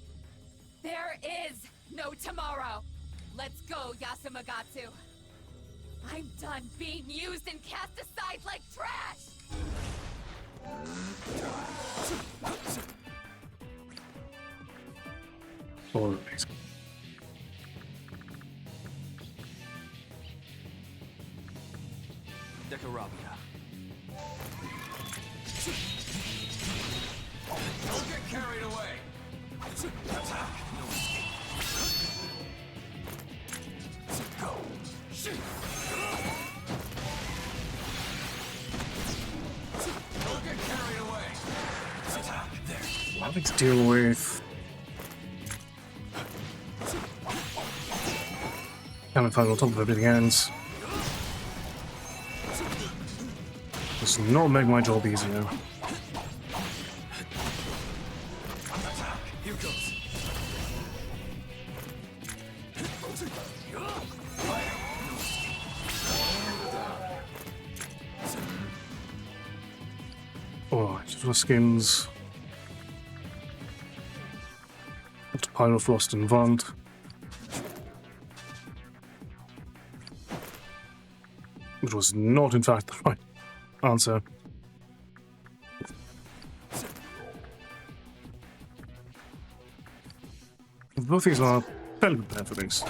There is no tomorrow. Let's go, Yasumagatsu. I'm done being used and cast aside like trash! All of these. Decarabia. Don't get carried away. Attack. No escape. Go. Don't get carried away. Attack. There. Having to deal with kind of on top of everything else. Does not make my job easier. Attack. Here goes. Alright, so skins. Up to Pyrofrost and Vant. Which was not, in fact, the right answer. Both these are fairly prepared for these.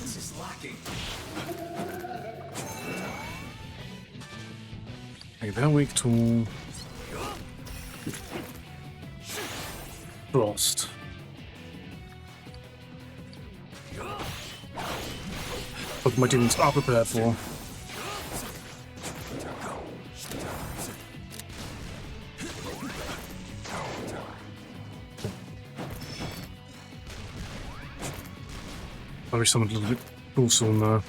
This is lacking. Okay, they're weak to Frost. But my demons are prepared for. I wish someone a little bit cool soon there.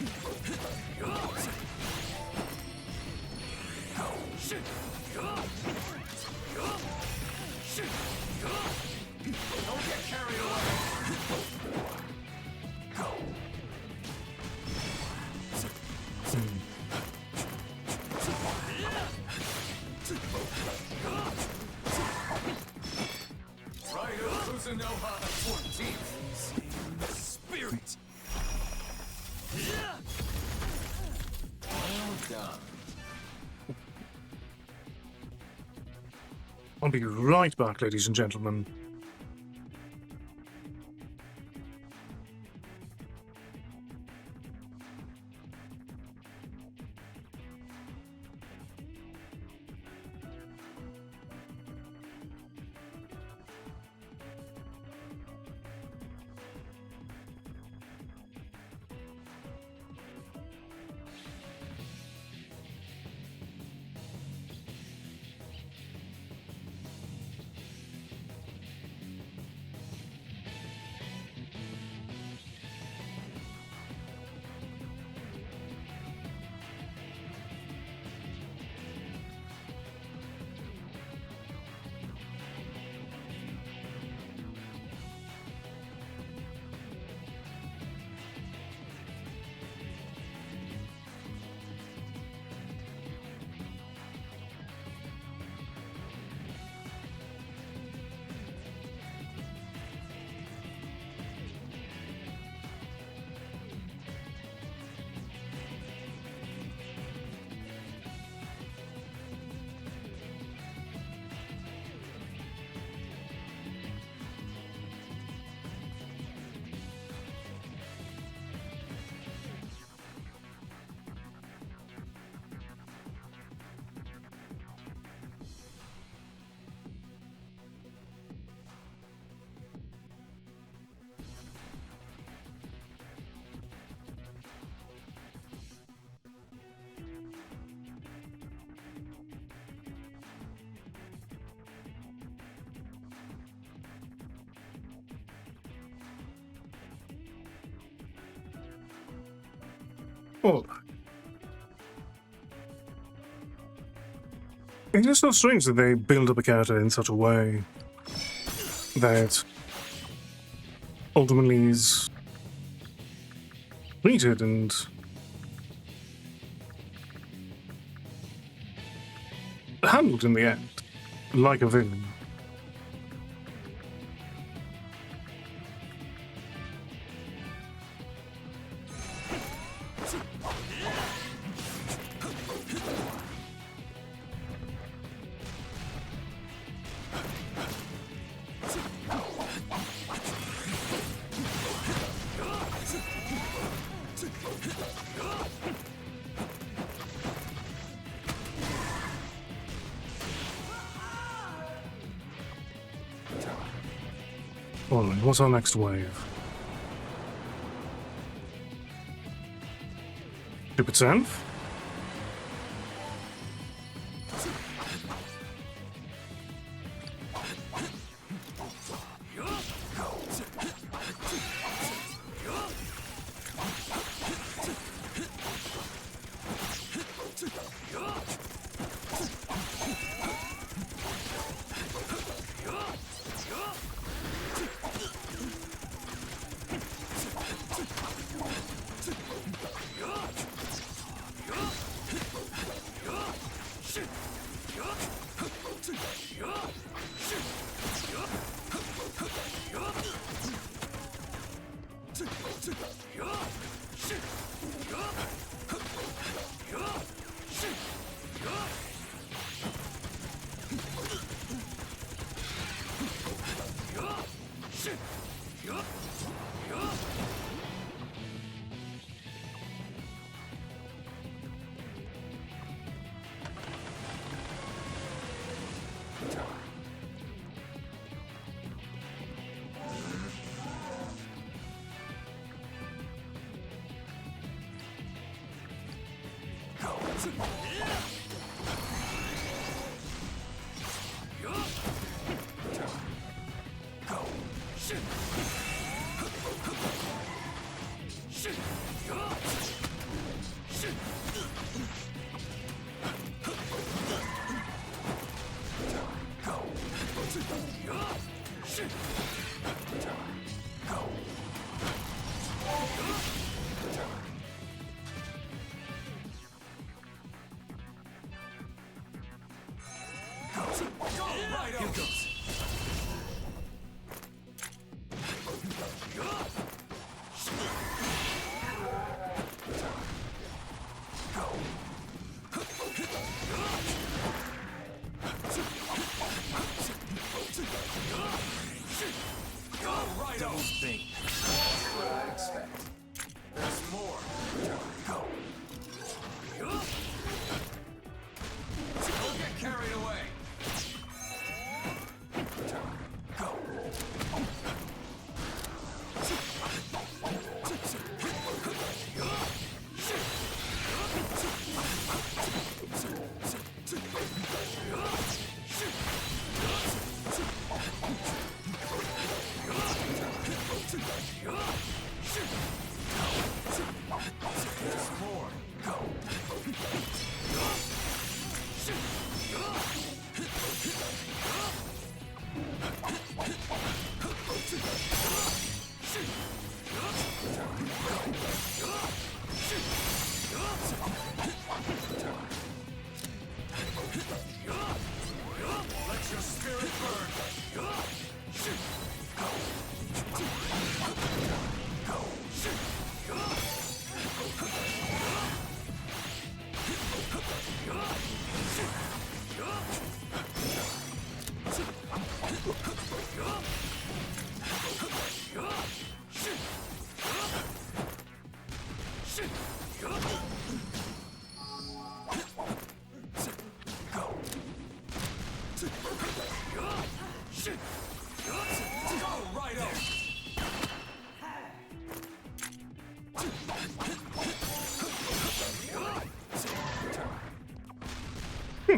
Don't get carried away. Raidou Kuzunoha 14th. Spirit. Well done. I'll be right back, ladies and gentlemen. Oh. It's just so strange that they build up a character in such a way that ultimately is treated and handled in the end like a villain. Alright, what's our next wave? Stupid Senf?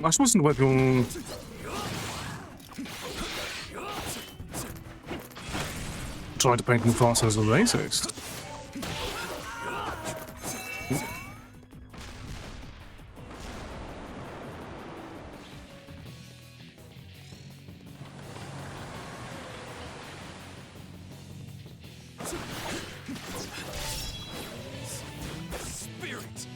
I just wasn't working. Trying to paint Mufasa as a racist. Spirit!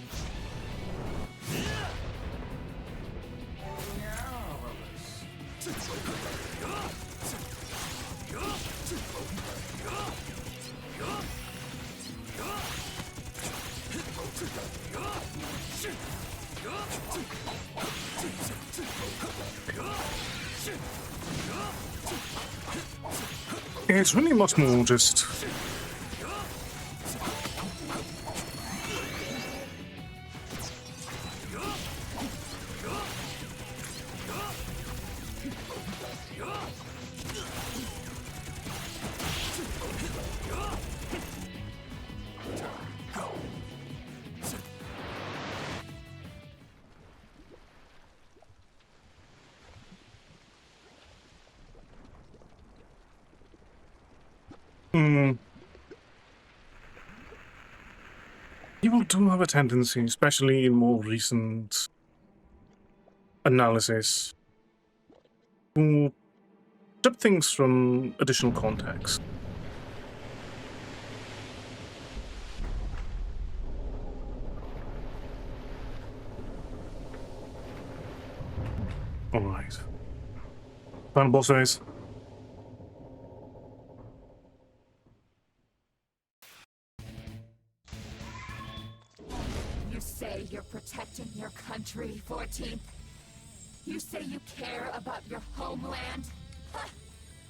It's really much more just people do have a tendency, especially in more recent analysis, to strip things from additional context. Alright. Final boss phase. You say you're protecting your country, 14th? You say you care about your homeland? Huh.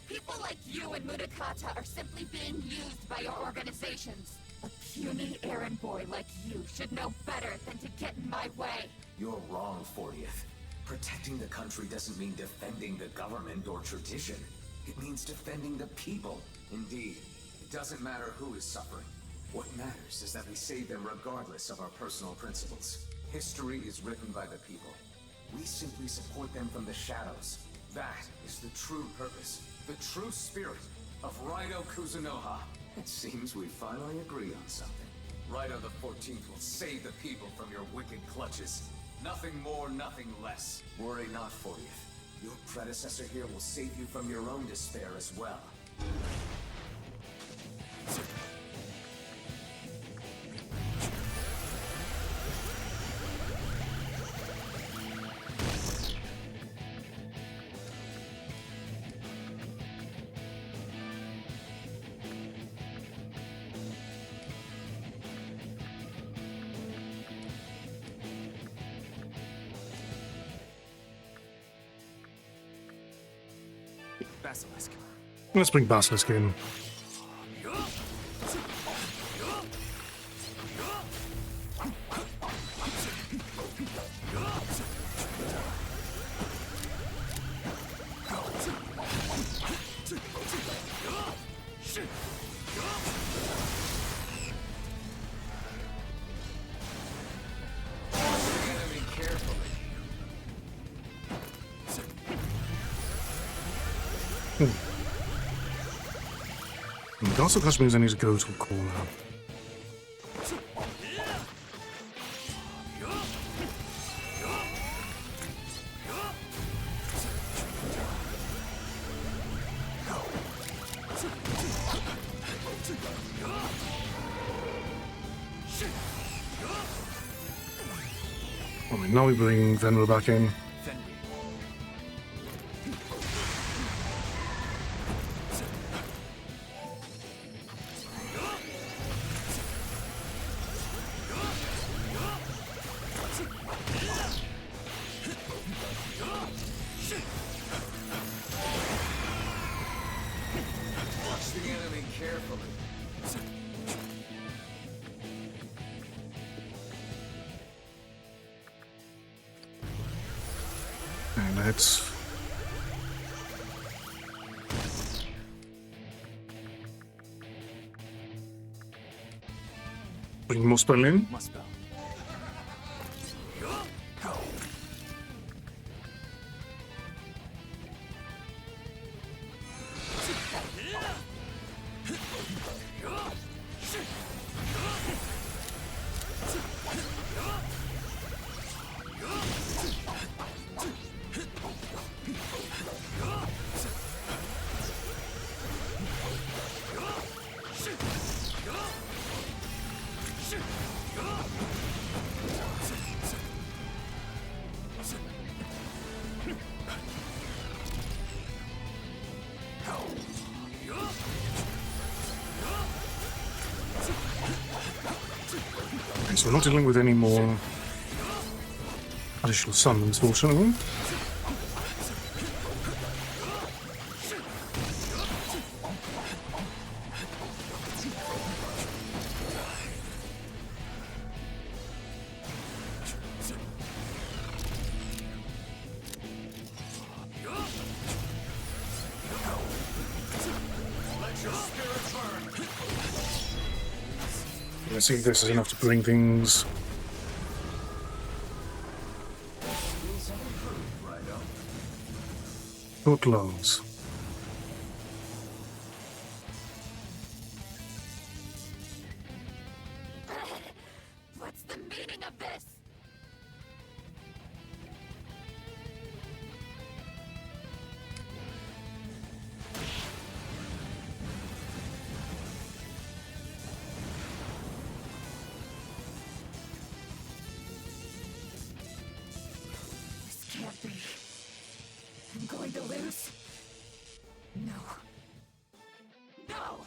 People like you and Mudakata are simply being used by your organizations. A puny errand boy like you should know better than to get in my way. You're wrong, 40th. Protecting the country doesn't mean defending the government or tradition. It means defending the people. Indeed, it doesn't matter who is suffering. What matters is that we save them regardless of our personal principles. History is written by the people. We simply support them from the shadows. That is the true purpose, the true spirit of Raidou Kuzunoha. It seems we finally agree on something. Raidou the 14th will save the people from your wicked clutches. Nothing more, nothing less. Worry not, 40th. Your predecessor here will save you from your own despair as well. Basilisk. Let's bring Basilisk in. It also cost means I need to go to a corner. Alright, now we bring Venra back in. And let's bring more spell in. Okay, so we're not dealing with any more additional summons, fortunately. I see this is enough to bring things to a close. What's the meaning of this? This can't be. I'm going to lose. No. No!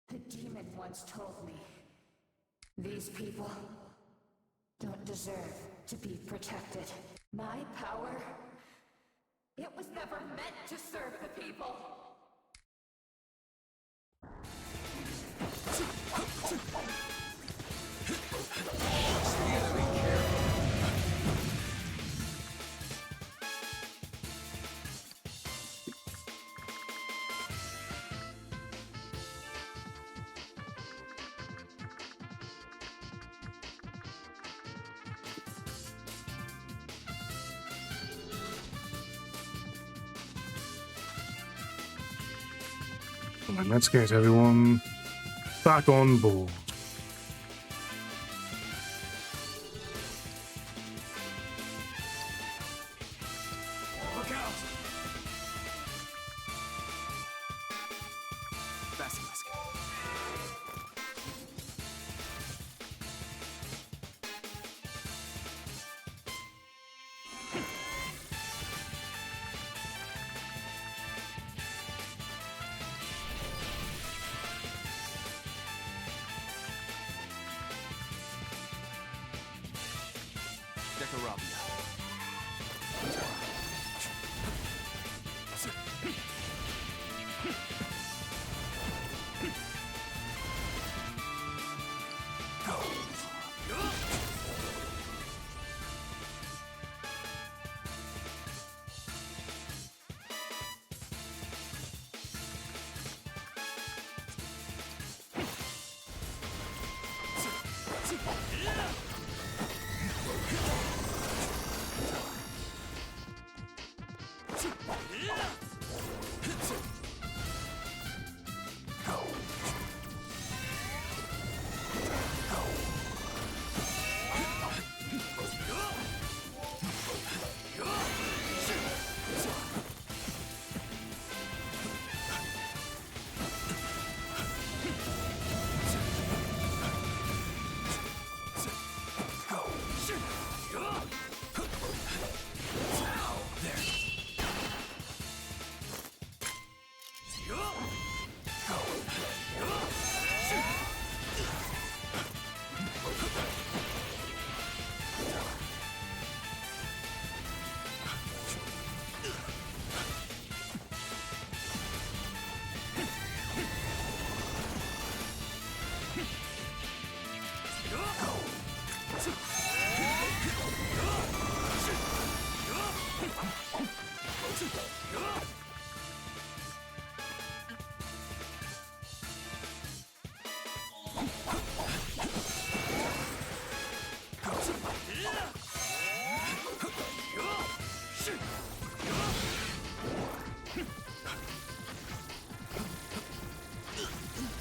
The demon once told me, these people don't deserve to be protected. My power, it was never meant to serve the people. Alright, let's get everyone back on board. Look out! Basilisk.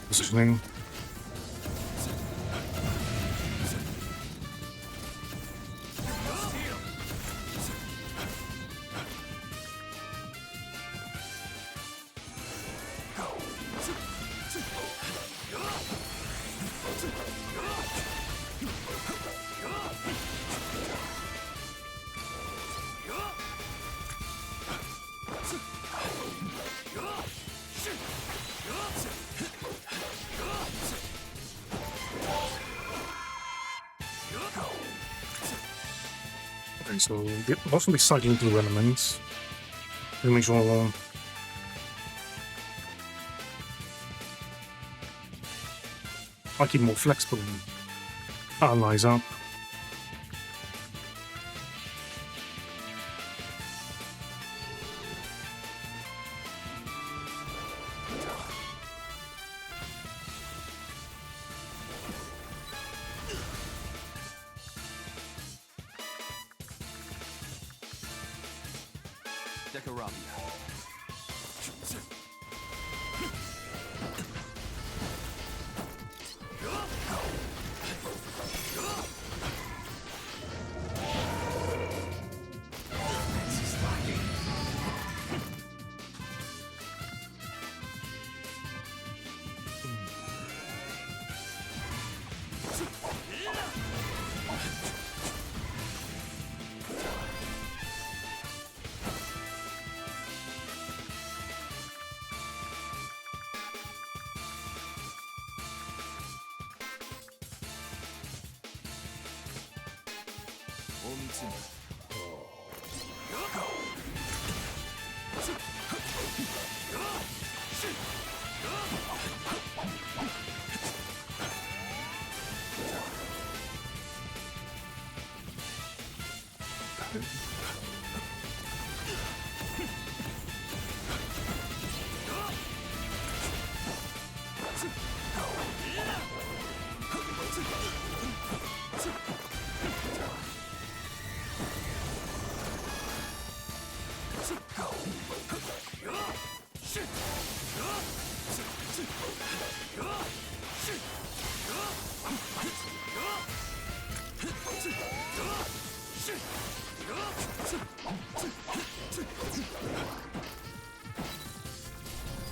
Positioning. Okay, so lots will be cycling through elements. To make sure I keep more flexible allies up.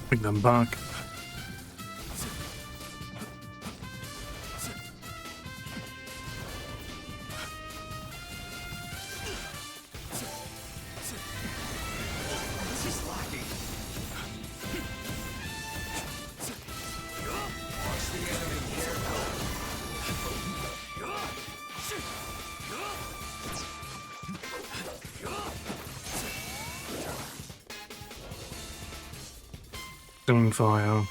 Bring them back. Stone fire.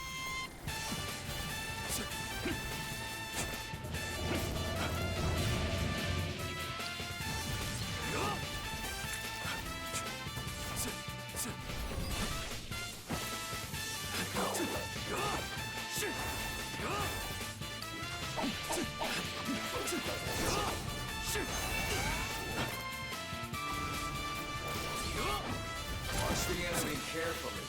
Watch the enemy carefully.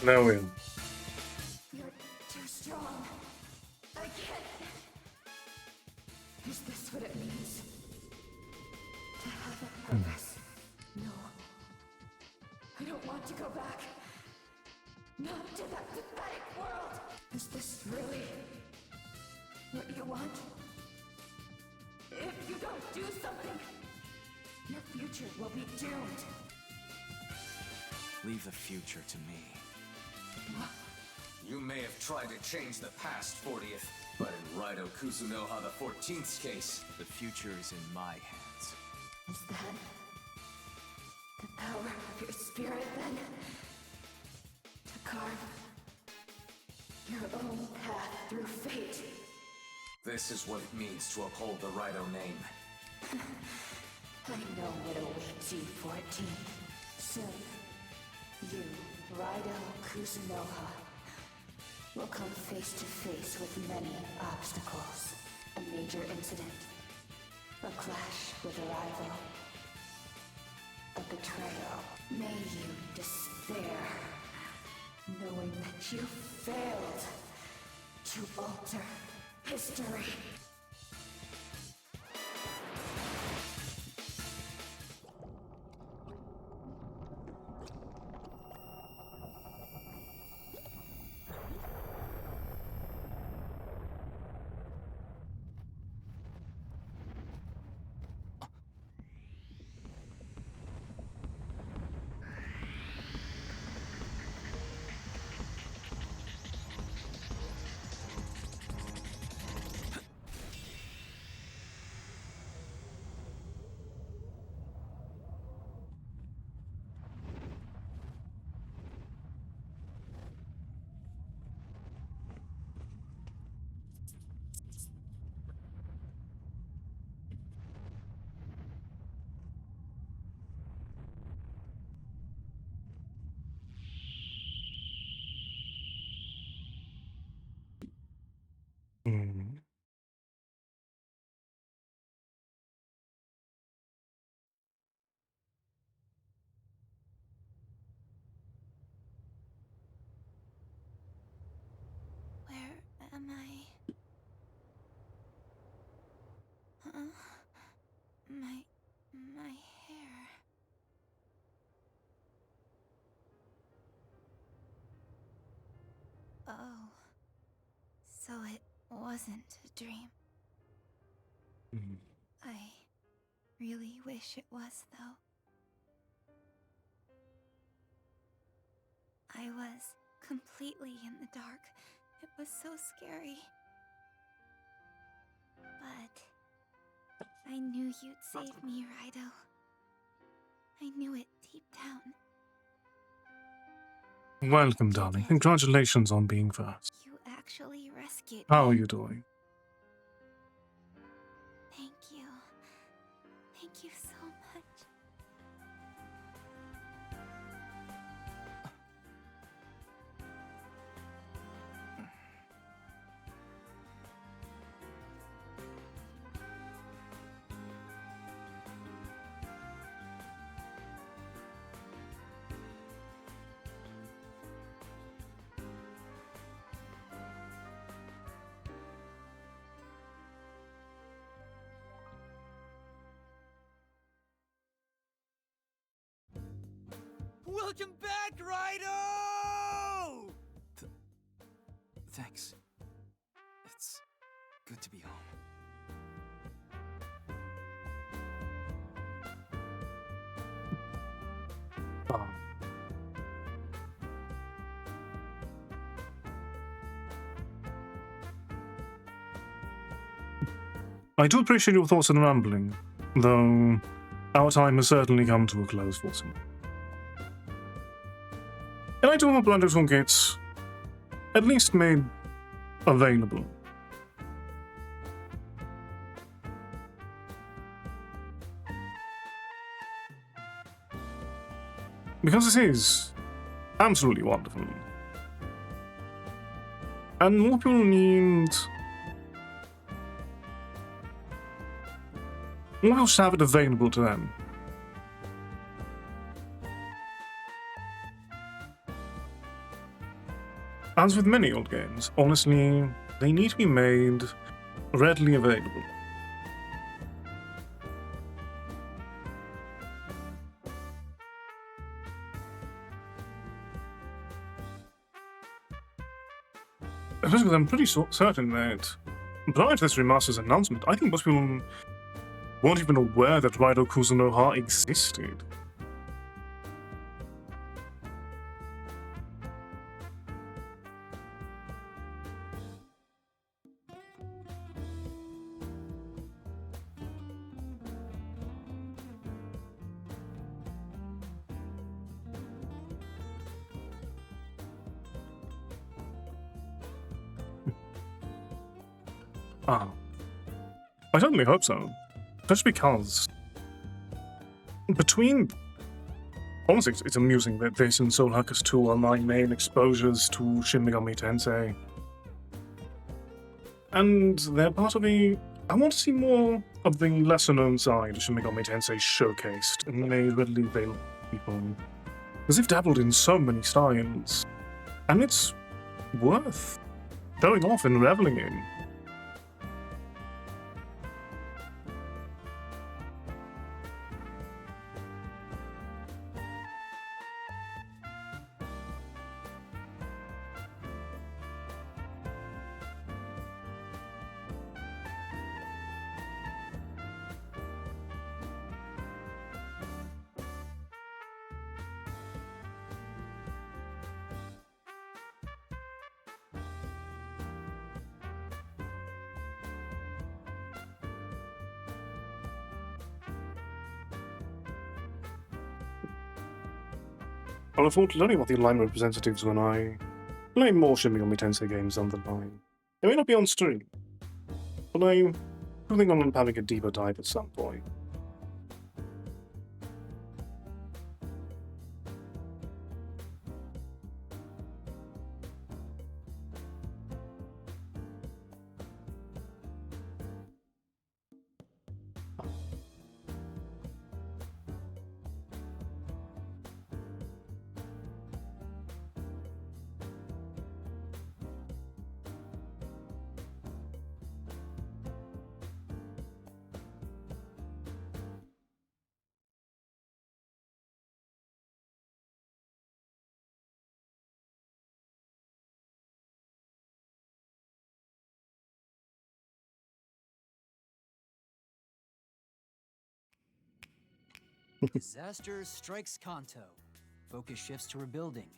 Now we. You're too strong. I can't. Is this what it means? To have a purpose? No. I don't want to go back. Not to that pathetic world. Is this really what you want? If you don't do something, your future will be doomed. Leave the future to me. You may have tried to change the past, 40th, but in Raidou Kuzunoha the 14th's case, The future is in my hands. Is that the power of your spirit, then? To carve your own path through fate? this is what it means to uphold the Raidou name. I know what awaits you, 14th. Soon, you, Raidou Kuzunoha, will come face to face with many obstacles. A major incident, a clash with a rival, a betrayal. May you despair, knowing that you failed to alter history. Oh. So it wasn't a dream. I really wish it was, though. I was completely in the dark. It was so scary. But I knew you'd save me, Raidou. I knew it deep down. Welcome, darling. Congratulations on being first. You actually rescued me. How are you doing? Thank you. Thank you so much. Welcome back, Raidou! Thanks. It's good to be home. Ah. I do appreciate your thoughts and rambling, though our time has certainly come to a close for some. And I do hope Raidou gets at least made available. Because this is absolutely wonderful. And more people need more else to have it available to them. As with many old games, honestly, they need to be made readily available. Especially because I'm pretty certain that prior to this Remastered's announcement, I think most people weren't even aware that Raidou Kuzunoha existed. Ah. I certainly hope so. Especially because between honestly, it's amusing that this and Soul Hackers 2 are my main exposures to Shin Megami Tensei. And they're part of a... I want to see more of the lesser-known side of Shin Megami Tensei showcased and made readily available to people. Because they've dabbled in so many styles. And it's worth showing off and reveling in. I look forward to learning about the alignment representatives when I play more Shin Megami Tensei games down the line. It may not be on stream, but I do think I'm having a deeper dive at some point. Disaster strikes Kanto. Focus shifts to rebuilding.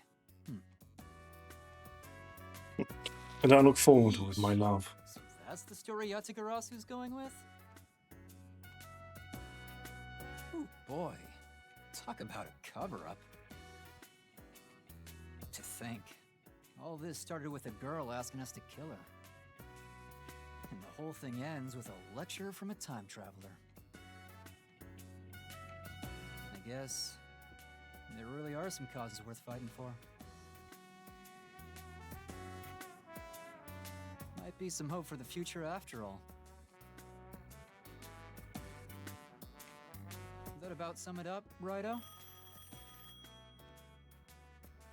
And I look forward to it, my love. So that's the story Yatsugarasu's going with? Oh boy. Talk about a cover-up. To think, all this started with a girl asking us to kill her. And the whole thing ends with a lecture from a time traveler. I guess there really are some causes worth fighting for. Might be some hope for the future after all. Does that about sum it up, Raidou?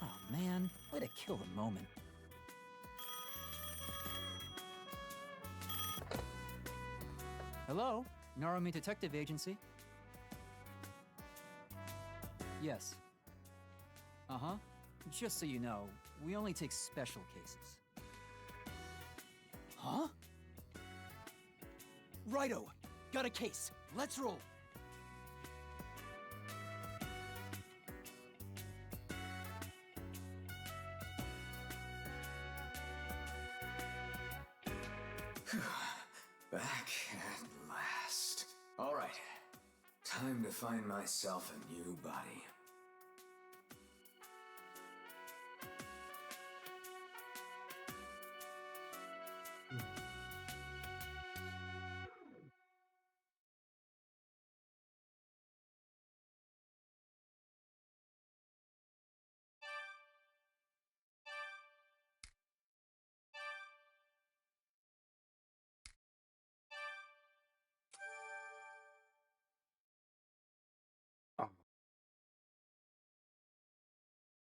Oh man, way to kill the moment. Hello? Narumi Detective Agency? Yes. Uh-huh. Just so you know, we only take special cases. Huh? Raidou! Got a case. Let's roll! Back at last. Alright. Time to find myself a new body.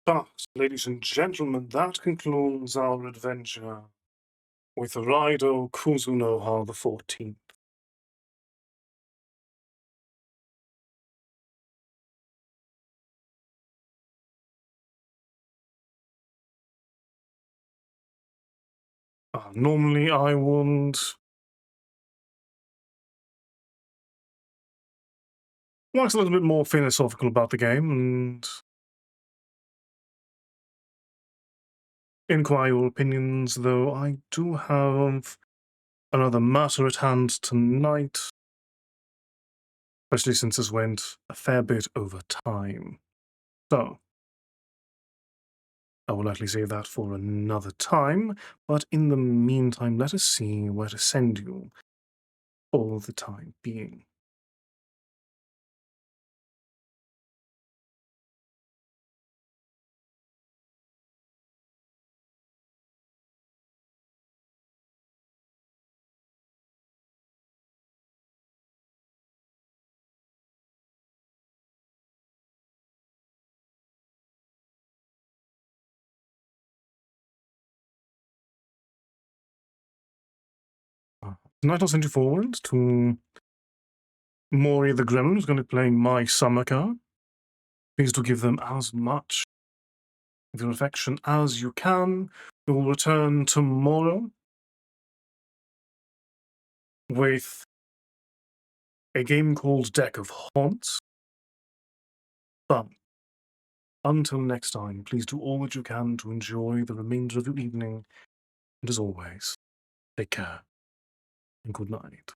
But, ladies and gentlemen, that concludes our adventure with Raidou Kuzunoha the 14th. Normally I would wax a little bit more philosophical about the game and inquire your opinions, though I do have another matter at hand tonight, especially since this went a fair bit over time. So, I will likely save that for another time, but in the meantime, let us see where to send you for the time being. Tonight I'll send you forward to Mori the Gremlin, who's going to be playing my summer card. Please do give them as much of your affection as you can. We will return tomorrow with a game called Deck of Haunts. But until next time, please do all that you can to enjoy the remainder of your evening. And as always, take care and good night.